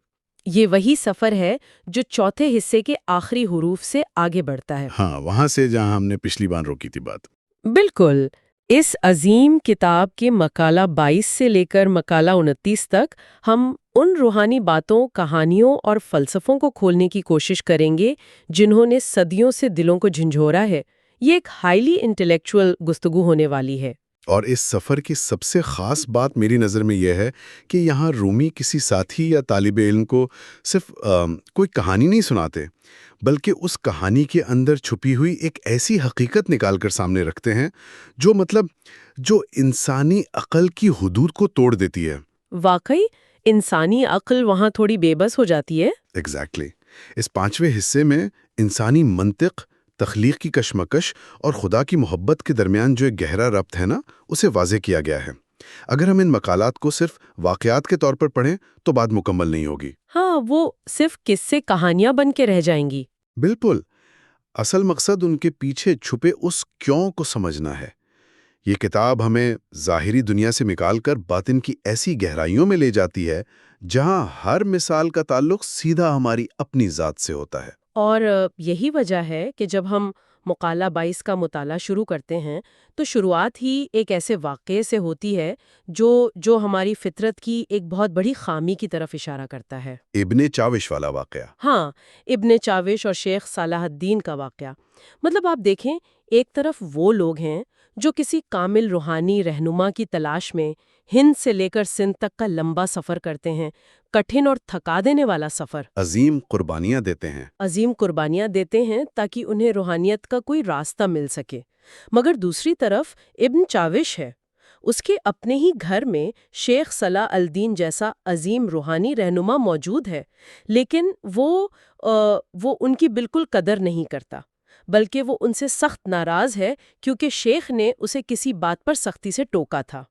Speaker 2: یہ وہی سفر ہے جو 4تھے حصے کے آخری حروف سے آگے بڑھتا ہے۔
Speaker 3: ہاں، وہاں سے جہاں ہم نے پچھلی بار روکی تھی بات۔
Speaker 2: بالکل۔ اس عظیم کتاب کے مقالہ 22 سے لے کر مقالہ 29 تک ہم ان روحانی باتوں، کہانیوں اور فلسفوں کو کھولنے کی کوشش کریں گے جنہوں نے صدیوں سے دلوں کو جھنجھوڑا ہے۔ یہ ایک ہائیلی انٹلیکچوئل گفتگو ہونے والی ہے۔
Speaker 3: اور اس سفر کی سب سے خاص بات میری نظر میں یہ ہے کہ یہاں رومی کسی ساتھی یا طالب علم کو صرف کوئی کہانی نہیں سناتے بلکہ اس کہانی کے اندر چھپی ہوئی ایک ایسی حقیقت نکال کر سامنے رکھتے ہیں جو انسانی عقل کی حدود کو توڑ دیتی ہے۔
Speaker 2: واقعی انسانی عقل وہاں تھوڑی بے بس ہو جاتی ہے۔
Speaker 3: ایگزیکٹلی۔ اس 5ویں حصے میں انسانی منطق، تخلیق کی کشمکش اور خدا کی محبت کے درمیان جو ایک گہرا ربط ہے نا، اسے واضح کیا گیا ہے۔ اگر ہم ان مقالات کو صرف واقعات کے طور پر پڑھیں تو بات مکمل نہیں ہوگی۔
Speaker 2: ہاں، وہ صرف قصے کہانیاں بن کے رہ جائیں گی۔
Speaker 3: بالکل۔ اصل مقصد ان کے پیچھے چھپے اس کیوں کو سمجھنا ہے۔ یہ کتاب ہمیں ظاہری دنیا سے نکال کر باطن کی ایسی گہرائیوں میں لے جاتی ہے جہاں ہر مثال کا تعلق سیدھا ہماری اپنی ذات سے ہوتا ہے۔
Speaker 2: اور یہی وجہ ہے کہ جب ہم مقالہ 22 کا مطالعہ شروع کرتے ہیں تو شروعات ہی ایک ایسے واقعے سے ہوتی ہے جو ہماری فطرت کی ایک بہت بڑی خامی کی طرف اشارہ کرتا ہے۔
Speaker 3: ابن چاوش والا واقعہ۔
Speaker 2: ہاں، ابن چاوش اور شیخ صلاح الدین کا واقعہ۔ مطلب آپ دیکھیں، ایک طرف وہ لوگ ہیں جو کسی کامل روحانی رہنما کی تلاش میں ہند سے لے کر سندھ تک کا لمبا سفر کرتے ہیں، کٹھن اور تھکا دینے والا سفر۔
Speaker 3: عظیم قربانیاں دیتے ہیں
Speaker 2: تاکہ انہیں روحانیت کا کوئی راستہ مل سکے۔ مگر دوسری طرف ابن چاوش ہے، اس کے اپنے ہی گھر میں شیخ صلاح الدین جیسا عظیم روحانی رہنما موجود ہے، لیکن وہ ان کی بالکل قدر نہیں کرتا، بلکہ وہ ان سے سخت ناراض ہے کیونکہ شیخ نے اسے کسی بات پر سختی سے ٹوکا تھا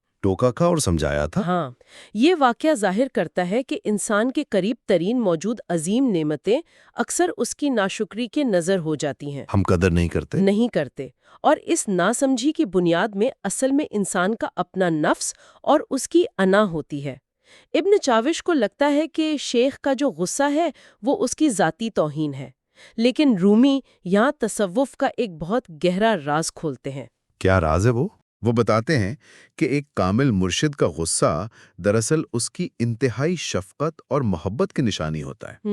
Speaker 3: اور سمجھایا تھا۔
Speaker 2: ہاں، یہ واقعہ ظاہر کرتا ہے کہ انسان کے قریب ترین موجود عظیم نعمتیں اکثر اس کی ناشکری کے نظر ہو جاتی ہیں۔
Speaker 3: ہم قدر نہیں کرتے
Speaker 2: اور اس ناسمجھی کی بنیاد میں اصل میں انسان کا اپنا نفس اور اس کی انا ہوتی ہے۔ ابن چاوش کو لگتا ہے کہ شیخ کا جو غصہ ہے وہ اس کی ذاتی توہین ہے، لیکن رومی یہاں تصوف کا ایک بہت گہرا راز کھولتے ہیں۔
Speaker 3: کیا راز ہے وہ بتاتے ہیں کہ ایک کامل مرشد کا غصہ دراصل اس کی انتہائی شفقت اور محبت کی نشانی ہوتا ہے۔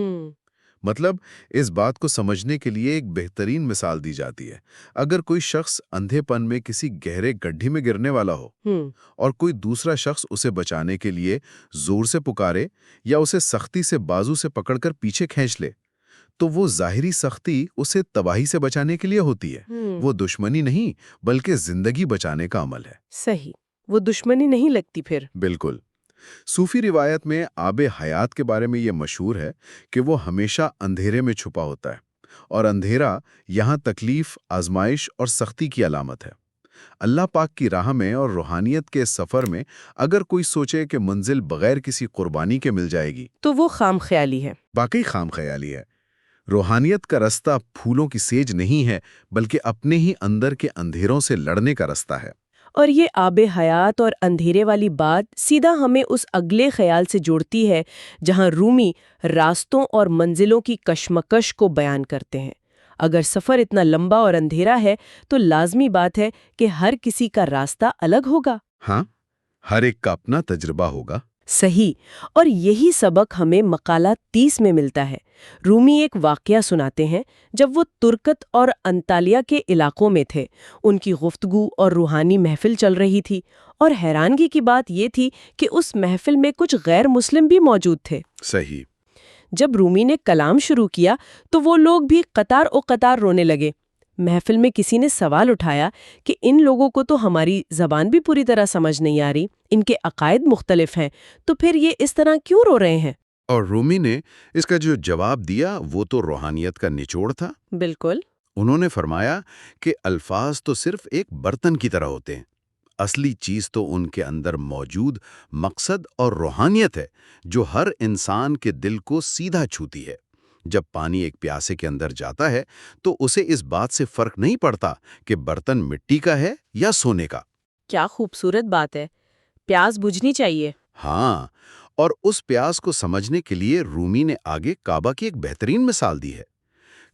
Speaker 3: مطلب اس بات کو سمجھنے کے لیے ایک بہترین مثال دی جاتی ہے۔ اگر کوئی شخص اندھے پن میں کسی گہرے گڈھے میں گرنے والا ہو اور کوئی دوسرا شخص اسے بچانے کے لیے زور سے پکارے یا اسے سختی سے بازو سے پکڑ کر پیچھے کھینچ لے، تو وہ ظاہری سختی اسے تباہی سے بچانے کے لیے ہوتی ہے۔ وہ دشمنی نہیں بلکہ زندگی بچانے کا عمل ہے۔
Speaker 2: صحیح، وہ دشمنی نہیں لگتی پھر۔
Speaker 3: بالکل۔ صوفی روایت میں آب حیات کے بارے میں یہ مشہور ہے کہ وہ ہمیشہ اندھیرے میں چھپا ہوتا ہے، اور اندھیرا یہاں تکلیف، آزمائش اور سختی کی علامت ہے۔ اللہ پاک کی راہ میں اور روحانیت کے سفر میں اگر کوئی سوچے کہ منزل بغیر کسی قربانی کے مل جائے گی،
Speaker 2: تو وہ خام خیالی ہے۔
Speaker 3: واقعی خام خیالی ہے۔ روحانیت کا رستہ پھولوں کی سیج نہیں ہے، بلکہ اپنے ہی اندر کے اندھیروں سے لڑنے کا رستہ ہے۔
Speaker 2: اور یہ آب حیات اور اندھیرے والی بات سیدھا ہمیں اس اگلے خیال سے جوڑتی ہے جہاں رومی راستوں اور منزلوں کی کشمکش کو بیان کرتے ہیں۔ اگر سفر اتنا لمبا اور اندھیرا ہے تو لازمی بات ہے کہ ہر کسی کا راستہ الگ ہوگا۔
Speaker 3: ہاں، ہر ایک کا اپنا تجربہ ہوگا۔
Speaker 2: صحیح، اور یہی سبق ہمیں مقالہ 30 میں ملتا ہے۔ رومی ایک واقعہ سناتے ہیں جب وہ ترکت اور انطالیہ کے علاقوں میں تھے۔ ان کی گفتگو اور روحانی محفل چل رہی تھی، اور حیرانگی کی بات یہ تھی کہ اس محفل میں کچھ غیر مسلم بھی موجود تھے۔
Speaker 3: صحیح۔
Speaker 2: جب رومی نے کلام شروع کیا تو وہ لوگ بھی قطار و قطار رونے لگے۔ محفل میں کسی نے سوال اٹھایا کہ ان لوگوں کو تو ہماری زبان بھی پوری طرح سمجھ نہیں آ رہی، ان کے عقائد مختلف ہیں، تو پھر یہ اس طرح کیوں رو رہے ہیں؟
Speaker 1: اور رومی نے اس کا جو جواب دیا وہ تو روحانیت کا نچوڑ تھا۔
Speaker 2: بالکل۔
Speaker 1: انہوں نے فرمایا کہ الفاظ تو صرف ایک برتن کی طرح ہوتے ہیں، اصلی چیز تو ان کے اندر موجود مقصد اور روحانیت ہے جو ہر انسان کے دل کو سیدھا چھوتی ہے۔ جب پانی ایک پیاسے کے اندر جاتا ہے تو اسے اس بات سے فرق نہیں پڑتا کہ برتن مٹی کا ہے یا سونے کا۔
Speaker 2: کیا خوبصورت بات ہے، پیاس بجھنی چاہیے۔
Speaker 1: ہاں، اور اس پیاس کو سمجھنے کے لیے رومی نے آگے کعبہ کی ایک بہترین مثال دی ہے۔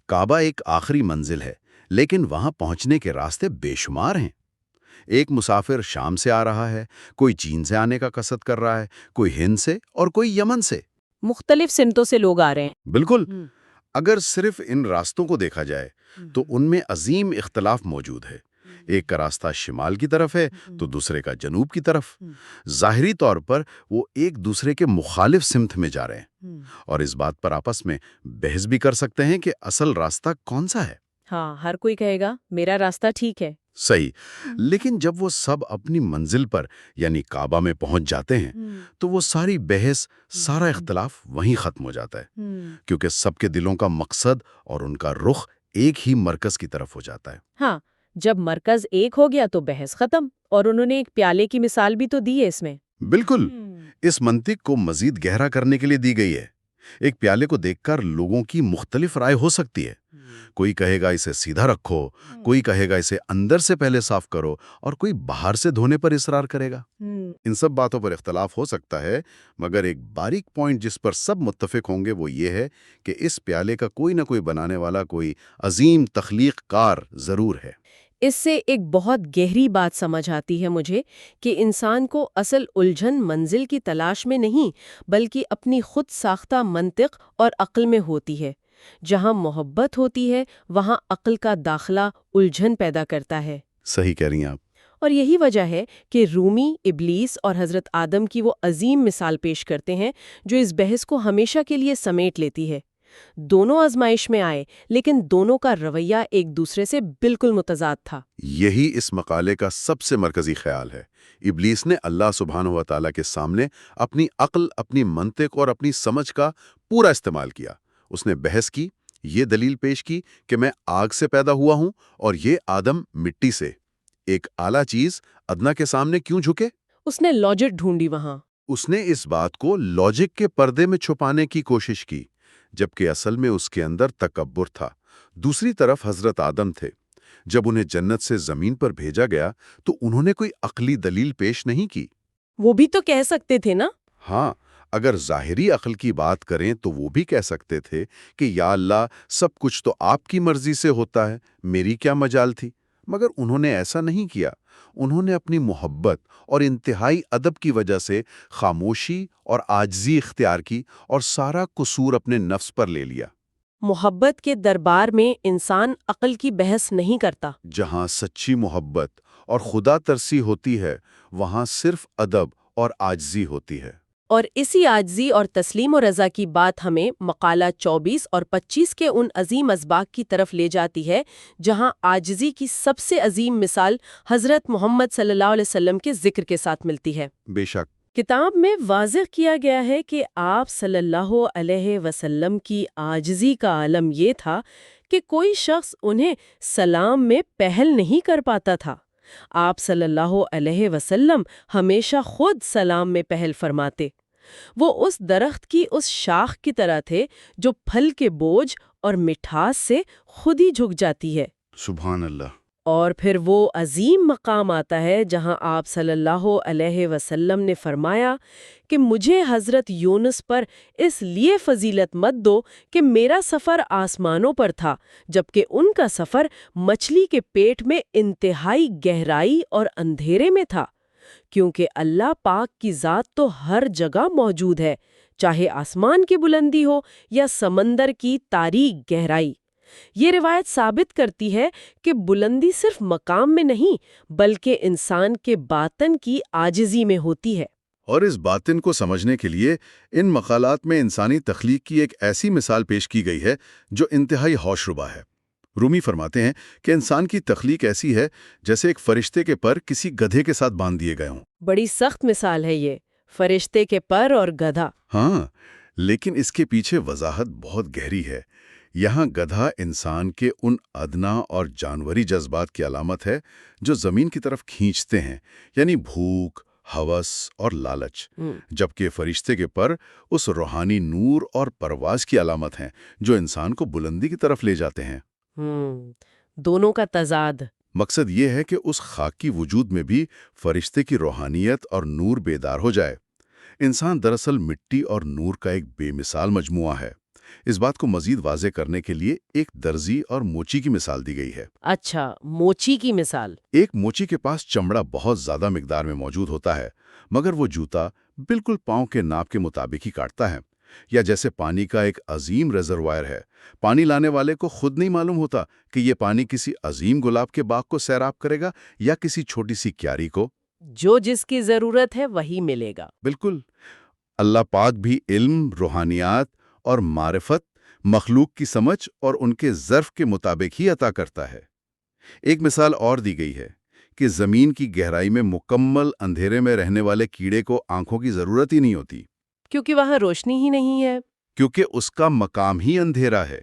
Speaker 1: کعبہ ایک آخری منزل ہے، لیکن وہاں پہنچنے کے راستے بے شمار ہیں۔ ایک مسافر شام سے آ رہا ہے، کوئی چین سے آنے کا قصد کر رہا ہے، کوئی ہند سے اور کوئی یمن سے۔
Speaker 2: مختلف سمتوں سے لوگ آ رہے ہیں۔
Speaker 1: بالکل۔ اگر صرف ان راستوں کو دیکھا جائے تو ان میں عظیم اختلاف موجود ہے۔ ایک کا راستہ شمال کی طرف ہے تو دوسرے کا جنوب کی طرف۔ ظاہری طور پر وہ ایک دوسرے کے مخالف سمت میں جا رہے ہیں، اور اس بات پر آپس میں بحث بھی کر سکتے ہیں کہ اصل راستہ کون سا ہے۔
Speaker 2: ہاں، ہر کوئی کہے گا میرا راستہ ٹھیک ہے۔
Speaker 1: صحیح، لیکن جب وہ سب اپنی منزل پر یعنی کعبہ میں پہنچ جاتے ہیں تو وہ ساری بحث، سارا اختلاف وہیں ختم ہو جاتا ہے، کیونکہ سب کے دلوں کا مقصد اور ان کا رخ ایک ہی مرکز کی طرف ہو جاتا ہے۔
Speaker 2: ہاں، جب مرکز ایک ہو گیا تو بحث ختم، اور انہوں نے ایک پیالے کی مثال بھی تو دی ہے اس میں۔
Speaker 1: بالکل، اس منطق کو مزید گہرا کرنے کے لیے دی گئی ہے۔ ایک پیالے کو دیکھ کر لوگوں کی مختلف رائے ہو سکتی ہے۔ کوئی کہے گا اسے سیدھا رکھو، کوئی کہے گا اسے اندر سے پہلے صاف کرو، اور کوئی باہر سے دھونے پر اصرار کرے گا۔ ان سب باتوں پر اختلاف ہو سکتا ہے، مگر ایک باریک پوائنٹ جس پر سب متفق ہوں گے وہ یہ ہے کہ اس پیالے کا کوئی نہ کوئی بنانے والا، کوئی عظیم تخلیق کار ضرور ہے۔
Speaker 2: اس سے ایک بہت گہری بات سمجھ آتی ہے مجھے کہ انسان کو اصل الجھن منزل کی تلاش میں نہیں بلکہ اپنی خود ساختہ منطق اور عقل میں ہوتی ہے۔ جہاں محبت ہوتی ہے وہاں عقل کا داخلہ الجھن پیدا کرتا ہے۔
Speaker 1: صحیح کہہ رہی ہیں آپ۔
Speaker 2: اور یہی وجہ ہے کہ رومی ابلیس اور حضرت آدم کی وہ عظیم مثال پیش کرتے ہیں جو اس بحث کو ہمیشہ کے لیے سمیٹ لیتی ہے۔ دونوں آزمائش میں آئے لیکن دونوں کا رویہ ایک دوسرے سے بالکل متضاد تھا۔
Speaker 1: یہی اس مقالے کا سب سے مرکزی خیال ہے۔ ابلیس نے اللہ سبحانہ و تعالیٰ کے سامنے اپنی عقل، اپنی منطق اور اپنی سمجھ کا پورا استعمال کیا۔ اس نے بحث کی، یہ دلیل پیش کی کہ میں آگ سے پیدا ہوا ہوں اور یہ آدم مٹی سے۔ ایک اعلیٰ چیز ادنا کے سامنے کیوں جھکے؟
Speaker 2: اس نے لاجک ڈھونڈی وہاں۔
Speaker 1: اس نے اس بات کو لاجک کے پردے میں چھپانے کی کوشش کی، جبکہ اصل میں اس کے اندر تکبر تھا۔ دوسری طرف حضرت آدم تھے۔ جب انہیں جنت سے زمین پر بھیجا گیا تو انہوں نے کوئی عقلی دلیل پیش نہیں کی۔
Speaker 2: وہ بھی تو کہہ سکتے تھے نا۔
Speaker 1: ہاں، اگر ظاہری عقل کی بات کریں تو وہ بھی کہہ سکتے تھے کہ یا اللہ، سب کچھ تو آپ کی مرضی سے ہوتا ہے، میری کیا مجال تھی؟ مگر انہوں نے ایسا نہیں کیا۔ انہوں نے اپنی محبت اور انتہائی ادب کی وجہ سے خاموشی اور عاجزی اختیار کی اور سارا قصور اپنے نفس پر لے لیا۔
Speaker 2: محبت کے دربار میں انسان عقل کی بحث نہیں کرتا۔
Speaker 3: جہاں سچی محبت اور خدا ترسی ہوتی ہے وہاں صرف ادب اور عاجزی ہوتی ہے۔
Speaker 2: اور اسی عاجزی اور تسلیم و رضا کی بات ہمیں مقالہ 24 اور 25 کے ان عظیم اسباق کی طرف لے جاتی ہے جہاں عاجزی کی سب سے عظیم مثال حضرت محمد صلی اللہ علیہ وسلم کے ذکر کے ساتھ ملتی ہے۔
Speaker 3: بے شک۔
Speaker 2: کتاب میں واضح کیا گیا ہے کہ آپ صلی اللہ علیہ وسلم کی عاجزی کا عالم یہ تھا کہ کوئی شخص انہیں سلام میں پہل نہیں کر پاتا تھا۔ آپ صلی اللہ علیہ وسلم ہمیشہ خود سلام میں پہل فرماتے۔ وہ اس درخت کی اس شاخ کی طرح تھے جو پھل کے بوجھ اور مٹھاس سے خود ہی جھک جاتی ہے۔
Speaker 3: سبحان اللہ۔
Speaker 2: اور پھر وہ عظیم مقام آتا ہے جہاں آپ صلی اللہ علیہ وسلم نے فرمایا کہ مجھے حضرت یونس پر اس لیے فضیلت مت دو کہ میرا سفر آسمانوں پر تھا جبکہ ان کا سفر مچھلی کے پیٹ میں انتہائی گہرائی اور اندھیرے میں تھا، کیونکہ اللہ پاک کی ذات تو ہر جگہ موجود ہے، چاہے آسمان کی بلندی ہو یا سمندر کی تاریک گہرائی۔ یہ روایت ثابت کرتی ہے کہ بلندی صرف مقام میں نہیں بلکہ انسان کے باطن کی عاجزی میں ہوتی ہے۔
Speaker 3: اور اس باطن کو سمجھنے کے لیے ان مقالات میں انسانی تخلیق کی ایک ایسی مثال پیش کی گئی ہے جو انتہائی ہوش ربا ہے۔ رومی فرماتے ہیں کہ انسان کی تخلیق ایسی ہے جیسے ایک فرشتے کے پر کسی گدھے کے ساتھ باندھ دیے گئے ہوں۔
Speaker 2: بڑی سخت مثال ہے یہ، فرشتے کے پر اور گدھا۔
Speaker 3: ہاں، لیکن اس کے پیچھے وضاحت بہت گہری ہے۔ یہاں گدھا انسان کے ان ادنا اور جانوری جذبات کی علامت ہے جو زمین کی طرف کھینچتے ہیں، یعنی بھوک، ہوس اور لالچ، جبکہ فرشتے کے پر اس روحانی نور اور پرواز کی علامت ہیں جو انسان کو بلندی کی طرف لے جاتے ہیں۔
Speaker 2: دونوں کا تضاد۔
Speaker 3: مقصد یہ ہے کہ اس خاکی وجود میں بھی فرشتے کی روحانیت اور نور بیدار ہو جائے۔ انسان دراصل مٹی اور نور کا ایک بے مثال مجموعہ ہے۔ اس بات کو مزید واضح کرنے کے لیے ایک درزی اور موچی کی مثال دی گئی ہے۔
Speaker 2: اچھا، موچی کی مثال۔
Speaker 3: ایک موچی کے پاس چمڑا بہت زیادہ مقدار میں موجود ہوتا ہے، مگر وہ جوتا بالکل پاؤں کے ناپ کے مطابق ہی کاٹتا ہے۔ یا جیسے پانی کا ایک عظیم ریزروائر ہے، پانی لانے والے کو خود نہیں معلوم ہوتا کہ یہ پانی کسی عظیم گلاب کے باغ کو سیراب کرے گا یا کسی چھوٹی سی کیاری کو۔
Speaker 2: جو جس کی ضرورت ہے وہی ملے گا۔
Speaker 3: بالکل۔ اللہ پاک بھی علم، روحانیات اور معرفت مخلوق کی سمجھ اور ان کے ظرف کے مطابق ہی عطا کرتا ہے۔ ایک مثال اور دی گئی ہے کہ زمین کی گہرائی میں مکمل اندھیرے میں رہنے والے کیڑے کو آنکھوں کی ضرورت ہی نہیں ہوتی،
Speaker 2: کیونکہ وہاں روشنی ہی نہیں ہے۔
Speaker 3: کیونکہ اس کا مقام ہی اندھیرا ہے۔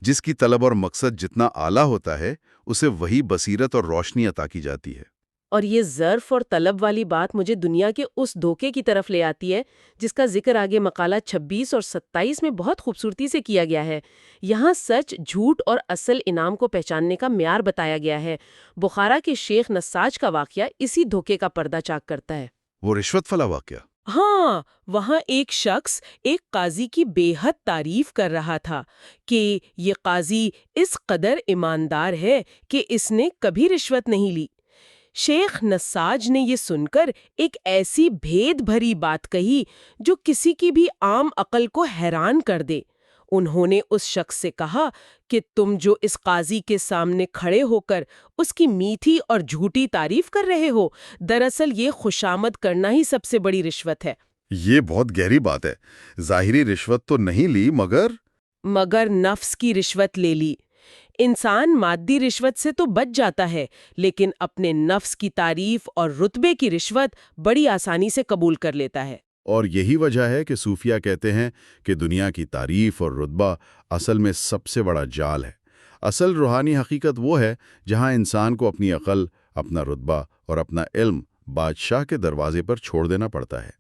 Speaker 3: جس کی طلب اور مقصد جتنا اعلیٰ ہوتا ہے اسے وہی بصیرت اور روشنی عطا کی جاتی ہے۔
Speaker 2: اور یہ ظرف اور طلب والی بات مجھے دنیا کے اس دھوکے کی طرف لے آتی ہے جس کا ذکر آگے مقالہ 26 اور 27 میں بہت خوبصورتی سے کیا گیا ہے۔ یہاں سچ، جھوٹ اور اصل انعام کو پہچاننے کا معیار بتایا گیا ہے۔ بخارا کے شیخ نساج کا واقعہ اسی دھوکے کا پردہ چاک کرتا ہے۔
Speaker 3: وہ رشوت والا واقعہ؟
Speaker 2: ہاں، وہاں ایک شخص ایک قاضی کی بے حد تعریف کر رہا تھا کہ یہ قاضی اس قدر ایماندار ہے کہ اس نے کبھی رشوت نہیں لی۔ شیخ نساج نے یہ سن کر ایک ایسی بھید بھری بات کہی جو کسی کی بھی عام عقل کو حیران کر دے۔ انہوں نے اس شخص سے کہا کہ تم جو اس قاضی کے سامنے کھڑے ہو کر اس کی میٹھی اور جھوٹی تعریف کر رہے ہو، دراصل یہ خوشامد کرنا ہی سب سے بڑی رشوت ہے۔
Speaker 3: یہ بہت گہری بات ہے۔ ظاہری رشوت تو نہیں لی مگر
Speaker 2: نفس کی رشوت لے لی۔ انسان مادی رشوت سے تو بچ جاتا ہے، لیکن اپنے نفس کی تعریف اور رتبے کی رشوت بڑی آسانی سے قبول کر لیتا ہے۔
Speaker 3: اور یہی وجہ ہے کہ صوفیہ کہتے ہیں کہ دنیا کی تعریف اور رتبہ اصل میں سب سے بڑا جال ہے۔ اصل روحانی حقیقت وہ ہے جہاں انسان کو اپنی عقل، اپنا رتبہ اور اپنا علم بادشاہ کے دروازے پر چھوڑ دینا پڑتا ہے۔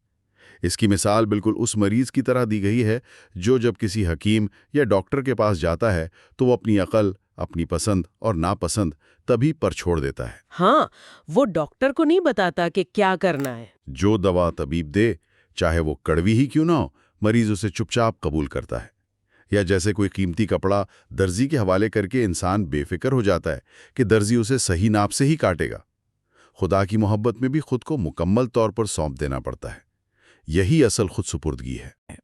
Speaker 3: اس کی مثال بالکل اس مریض کی طرح دی گئی ہے جو جب کسی حکیم یا ڈاکٹر کے پاس جاتا ہے تو وہ اپنی عقل، اپنی پسند اور ناپسند تبھی پر چھوڑ دیتا ہے۔
Speaker 2: ہاں، وہ ڈاکٹر کو نہیں بتاتا کہ کیا کرنا ہے۔
Speaker 3: جو دوا طبیب دے، چاہے وہ کڑوی ہی کیوں نہ ہو، مریض اسے چپ چاپ قبول کرتا ہے۔ یا جیسے کوئی قیمتی کپڑا درزی کے حوالے کر کے انسان بے فکر ہو جاتا ہے کہ درزی اسے صحیح ناپ سے ہی کاٹے گا۔ خدا کی محبت میں بھی خود کو مکمل طور پر سونپ دینا پڑتا ہے۔ یہی اصل خود سپردگی ہے۔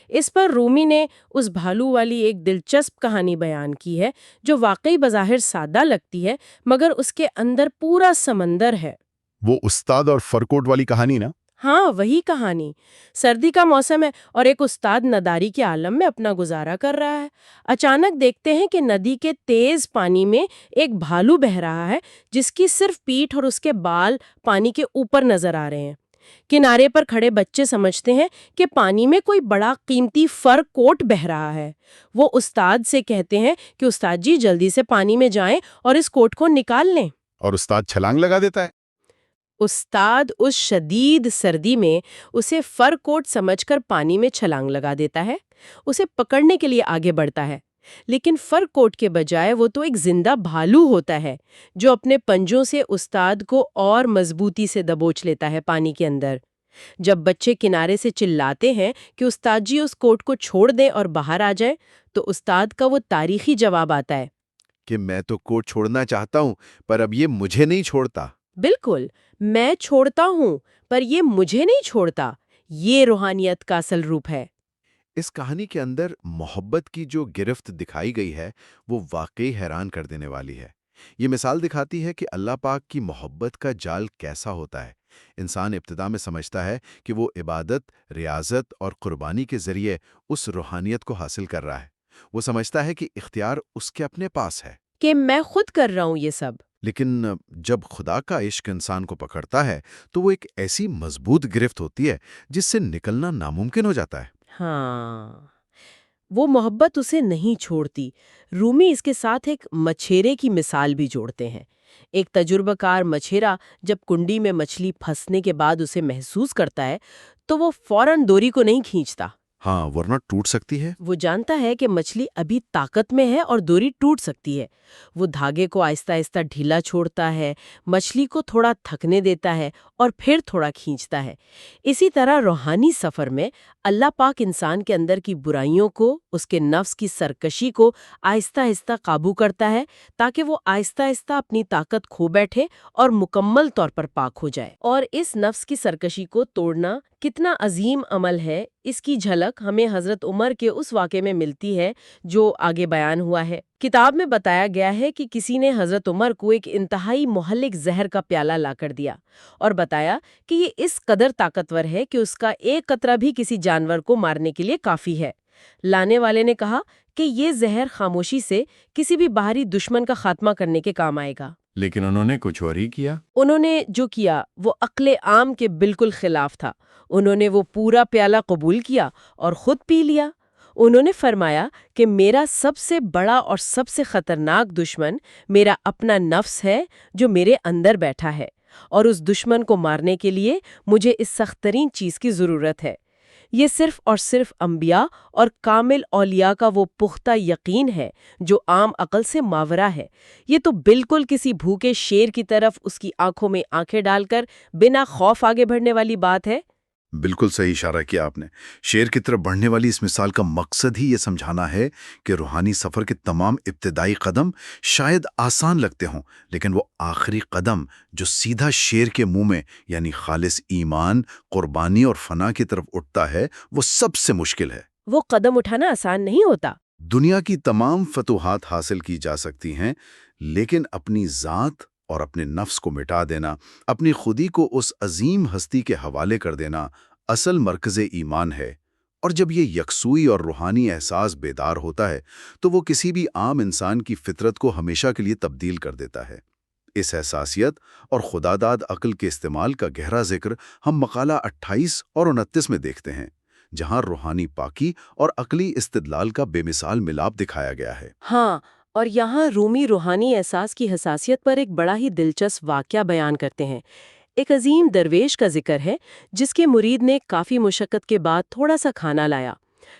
Speaker 2: اس پر رومی نے اس بھالو والی ایک دلچسپ کہانی بیان کی ہے جو واقعی بظاہر سادہ لگتی ہے مگر اس کے اندر پورا سمندر ہے۔
Speaker 3: وہ استاد اور فرکوٹ والی کہانی نا؟
Speaker 2: ہاں، وہی کہانی۔ سردی کا موسم ہے اور ایک استاد نداری کے عالم میں اپنا گزارا کر رہا ہے۔ اچانک دیکھتے ہیں کہ ندی کے تیز پانی میں ایک بھالو بہہ رہا ہے جس کی صرف پیٹھ اور اس کے بال پانی کے اوپر نظر آ رہے ہیں۔ کنارے پر کھڑے بچے سمجھتے ہیں کہ پانی میں کوئی بڑا قیمتی فر کوٹ بہہ رہا ہے۔ وہ استاد سے کہتے ہیں کہ استاد جی جلدی سے پانی میں جائیں اور اس کوٹ کو نکال لیں۔
Speaker 3: اور استاد چھلانگ لگا دیتا ہے۔
Speaker 2: استاد اس شدید سردی میں اسے فر کوٹ سمجھ کر پانی میں چھلانگ لگا دیتا ہے، اسے پکڑنے کے لیے آگے بڑھتا ہے، لیکن فر کوٹ کے بجائے وہ تو ایک زندہ بھالو ہوتا ہے جو اپنے پنجوں سے استاد کو اور مضبوطی سے دبوچ لیتا ہے پانی کے اندر۔ جب بچے کنارے سے چلاتے ہیں کہ استاد جی اس کوٹ کو چھوڑ دیں اور باہر آ جائیں، تو استاد کا وہ تاریخی جواب آتا ہے
Speaker 1: کہ میں تو کوٹ چھوڑنا چاہتا ہوں پر اب یہ مجھے نہیں چھوڑتا۔
Speaker 2: بالکل، میں چھوڑتا ہوں پر یہ مجھے نہیں چھوڑتا۔ یہ روحانیت کا اصل روپ ہے۔
Speaker 1: اس کہانی کے اندر محبت کی جو گرفت دکھائی گئی ہے وہ واقعی حیران کر دینے والی ہے۔ یہ مثال دکھاتی ہے کہ اللہ پاک کی محبت کا جال کیسا ہوتا ہے۔ انسان ابتدا میں سمجھتا ہے کہ وہ عبادت، ریاضت اور قربانی کے ذریعے اس روحانیت کو حاصل کر رہا ہے۔ وہ سمجھتا ہے کہ اختیار اس کے اپنے پاس ہے،
Speaker 2: کہ میں خود کر رہا ہوں یہ سب۔
Speaker 1: لیکن جب خدا کا عشق انسان کو پکڑتا ہے تو وہ ایک ایسی مضبوط گرفت ہوتی ہے جس سے نکلنا ناممکن ہو جاتا ہے۔
Speaker 2: ہاں، وہ محبت اسے نہیں چھوڑتی۔ رومی اس کے ساتھ ایک مچھیرے کی مثال بھی جوڑتے ہیں۔ ایک تجربہ کار مچھیرا جب کنڈی میں مچھلی پھنسنے کے بعد اسے محسوس کرتا ہے تو وہ فوراً ڈوری کو نہیں کھینچتا۔
Speaker 1: ہاں، ورنہ ٹوٹ سکتی ہے۔
Speaker 2: وہ جانتا ہے کہ مچھلی ابھی طاقت میں ہے اور ڈوری ٹوٹ سکتی ہے۔ وہ دھاگے کو آہستہ آہستہ ڈھیلا چھوڑتا ہے، مچھلی کو تھوڑا تھکنے دیتا ہے اور پھر تھوڑا کھینچتا ہے۔ اسی طرح روحانی سفر میں اللہ پاک انسان کے اندر کی برائیوں کو، اس کے نفس کی سرکشی کو آہستہ آہستہ قابو کرتا ہے تاکہ وہ آہستہ آہستہ اپنی طاقت کھو بیٹھے اور مکمل طور پر پاک ہو جائے۔ اور اس نفس کی سرکشی کو توڑنا کتنا عظیم عمل ہے، اس کی جھلک ہمیں حضرت عمر کے اس واقعے میں ملتی ہے جو آگے بیان ہوا ہے۔ کتاب میں بتایا گیا ہے کہ کسی نے حضرت عمر کو ایک انتہائی مہلک زہر کا پیالہ لا کر دیا اور بتایا کہ یہ اس قدر طاقتور ہے کہ اس کا ایک قطرہ بھی کسی جانور کو مارنے کے لیے کافی ہے۔ لانے والے نے کہا کہ یہ زہر خاموشی سے کسی بھی باہری دشمن کا خاتمہ کرنے کے کام آئے گا۔
Speaker 3: لیکن انہوں نے کچھ اور ہی کیا۔
Speaker 2: انہوں نے جو کیا وہ عقل عام کے بالکل خلاف تھا۔ انہوں نے وہ پورا پیالہ قبول کیا اور خود پی لیا۔ انہوں نے فرمایا کہ میرا سب سے بڑا اور سب سے خطرناک دشمن میرا اپنا نفس ہے جو میرے اندر بیٹھا ہے، اور اس دشمن کو مارنے کے لیے مجھے اس سخت ترین چیز کی ضرورت ہے۔ یہ صرف اور صرف انبیاء اور کامل اولیاء کا وہ پختہ یقین ہے جو عام عقل سے ماورا ہے۔ یہ تو بالکل کسی بھوکے شیر کی طرف اس کی آنکھوں میں آنکھیں ڈال کر بنا خوف آگے بڑھنے والی بات ہے۔
Speaker 1: بالکل صحیح اشارہ کیا آپ نے۔ شیر کی طرف بڑھنے والی اس مثال کا مقصد ہی یہ سمجھانا ہے کہ روحانی سفر کے تمام ابتدائی قدم شاید آسان لگتے ہوں، لیکن وہ آخری قدم جو سیدھا شیر کے منہ میں یعنی خالص ایمان، قربانی اور فنا کی طرف اٹھتا ہے، وہ سب سے مشکل ہے۔
Speaker 2: وہ قدم اٹھانا آسان نہیں ہوتا۔
Speaker 1: دنیا کی تمام فتوحات حاصل کی جا سکتی ہیں، لیکن اپنی ذات اور اپنے نفس کو مٹا دینا، اپنی خودی کو اس عظیم ہستی کے حوالے کر دینا، اصل مرکز ایمان ہے۔ اور جب یہ یکسوئی اور روحانی احساس بیدار ہوتا ہے تو وہ کسی بھی عام انسان کی فطرت کو ہمیشہ کے لیے تبدیل کر دیتا ہے۔ اس احساسیت اور خداداد عقل کے استعمال کا گہرا ذکر ہم مقالہ 28 اور 29 میں دیکھتے ہیں، جہاں روحانی پاکی اور عقلی استدلال کا بے مثال ملاپ دکھایا گیا ہے۔
Speaker 2: ہاں، اور یہاں رومی روحانی احساس کی حساسیت پر ایک بڑا ہی دلچسپ واقعہ بیان کرتے ہیں۔ ایک عظیم درویش کا ذکر ہے جس کے مرید نے کافی مشقت کے بعد تھوڑا سا کھانا لایا۔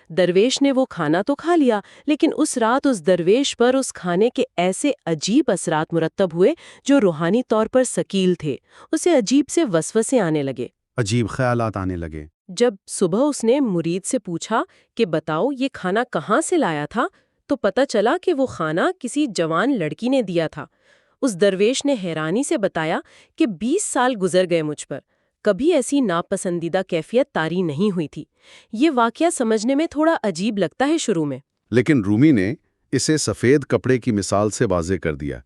Speaker 2: درویش نے وہ کھانا تو کھا لیا، لیکن اس رات اس درویش پر اس کھانے کے ایسے عجیب اثرات مرتب ہوئے جو روحانی طور پر ثقیل تھے۔ اسے عجیب سے وسوسے آنے لگے،
Speaker 3: عجیب خیالات آنے لگے۔
Speaker 2: جب صبح اس نے مرید سے پوچھا کہ بتاؤ یہ کھانا کہاں سے لایا تھا، تو پتہ چلا کہ وہ کھانا کسی جوان لڑکی نے دیا تھا۔ اس درویش نے حیرانی سے بتایا کہ 20 سال گزر گئے مجھ پر، کبھی ایسی ناپسندیدہ کیفیت طاری نہیں ہوئی تھی۔ یہ واقعہ سمجھنے میں تھوڑا عجیب لگتا ہے شروع میں،
Speaker 3: لیکن رومی نے اسے سفید کپڑے کی مثال سے واضح کر دیا۔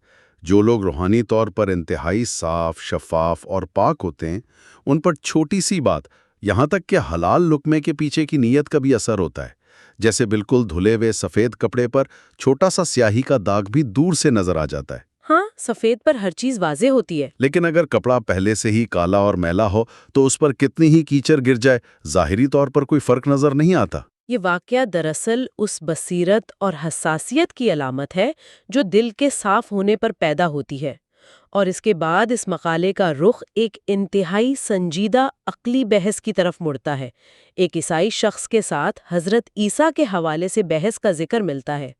Speaker 3: جو لوگ روحانی طور پر انتہائی صاف، شفاف اور پاک ہوتے ہیں، ان پر چھوٹی سی بات، یہاں تک کہ حلال لقمے کے پیچھے کی نیت کا بھی اثر ہوتا ہے۔ جیسے بالکل دھلے ہوئے سفید کپڑے پر چھوٹا سا سیاہی کا داغ بھی دور سے نظر آ جاتا ہے۔
Speaker 2: ہاں، سفید پر ہر چیز واضح ہوتی ہے۔
Speaker 3: لیکن اگر کپڑا پہلے سے ہی کالا اور میلا ہو تو اس پر کتنی ہی کیچڑ گر جائے، ظاہری طور پر کوئی فرق نظر نہیں آتا۔
Speaker 2: یہ واقعہ دراصل اس بصیرت اور حساسیت کی علامت ہے جو دل کے صاف ہونے پر پیدا ہوتی ہے، اور اس کے بعد اس مقالے کا رخ ایک انتہائی سنجیدہ عقلی بحث کی طرف مڑتا ہے۔ ایک عیسائی شخص کے ساتھ حضرت عیسیٰ کے حوالے سے بحث کا ذکر ملتا ہے۔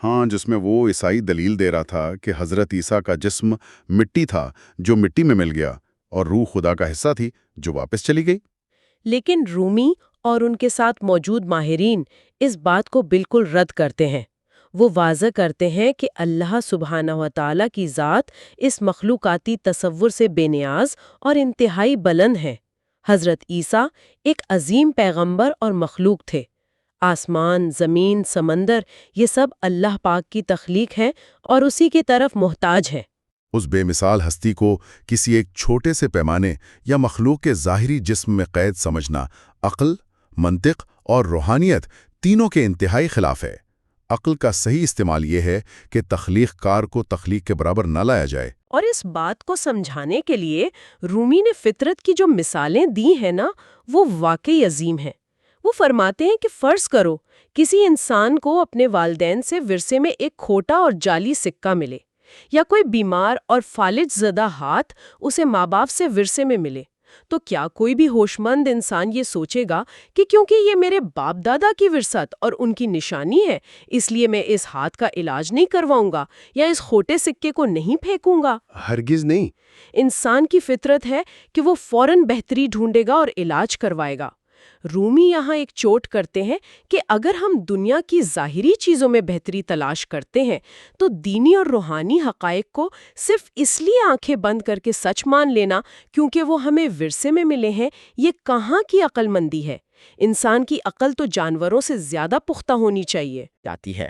Speaker 3: ہاں، جس میں وہ عیسائی دلیل دے رہا تھا کہ حضرت عیسیٰ کا جسم مٹی تھا جو مٹی میں مل گیا، اور روح خدا کا حصہ تھی جو واپس چلی گئی۔
Speaker 2: لیکن رومی اور ان کے ساتھ موجود ماہرین اس بات کو بالکل رد کرتے ہیں۔ وہ واضح کرتے ہیں کہ اللہ سبحانہ و تعالی کی ذات اس مخلوقاتی تصور سے بے نیاز اور انتہائی بلند ہے۔ حضرت عیسیٰ ایک عظیم پیغمبر اور مخلوق تھے۔ آسمان، زمین، سمندر، یہ سب اللہ پاک کی تخلیق ہے اور اسی کی طرف محتاج ہے۔
Speaker 3: اس بے مثال ہستی کو کسی ایک چھوٹے سے پیمانے یا مخلوق کے ظاہری جسم میں قید سمجھنا عقل، منطق اور روحانیت تینوں کے انتہائی خلاف ہے۔ عقل کا صحیح استعمال یہ ہے کہ تخلیق کار کو تخلیق کے برابر نہ لایا جائے۔
Speaker 2: اور اس بات کو سمجھانے کے لیے رومی نے فطرت کی جو مثالیں دی ہیں نا، وہ واقعی عظیم ہیں۔ وہ فرماتے ہیں کہ فرض کرو کسی انسان کو اپنے والدین سے ورثے میں ایک کھوٹا اور جعلی سکہ ملے، یا کوئی بیمار اور فالج زدہ ہاتھ اسے ماں باپ سے ورثے میں ملے، تو کیا کوئی بھی ہوش مند انسان یہ سوچے گا کہ کیونکہ یہ میرے باپ دادا کی وراثت اور ان کی نشانی ہے، اس لیے میں اس ہاتھ کا علاج نہیں کرواؤں گا یا اس کھوٹے سکے کو نہیں پھینکوں گا؟
Speaker 3: ہرگز نہیں۔
Speaker 2: انسان کی فطرت ہے کہ وہ فوراً بہتری ڈھونڈے گا اور علاج کروائے گا۔ رومی یہاں ایک چوٹ کرتے ہیں کہ اگر ہم دنیا کی ظاہری چیزوں میں بہتری تلاش کرتے ہیں تو دینی اور روحانی حقائق کو صرف اس لیے آنکھیں بند کر کے سچ مان لینا کیونکہ وہ ہمیں ورثے میں ملے ہیں، یہ کہاں کی عقل مندی ہے؟ انسان کی عقل تو جانوروں سے زیادہ پختہ ہونی چاہیے جاتی ہے۔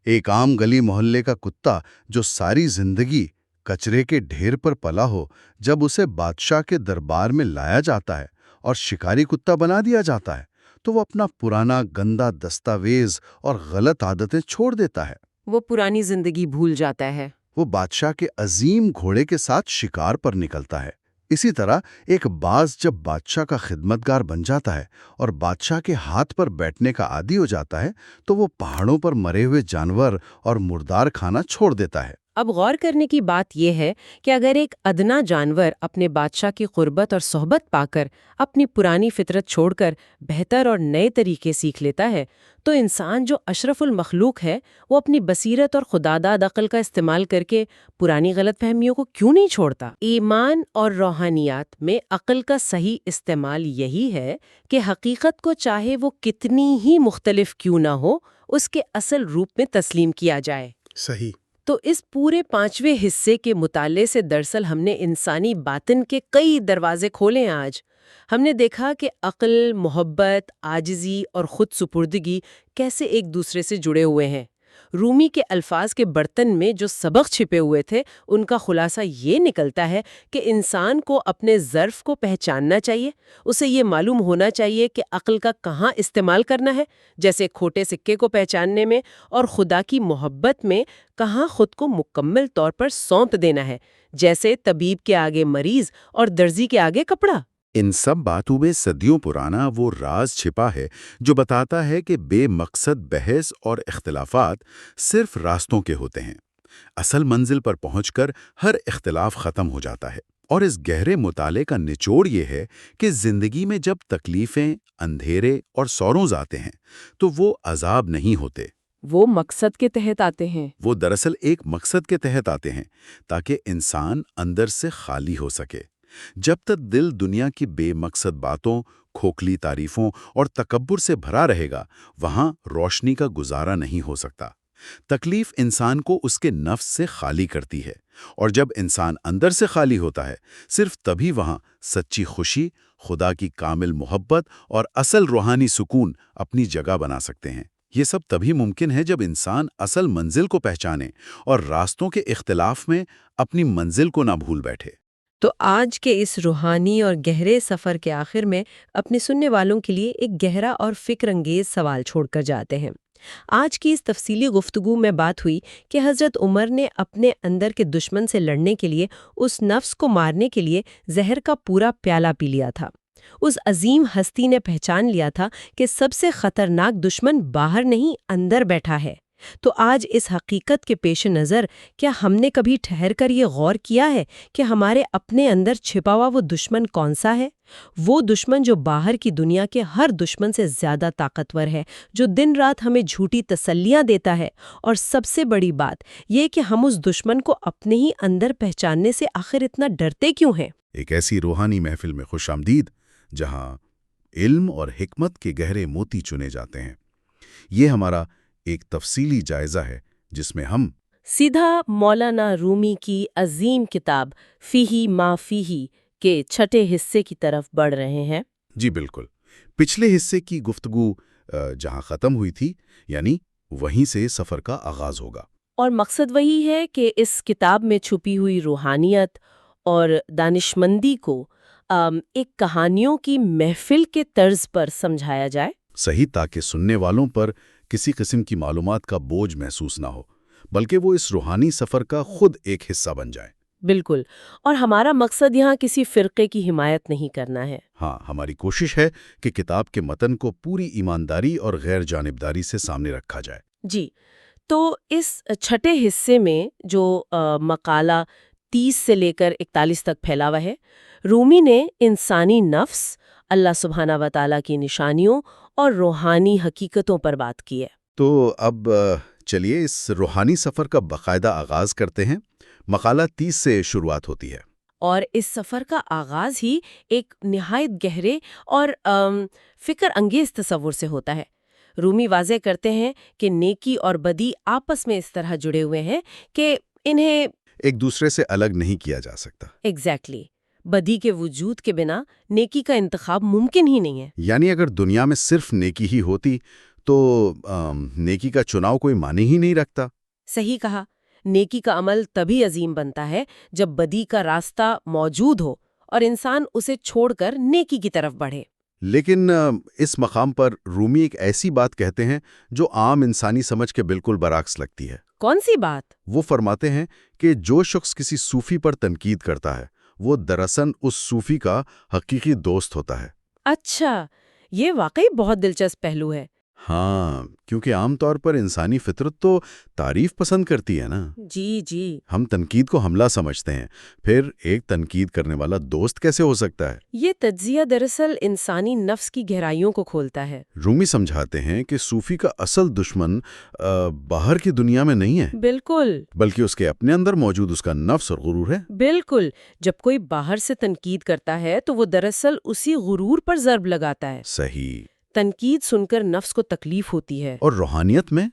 Speaker 3: ایک عام گلی محلے کا کتا جو ساری زندگی کچرے کے ڈھیر پر پلا ہو، جب اسے بادشاہ کے دربار میں لایا جاتا ہے اور شکاری کتا بنا دیا جاتا ہے تو وہ اپنا پرانا گندا دستاویز اور غلط عادتیں چھوڑ دیتا ہے۔
Speaker 2: وہ پرانی زندگی بھول جاتا ہے۔
Speaker 3: وہ بادشاہ کے عظیم گھوڑے کے ساتھ شکار پر نکلتا ہے۔ اسی طرح ایک باز جب بادشاہ کا خدمتگار بن جاتا ہے اور بادشاہ کے ہاتھ پر بیٹھنے کا عادی ہو جاتا ہے تو وہ پہاڑوں پر مرے ہوئے جانور اور مردار کھانا چھوڑ دیتا ہے۔
Speaker 2: اب غور کرنے کی بات یہ ہے کہ اگر ایک ادنا جانور اپنے بادشاہ کی قربت اور صحبت پا کر اپنی پرانی فطرت چھوڑ کر بہتر اور نئے طریقے سیکھ لیتا ہے، تو انسان جو اشرف المخلوق ہے وہ اپنی بصیرت اور خداداد عقل کا استعمال کر کے پرانی غلط فہمیوں کو کیوں نہیں چھوڑتا؟ ایمان اور روحانیات میں عقل کا صحیح استعمال یہی ہے کہ حقیقت کو چاہے وہ کتنی ہی مختلف کیوں نہ ہو، اس کے اصل روپ میں تسلیم کیا جائے۔
Speaker 3: صحیح۔
Speaker 2: تو اس پورے 5ویں حصے کے مطالعے سے دراصل ہم نے انسانی باطن کے کئی دروازے کھولے ہیں۔ آج ہم نے دیکھا کہ عقل، محبت، عاجزی اور خود سپردگی کیسے ایک دوسرے سے جڑے ہوئے ہیں۔ رومی کے الفاظ کے برتن میں جو سبق چھپے ہوئے تھے، ان کا خلاصہ یہ نکلتا ہے کہ انسان کو اپنے ظرف کو پہچاننا چاہیے۔ اسے یہ معلوم ہونا چاہیے کہ عقل کا کہاں استعمال کرنا ہے، جیسے کھوٹے سکے کو پہچاننے میں، اور خدا کی محبت میں کہاں خود کو مکمل طور پر سونپ دینا ہے، جیسے طبیب کے آگے مریض اور درزی کے آگے کپڑا۔
Speaker 3: ان سب باتوں میں صدیوں پرانا وہ راز چھپا ہے جو بتاتا ہے کہ بے مقصد بحث اور اختلافات صرف راستوں کے ہوتے ہیں۔ اصل منزل پر پہنچ کر ہر اختلاف ختم ہو جاتا ہے۔ اور اس گہرے مطالعے کا نچوڑ یہ ہے کہ زندگی میں جب تکلیفیں، اندھیرے اور سوروز آتے ہیں تو وہ عذاب نہیں ہوتے،
Speaker 2: وہ مقصد کے تحت آتے ہیں۔
Speaker 3: وہ دراصل ایک مقصد کے تحت آتے ہیں تاکہ انسان اندر سے خالی ہو سکے۔ جب تک دل دنیا کی بے مقصد باتوں، کھوکھلی تعریفوں اور تکبر سے بھرا رہے گا، وہاں روشنی کا گزارا نہیں ہو سکتا۔ تکلیف انسان کو اس کے نفس سے خالی کرتی ہے، اور جب انسان اندر سے خالی ہوتا ہے صرف تبھی وہاں سچی خوشی، خدا کی کامل محبت اور اصل روحانی سکون اپنی جگہ بنا سکتے ہیں۔ یہ سب تبھی ممکن ہے جب انسان اصل منزل کو پہچانے اور راستوں کے اختلاف میں اپنی منزل کو نہ بھول بیٹھے۔
Speaker 2: تو آج کے اس روحانی اور گہرے سفر کے آخر میں اپنے سننے والوں کے لیے ایک گہرا اور فکر انگیز سوال چھوڑ کر جاتے ہیں۔ آج کی اس تفصیلی گفتگو میں بات ہوئی کہ حضرت عمر نے اپنے اندر کے دشمن سے لڑنے کے لیے، اس نفس کو مارنے کے لیے زہر کا پورا پیالہ پی لیا تھا۔ اس عظیم ہستی نے پہچان لیا تھا کہ سب سے خطرناک دشمن باہر نہیں، اندر بیٹھا ہے۔ تو آج اس حقیقت کے پیش نظر کیا ہم نے کبھی ٹھہر کر یہ غور کیا ہے کہ ہمارے اپنے اندر چھپا ہوا وہ دشمن کون سا ہے؟ وہ دشمن جو باہر کی دنیا کے ہر دشمن سے زیادہ طاقتور ہے، جو دن رات ہمیں جھوٹی تسلیاں دیتا ہے، اور سب سے بڑی بات یہ کہ ہم اس دشمن کو اپنے ہی اندر پہچاننے سے آخر اتنا ڈرتے کیوں ہیں؟
Speaker 3: ایک ایسی روحانی محفل میں خوش آمدید جہاں علم اور حکمت کے گہرے موتی چنے جاتے ہیں۔ یہ ہمارا ایک تفصیلی جائزہ ہے جس میں ہم
Speaker 2: سیدھا مولانا رومی کی عظیم کتاب فیہی ما فیہی کے چھٹے حصے کی طرف بڑھ رہے ہیں۔
Speaker 3: جی بالکل، پچھلے حصے کی گفتگو جہاں ختم ہوئی تھی، یعنی وہیں سے سفر کا آغاز ہوگا۔
Speaker 2: اور مقصد وہی ہے کہ اس کتاب میں چھپی ہوئی روحانیت اور دانشمندی کو ایک کہانیوں کی محفل کے طرز پر سمجھایا جائے۔
Speaker 3: صحیح، تاکہ سننے والوں پر کسی قسم کی معلومات کا بوجھ محسوس نہ ہو، بلکہ وہ اس روحانی سفر کا خود ایک حصہ بن جائیں۔
Speaker 2: بالکل، اور ہمارا مقصد یہاں کسی فرقے کی حمایت نہیں کرنا ہے۔
Speaker 3: ہاں، ہماری کوشش ہے کہ کتاب کے متن کو پوری ایمانداری اور غیر جانبداری سے سامنے رکھا جائے۔
Speaker 2: جی، تو اس چھٹے حصے میں جو مقالہ 30 سے لے کر 41 تک پھیلا ہوا ہے، رومی نے انسانی نفس، اللہ سبحانہ و تعالیٰ کی نشانیوں اور روحانی حقیقتوں پر بات کی ہے۔
Speaker 3: تو اب چلیے اس روحانی سفر کا باقاعدہ آغاز کرتے ہیں۔ مقالہ 30 سے شروعات ہوتی ہے،
Speaker 2: اور اس سفر کا آغاز ہی ایک نہایت گہرے اور فکر انگیز تصور سے ہوتا ہے۔ رومی واضح کرتے ہیں کہ نیکی اور بدی آپس میں اس طرح جڑے ہوئے ہیں کہ انہیں
Speaker 3: ایک دوسرے سے الگ نہیں کیا جا سکتا۔
Speaker 2: ایگزیکٹلی، بدی کے وجود کے بنا نیکی کا انتخاب ممکن ہی نہیں ہے۔
Speaker 3: یعنی اگر دنیا میں صرف نیکی ہی ہوتی تو نیکی کا چناؤ کوئی معنی ہی نہیں رکھتا۔
Speaker 2: صحیح کہا، نیکی کا عمل تبھی عظیم بنتا ہے جب بدی کا راستہ موجود ہو اور انسان اسے چھوڑ کر نیکی کی طرف بڑھے۔
Speaker 3: لیکن اس مقام پر رومی ایک ایسی بات کہتے ہیں جو عام انسانی سمجھ کے بالکل برعکس لگتی ہے۔
Speaker 2: کون سی بات؟
Speaker 3: وہ فرماتے ہیں کہ جو شخص کسی صوفی پر تنقید کرتا ہے وہ دراصل اس صوفی کا حقیقی دوست ہوتا ہے۔
Speaker 2: اچھا، یہ واقعی بہت دلچسپ پہلو ہے۔
Speaker 3: ہاں، کیونکہ عام طور پر انسانی فطرت تو تعریف پسند کرتی ہے نا۔
Speaker 2: جی،
Speaker 3: ہم تنقید کو حملہ سمجھتے ہیں، پھر ایک تنقید کرنے والا دوست کیسے ہو سکتا ہے؟
Speaker 2: یہ تجزیہ دراصل انسانی نفس کی گہرائیوں کو کھولتا ہے۔
Speaker 3: رومی سمجھاتے ہیں کہ صوفی کا اصل دشمن باہر کی دنیا میں نہیں ہے،
Speaker 2: بالکل،
Speaker 3: بلکہ اس کے اپنے اندر موجود اس کا نفس اور غرور ہے۔
Speaker 2: بالکل، جب کوئی باہر سے تنقید کرتا ہے تو وہ دراصل اسی غرور پر ضرب لگاتا ہے۔
Speaker 3: صحیح۔
Speaker 2: تنقید سن کر نفس کو تکلیف ہوتی ہے۔
Speaker 3: اور روحانیت میں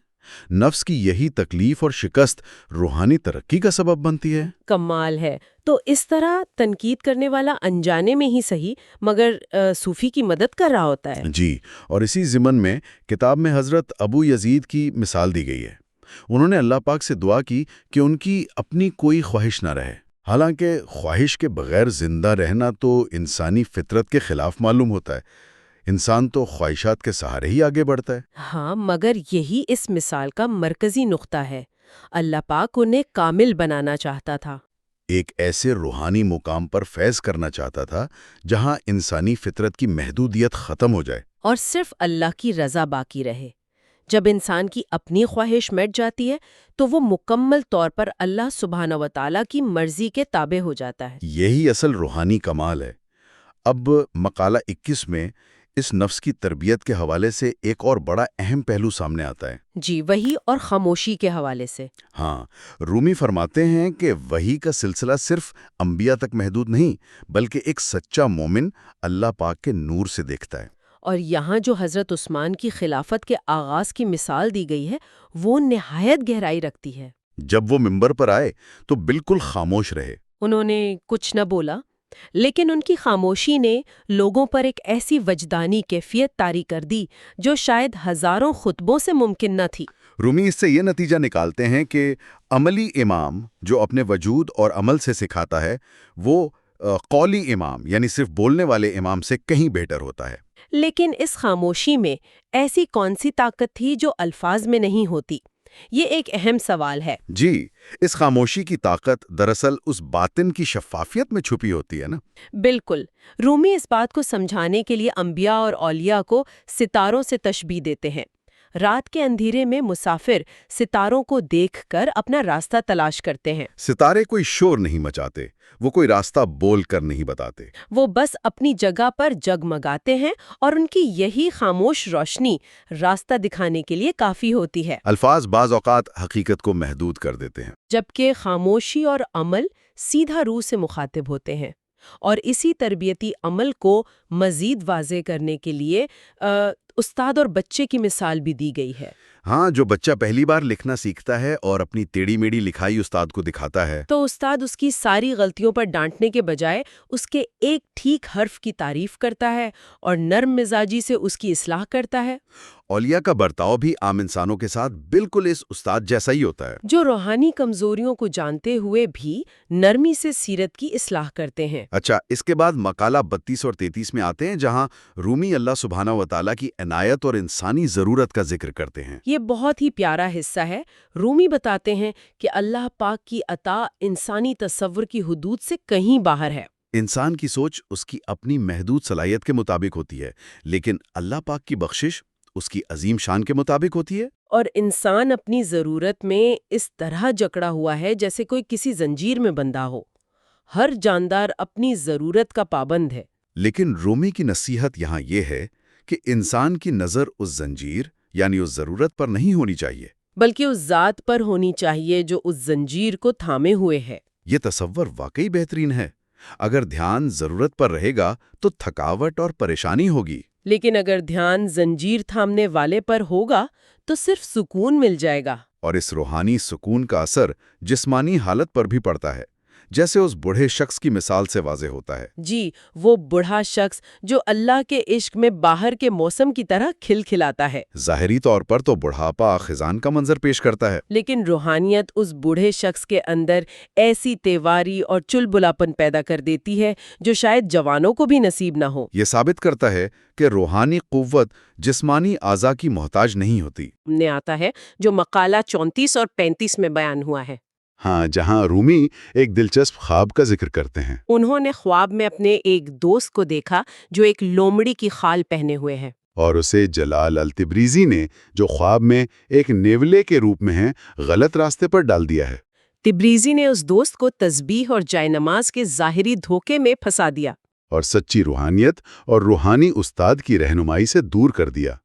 Speaker 3: نفس کی یہی تکلیف اور شکست روحانی ترقی کا سبب بنتی ہے۔
Speaker 2: کمال ہے۔ تو اس طرح تنقید کرنے والا انجانے میں ہی صحیح مگر صوفی کی مدد کر رہا ہوتا ہے۔
Speaker 3: جی، اور اسی ضمن میں کتاب میں حضرت ابو یزید کی مثال دی گئی ہے۔ انہوں نے اللہ پاک سے دعا کی کہ ان کی اپنی کوئی خواہش نہ رہے۔ حالانکہ خواہش کے بغیر زندہ رہنا تو انسانی فطرت کے خلاف معلوم ہوتا ہے۔ انسان تو خواہشات کے سہارے ہی آگے بڑھتا ہے۔
Speaker 2: ہاں، مگر یہی اس مثال کا مرکزی نقطہ ہے۔ اللہ پاک انہیں کامل بنانا چاہتا تھا،
Speaker 3: ایک ایسے روحانی مقام پر فیض کرنا چاہتا تھا جہاں انسانی فطرت کی محدودیت ختم ہو جائے
Speaker 2: اور صرف اللہ کی رضا باقی رہے۔ جب انسان کی اپنی خواہش مٹ جاتی ہے تو وہ مکمل طور پر اللہ سبحانہ و تعالیٰ کی مرضی کے تابع ہو جاتا ہے۔
Speaker 3: یہی اصل روحانی کمال ہے۔ اب مقالہ 21 میں اس نفس کی تربیت کے حوالے سے ایک اور بڑا اہم پہلو سامنے آتا ہے۔
Speaker 2: جی، وحی اور خاموشی کے حوالے سے۔
Speaker 3: ہاں، رومی فرماتے ہیں کہ وحی کا سلسلہ صرف انبیاء تک محدود نہیں، بلکہ ایک سچا مومن اللہ پاک کے نور سے دیکھتا ہے۔
Speaker 2: اور یہاں جو حضرت عثمان کی خلافت کے آغاز کی مثال دی گئی ہے وہ نہایت گہرائی رکھتی ہے۔
Speaker 3: جب وہ ممبر پر آئے تو بالکل خاموش رہے۔
Speaker 2: انہوں نے کچھ نہ بولا، لیکن ان کی خاموشی نے لوگوں پر ایک ایسی وجدانی کیفیت طاری کر دی جو شاید ہزاروں خطبوں سے ممکن نہ تھی۔
Speaker 3: رومی اس سے یہ نتیجہ نکالتے ہیں کہ عملی امام جو اپنے وجود اور عمل سے سکھاتا ہے وہ قولی امام یعنی صرف بولنے والے امام سے کہیں بہتر ہوتا ہے۔
Speaker 2: لیکن اس خاموشی میں ایسی کون سی طاقت تھی جو الفاظ میں نہیں ہوتی؟ یہ ایک اہم سوال ہے۔
Speaker 3: جی، اس خاموشی کی طاقت دراصل اس باطن کی شفافیت میں چھپی ہوتی ہے نا۔
Speaker 2: بالکل، رومی اس بات کو سمجھانے کے لیے انبیاء اور اولیاء کو ستاروں سے تشبیہ دیتے ہیں۔ رات کے اندھیرے میں مسافر ستاروں کو دیکھ کر اپنا راستہ تلاش کرتے ہیں۔
Speaker 3: ستارے کوئی شور نہیں مچاتے، وہ کوئی راستہ بول کر نہیں بتاتے۔
Speaker 2: وہ بس اپنی جگہ پر جگمگاتے ہیں اور ان کی یہی خاموش روشنی راستہ دکھانے کے لیے کافی ہوتی ہے۔
Speaker 3: الفاظ بعض اوقات حقیقت کو محدود کر دیتے ہیں۔
Speaker 2: جبکہ خاموشی اور عمل سیدھا روح سے مخاطب ہوتے ہیں، اور اسی تربیتی عمل کو مزید واضح کرنے کے لیے استاد اور بچے کی مثال بھی دی گئی ہے۔
Speaker 3: ہاں، جو بچہ پہلی بار لکھنا سیکھتا ہے اور اپنی ٹیڑھی میڑھی لکھائی استاد کو دکھاتا ہے
Speaker 2: تو استاد اس کی ساری غلطیوں پر ڈانٹنے کے بجائے اس کے ایک ٹھیک حرف کی تعریف کرتا ہے اور نرم مزاجی سے اس کی اصلاح کرتا ہے۔
Speaker 3: اولیاء کا برتاؤ بھی عام انسانوں کے ساتھ بالکل اس استاد جیسا ہی ہوتا ہے،
Speaker 2: جو روحانی کمزوریوں کو جانتے ہوئے بھی نرمی سے سیرت کی اصلاح کرتے ہیں۔
Speaker 3: اچھا، اس کے بعد مقالہ 32 اور 33 میں آتے ہیں جہاں رومی اللہ سبحانہ و تعالیٰ کی عنایت اور انسانی ضرورت کا ذکر کرتے ہیں۔
Speaker 2: یہ بہت ہی پیارا حصہ ہے۔ رومی بتاتے ہیں کہ اللہ پاک کی عطا انسانی تصور کی حدود سے کہیں باہر ہے۔
Speaker 3: انسان کی سوچ اس کی اپنی محدود صلاحیت کے مطابق ہوتی ہے، لیکن اللہ پاک کی بخشش اس کی عظیم شان کے مطابق ہوتی ہے۔
Speaker 2: اور انسان اپنی ضرورت میں اس طرح جکڑا ہوا ہے جیسے کوئی کسی زنجیر میں بندھا ہو۔ ہر جاندار اپنی ضرورت کا پابند ہے۔
Speaker 3: لیکن رومی کی نصیحت یہاں یہ ہے کہ انسان کی نظر اس زنجیر یعنی اس ضرورت پر نہیں ہونی چاہیے،
Speaker 2: بلکہ اس ذات پر ہونی چاہیے جو اس زنجیر کو تھامے ہوئے ہے۔
Speaker 3: یہ تصور واقعی بہترین ہے۔ اگر دھیان ضرورت پر رہے گا تو تھکاوٹ اور پریشانی ہوگی،
Speaker 2: لیکن اگر دھیان زنجیر تھامنے والے پر ہوگا تو صرف سکون مل جائے گا۔
Speaker 3: اور اس روحانی سکون کا اثر جسمانی حالت پر بھی پڑتا ہے، جیسے اس بوڑھے شخص کی مثال سے واضح ہوتا ہے۔
Speaker 2: جی، وہ بوڑھا شخص جو اللہ کے عشق میں باہر کے موسم کی طرح کھل کھلاتا ہے۔
Speaker 3: ظاہری طور پر تو بڑھاپا خزان کا منظر پیش کرتا ہے،
Speaker 2: لیکن روحانیت اس بوڑھے شخص کے اندر ایسی تیواری اور چلبلاپن پیدا کر دیتی ہے جو شاید جوانوں کو بھی نصیب نہ ہو۔
Speaker 3: یہ ثابت کرتا ہے کہ روحانی قوت جسمانی اعضاء کی محتاج نہیں ہوتی۔
Speaker 2: نے آتا ہے جو مقالہ 34 اور 35 میں بیان ہوا ہے۔
Speaker 3: ہاں، جہاں رومی ایک دلچسپ خواب کا ذکر کرتے ہیں۔
Speaker 2: انہوں نے خواب میں اپنے ایک دوست کو دیکھا جو ایک لومڑی کی خال پہنے ہوئے ہے۔
Speaker 3: اور اسے جلال التبریزی نے، جو خواب میں ایک نیولے کے روپ میں ہیں، غلط راستے پر ڈال دیا ہے۔
Speaker 2: تبریزی نے اس دوست کو تسبیح اور جائے نماز کے ظاہری دھوکے میں پھنسا دیا
Speaker 3: اور سچی روحانیت اور روحانی استاد کی رہنمائی سے دور کر دیا۔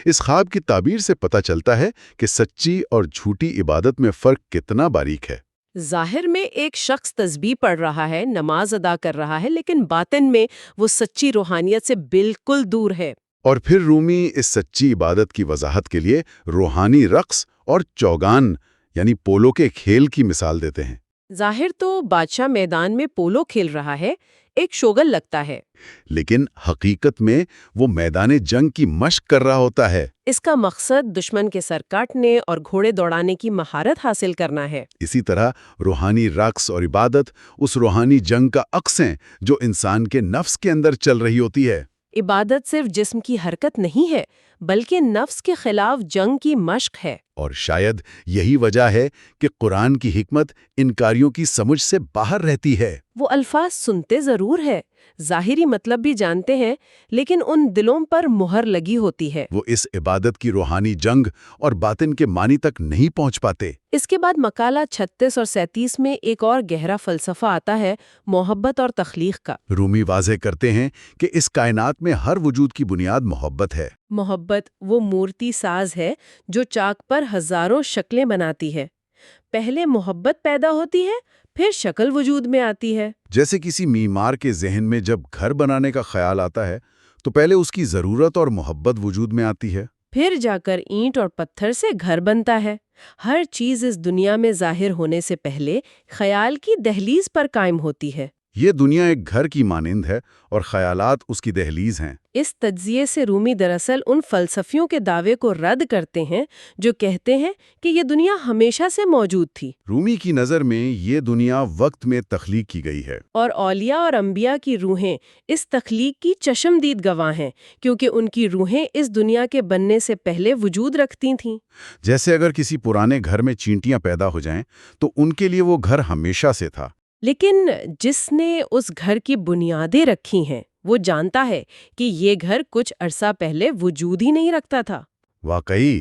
Speaker 3: اس خواب کی تعبیر سے پتہ چلتا ہے کہ سچی اور جھوٹی عبادت میں فرق کتنا باریک ہے۔
Speaker 2: ظاہر میں ایک شخص تسبیح پڑھ رہا ہے، نماز ادا کر رہا ہے، لیکن باطن میں وہ سچی روحانیت سے بالکل دور ہے۔
Speaker 3: اور پھر رومی اس سچی عبادت کی وضاحت کے لیے روحانی رقص اور چوگان یعنی پولو کے کھیل کی مثال دیتے ہیں۔
Speaker 2: ظاہر تو بادشاہ میدان میں پولو کھیل رہا ہے، ایک شوگل لگتا ہے،
Speaker 3: لیکن حقیقت میں وہ میدان جنگ کی مشق کر رہا ہوتا ہے۔
Speaker 2: اس کا مقصد دشمن کے سر کاٹنے اور گھوڑے دوڑانے کی مہارت حاصل کرنا ہے۔
Speaker 3: اسی طرح روحانی رقص اور عبادت اس روحانی جنگ کا عکس ہیں جو انسان کے نفس کے اندر چل رہی ہوتی ہے۔
Speaker 2: عبادت صرف جسم کی حرکت نہیں ہے بلکہ نفس کے خلاف جنگ کی مشق ہے۔
Speaker 3: اور شاید یہی وجہ ہے کہ قرآن کی حکمت انکاریوں کی سمجھ سے باہر رہتی ہے۔
Speaker 2: وہ الفاظ سنتے ضرور ہے، ظاہری مطلب بھی جانتے ہیں، لیکن ان دلوں پر مہر لگی ہوتی ہے۔
Speaker 3: وہ اس عبادت کی روحانی جنگ اور باطن کے معنی تک نہیں پہنچ پاتے۔
Speaker 2: اس کے بعد مقالہ 36 اور 37 میں ایک اور گہرا فلسفہ آتا ہے، محبت اور تخلیق کا۔
Speaker 3: رومی واضح کرتے ہیں کہ اس کائنات میں ہر وجود کی بنیاد محبت ہے۔
Speaker 2: محبت وہ مورتی ساز ہے جو چاک پر ہزاروں شکلیں بناتی ہے۔ پہلے محبت پیدا ہوتی ہے، پھر شکل وجود میں آتی ہے۔
Speaker 3: جیسے کسی معمار کے ذہن میں جب گھر بنانے کا خیال آتا ہے تو پہلے اس کی ضرورت اور محبت وجود میں آتی ہے۔
Speaker 2: پھر جا کر اینٹ اور پتھر سے گھر بنتا ہے۔ ہر چیز اس دنیا میں ظاہر ہونے سے پہلے خیال کی دہلیز پر قائم ہوتی ہے۔
Speaker 3: یہ دنیا ایک گھر کی مانند ہے اور خیالات اس کی دہلیز ہیں۔
Speaker 2: اس تجزیے سے رومی دراصل ان فلسفیوں کے دعوے کو رد کرتے ہیں جو کہتے ہیں کہ یہ دنیا ہمیشہ سے موجود تھی،
Speaker 3: رومی کی نظر میں یہ دنیا وقت میں تخلیق کی گئی ہے۔
Speaker 2: اور اولیاء اور انبیاء کی روحیں اس تخلیق کی چشمدید گواہ ہیں، کیونکہ ان کی روحیں اس دنیا کے بننے سے پہلے وجود رکھتی تھیں۔
Speaker 3: جیسے اگر کسی پرانے گھر میں چینٹیاں پیدا ہو جائیں تو ان کے لیے وہ گھر ہمیشہ سے تھا۔
Speaker 2: لیکن جس نے اس گھر کی بنیادیں رکھی ہیں وہ جانتا ہے کہ یہ گھر کچھ عرصہ پہلے وجود ہی نہیں رکھتا تھا۔
Speaker 3: واقعی،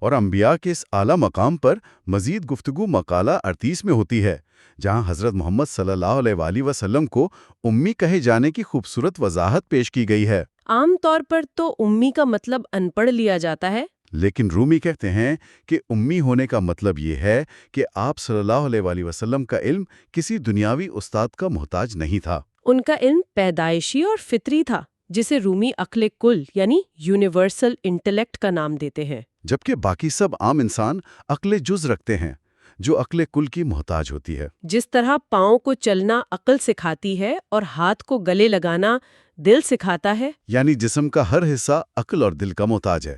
Speaker 3: اور انبیاء کے اس اعلیٰ مقام پر مزید گفتگو مقالہ 38 میں ہوتی ہے، جہاں حضرت محمد صلی اللہ علیہ وآلہ وسلم کو امی کہے جانے کی خوبصورت وضاحت پیش کی گئی ہے۔
Speaker 2: عام طور پر تو امی کا مطلب ان پڑھ لیا جاتا ہے،
Speaker 3: لیکن رومی کہتے ہیں کہ امی ہونے کا مطلب یہ ہے کہ آپ صلی اللہ علیہ وآلہ وسلم کا علم کسی دنیاوی استاد کا محتاج نہیں تھا۔
Speaker 2: ان کا علم پیدائشی اور فطری تھا، جسے رومی عقل کل یعنی یونیورسل انٹلیکٹ کا نام دیتے ہیں۔
Speaker 3: جبکہ باقی سب عام انسان عقل جز رکھتے ہیں، جو عقل کل کی محتاج ہوتی ہے۔
Speaker 2: جس طرح پاؤں کو چلنا عقل سکھاتی ہے اور ہاتھ کو گلے لگانا دل سکھاتا ہے،
Speaker 3: یعنی جسم کا ہر حصہ عقل اور دل کا محتاج ہے،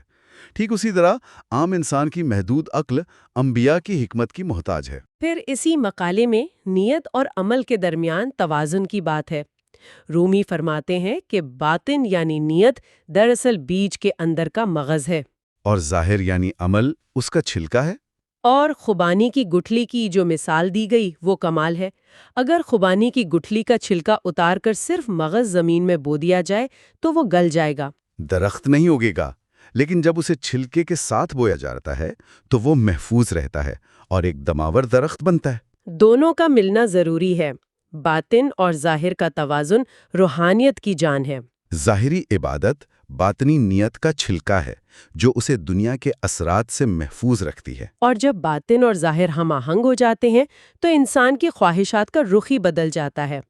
Speaker 3: ٹھیک اسی طرح عام انسان کی محدود عقل انبیاء کی حکمت کی محتاج ہے۔
Speaker 2: پھر اسی مقالے میں نیت اور عمل کے درمیان توازن کی بات ہے۔ رومی فرماتے ہیں کہ باطن یعنی نیت دراصل بیج کے اندر کا مغز ہے،
Speaker 3: اور ظاہر یعنی عمل اس کا چھلکا ہے۔
Speaker 2: اور خوبانی کی گٹھلی کی جو مثال دی گئی وہ کمال ہے۔ اگر خوبانی کی گٹھلی کا چھلکا اتار کر صرف مغز زمین میں بو دیا جائے تو وہ گل جائے گا،
Speaker 3: درخت نہیں اگے گا، لیکن جب اسے چھلکے کے ساتھ بویا جاتا ہے تو وہ محفوظ رہتا ہے اور ایک دماور درخت بنتا ہے۔
Speaker 2: دونوں کا ملنا ضروری ہے۔ باطن اور ظاہر کا توازن روحانیت کی جان ہے۔
Speaker 3: ظاہری عبادت باطنی نیت کا چھلکا ہے جو اسے دنیا کے اثرات سے محفوظ رکھتی ہے۔
Speaker 2: اور جب باطن اور ظاہر ہم آہنگ ہو جاتے ہیں تو انسان کی خواہشات کا رخ ہی بدل جاتا ہے۔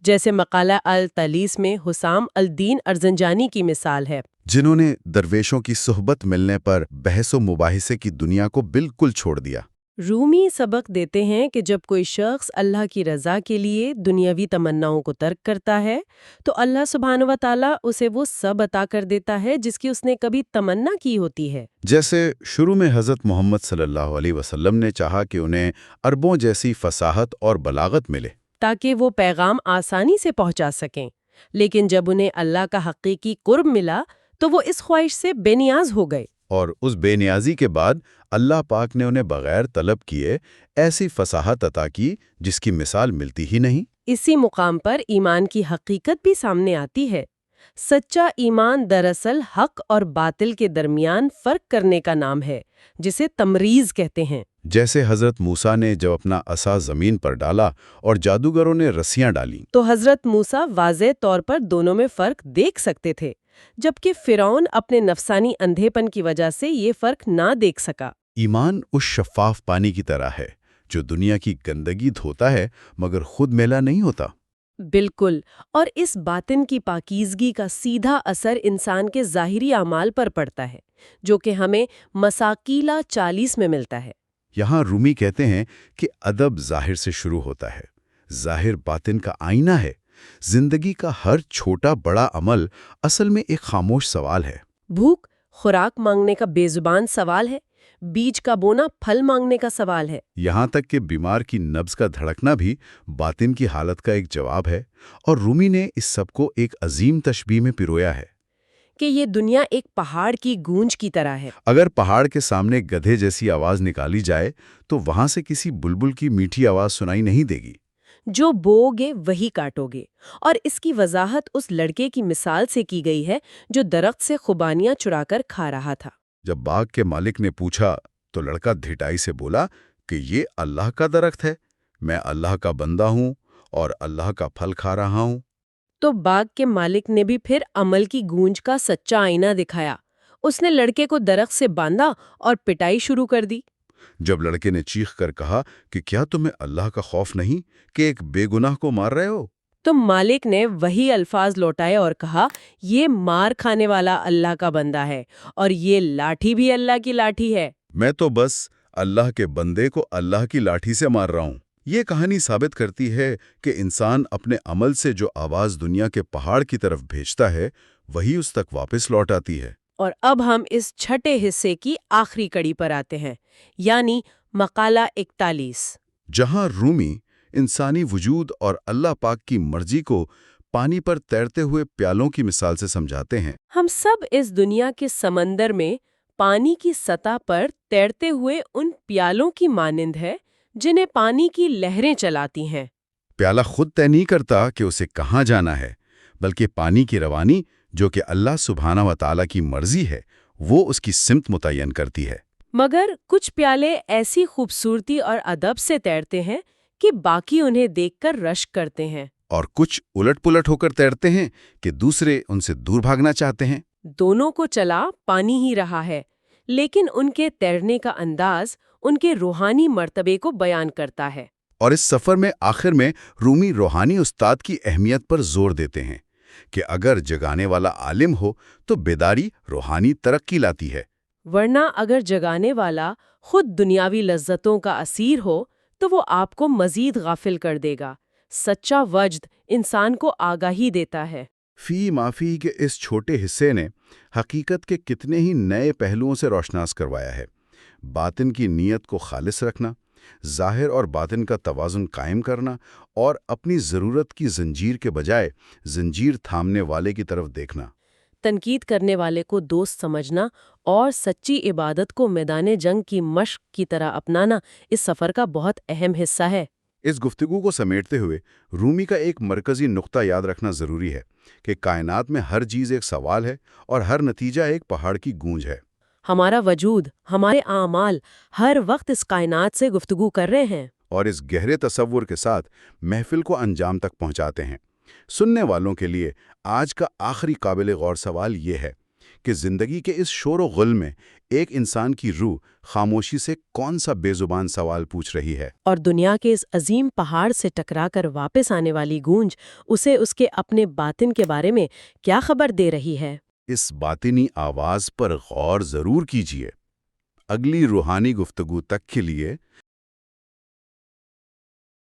Speaker 2: جیسے مقالہ التلیس میں حسام الدین ارزنجانی کی مثال ہے،
Speaker 3: جنہوں نے درویشوں کی صحبت ملنے پر بحث و مباحثے کی دنیا کو بالکل چھوڑ دیا۔
Speaker 2: رومی سبق دیتے ہیں کہ جب کوئی شخص اللہ کی رضا کے لیے دنیاوی تمناؤں کو ترک کرتا ہے تو اللہ سبحانہ و تعالیٰ اسے وہ سب عطا کر دیتا ہے جس کی اس نے کبھی تمنا کی ہوتی ہے۔
Speaker 3: جیسے شروع میں حضرت محمد صلی اللہ علیہ وسلم نے چاہا کہ انہیں عربوں جیسی فصاحت اور بلاغت ملے
Speaker 2: تاکہ وہ پیغام آسانی سے پہنچا سکیں، لیکن جب انہیں اللہ کا حقیقی قرب ملا تو وہ اس خواہش سے بے نیاز ہو گئے،
Speaker 3: اور اس بے نیازی کے بعد اللہ پاک نے انہیں بغیر طلب کیے ایسی فصاحت عطا کی جس کی مثال ملتی ہی نہیں۔
Speaker 2: اسی مقام پر ایمان کی حقیقت بھی سامنے آتی ہے۔ سچا ایمان دراصل حق اور باطل کے درمیان فرق کرنے کا نام ہے، جسے تمریز کہتے ہیں۔
Speaker 3: جیسے حضرت موسیٰ نے جب اپنا عصا زمین پر ڈالا اور جادوگروں نے رسیاں ڈالیں
Speaker 2: تو حضرت موسیٰ واضح طور پر دونوں میں فرق دیکھ سکتے تھے، جبکہ فرعون اپنے نفسانی اندھے پن کی وجہ سے یہ فرق نہ دیکھ سکا۔
Speaker 3: ایمان اس شفاف پانی کی طرح ہے جو دنیا کی گندگی دھوتا ہے مگر خود میلا نہیں ہوتا۔
Speaker 2: بالکل، اور اس باطن کی پاکیزگی کا سیدھا اثر انسان کے ظاہری اعمال پر پڑتا ہے، جو کہ ہمیں مساکیلا 40 میں ملتا ہے۔
Speaker 3: یہاں رومی کہتے ہیں کہ ادب ظاہر سے شروع ہوتا ہے، ظاہر باطن کا آئینہ ہے۔ زندگی کا ہر چھوٹا بڑا عمل اصل میں ایک خاموش سوال ہے۔
Speaker 2: بھوک خوراک مانگنے کا بے زبان سوال ہے، بیج کا بونا پھل مانگنے کا سوال ہے،
Speaker 3: یہاں تک کہ بیمار کی نبض کا دھڑکنا بھی باطن کی حالت کا ایک جواب ہے، اور رومی نے اس سب کو ایک عظیم تشبیہ میں پرویا ہے
Speaker 2: کہ یہ دنیا ایک پہاڑ کی گونج کی طرح ہے۔
Speaker 3: اگر پہاڑ کے سامنے گدھے جیسی آواز نکالی جائے تو وہاں سے کسی بلبل کی میٹھی آواز سنائی نہیں دے گی۔
Speaker 2: جو بو گے وہی کاٹو گے، اور اس کی وضاحت اس لڑکے کی مثال سے کی گئی ہے جو درخت سے خوبانیاں چرا کر کھا رہا تھا۔
Speaker 3: جب باغ کے مالک نے پوچھا تو لڑکا دھٹائی سے بولا کہ یہ اللہ کا درخت ہے، میں اللہ کا بندہ ہوں اور اللہ کا پھل کھا رہا ہوں۔
Speaker 2: تو باغ کے مالک نے بھی پھر عمل کی گونج کا سچا آئینہ دکھایا۔ اس نے لڑکے کو درخت سے باندھا اور پٹائی شروع کر دی۔
Speaker 3: جب لڑکے نے چیخ کر کہا کہ کیا تمہیں اللہ کا خوف نہیں کہ ایک بے گناہ کو مار رہے ہو،
Speaker 2: تو مالک نے وہی الفاظ لوٹائے اور کہا، یہ مار کھانے والا اللہ کا بندہ ہے اور یہ لاٹھی بھی اللہ کی لاٹھی ہے۔
Speaker 3: میں تو بس اللہ کے بندے کو اللہ کی لاٹھی سے مار رہا ہوں۔ یہ کہانی ثابت کرتی ہے کہ انسان اپنے عمل سے جو آواز دنیا کے پہاڑ کی طرف بھیجتا ہے وہی اس تک واپس لوٹ آتی ہے۔
Speaker 2: اور اب ہم اس چھٹے حصے کی آخری کڑی پر آتے ہیں، یعنی مقالہ 41،
Speaker 3: جہاں رومی انسانی وجود اور اللہ پاک کی مرضی کو پانی پر تیرتے ہوئے پیالوں کی مثال سے سمجھاتے ہیں۔
Speaker 2: ہم سب اس دنیا کے سمندر میں پانی کی سطح پر تیرتے ہوئے ان پیالوں کی مانند ہے جنہیں پانی کی لہریں چلاتی ہیں۔
Speaker 3: پیالہ خود طے نہیں کرتا کہ اسے کہاں جانا ہے، بلکہ پانی کی روانی جو کہ اللہ سبحانہ و تعالیٰ کی مرضی ہے وہ اس کی سمت متعین کرتی ہے۔
Speaker 2: مگر کچھ پیالے ایسی خوبصورتی اور ادب سے تیرتے ہیں کہ باقی انہیں دیکھ کر رشک کرتے ہیں،
Speaker 3: اور کچھ الٹ پلٹ ہو کر تیرتے ہیں کہ دوسرے ان سے دور بھاگنا چاہتے ہیں۔
Speaker 2: دونوں کو چلا پانی ہی رہا ہے، لیکن ان کے تیرنے کا انداز ان کے روحانی مرتبے کو بیان کرتا ہے۔
Speaker 3: اور اس سفر میں آخر میں رومی روحانی استاد کی اہمیت پر زور دیتے ہیں کہ اگر جگانے والا عالم ہو تو بیداری روحانی ترقی لاتی ہے،
Speaker 2: ورنہ اگر جگانے والا خود دنیاوی لذتوں کا اسیر ہو تو وہ آپ کو مزید غافل کر دے گا۔ سچا وجد انسان کو آگاہی دیتا ہے۔
Speaker 3: فی معافی کے اس چھوٹے حصے نے حقیقت کے کتنے ہی نئے پہلوؤں سے روشناس کروایا ہے۔ باطن کی نیت کو خالص رکھنا، ظاہر اور باطن کا توازن قائم کرنا، اور اپنی ضرورت کی زنجیر کے بجائے زنجیر تھامنے والے کی طرف دیکھنا۔
Speaker 2: تنقید کرنے والے کو دوست سمجھنا اور سچی عبادت کو میدان جنگ کی مشق کی طرح اپنانا اس سفر کا بہت اہم حصہ ہے۔
Speaker 3: اس گفتگو کو سمیٹتے ہوئے رومی کا ایک مرکزی نقطہ یاد رکھنا ضروری ہے کہ کائنات میں ہر چیز ایک سوال ہے اور ہر نتیجہ ایک پہاڑ کی گونج ہے۔
Speaker 2: ہمارا وجود، ہمارے اعمال ہر وقت اس کائنات سے گفتگو کر رہے ہیں،
Speaker 3: اور اس گہرے تصور کے ساتھ محفل کو انجام تک پہنچاتے ہیں۔ سننے والوں کے لیے آج کا آخری قابل غور سوال یہ ہے کہ زندگی کے اس شور و غل میں ایک انسان کی روح خاموشی سے کون سا بے زبان سوال پوچھ رہی ہے؟
Speaker 2: اور دنیا کے اس عظیم پہاڑ سے ٹکرا کر واپس آنے والی گونج اسے اس کے اپنے باطن کے بارے میں کیا خبر دے رہی ہے؟
Speaker 3: اس باطنی آواز پر غور ضرور کیجیے۔ اگلی روحانی گفتگو تک کے لیے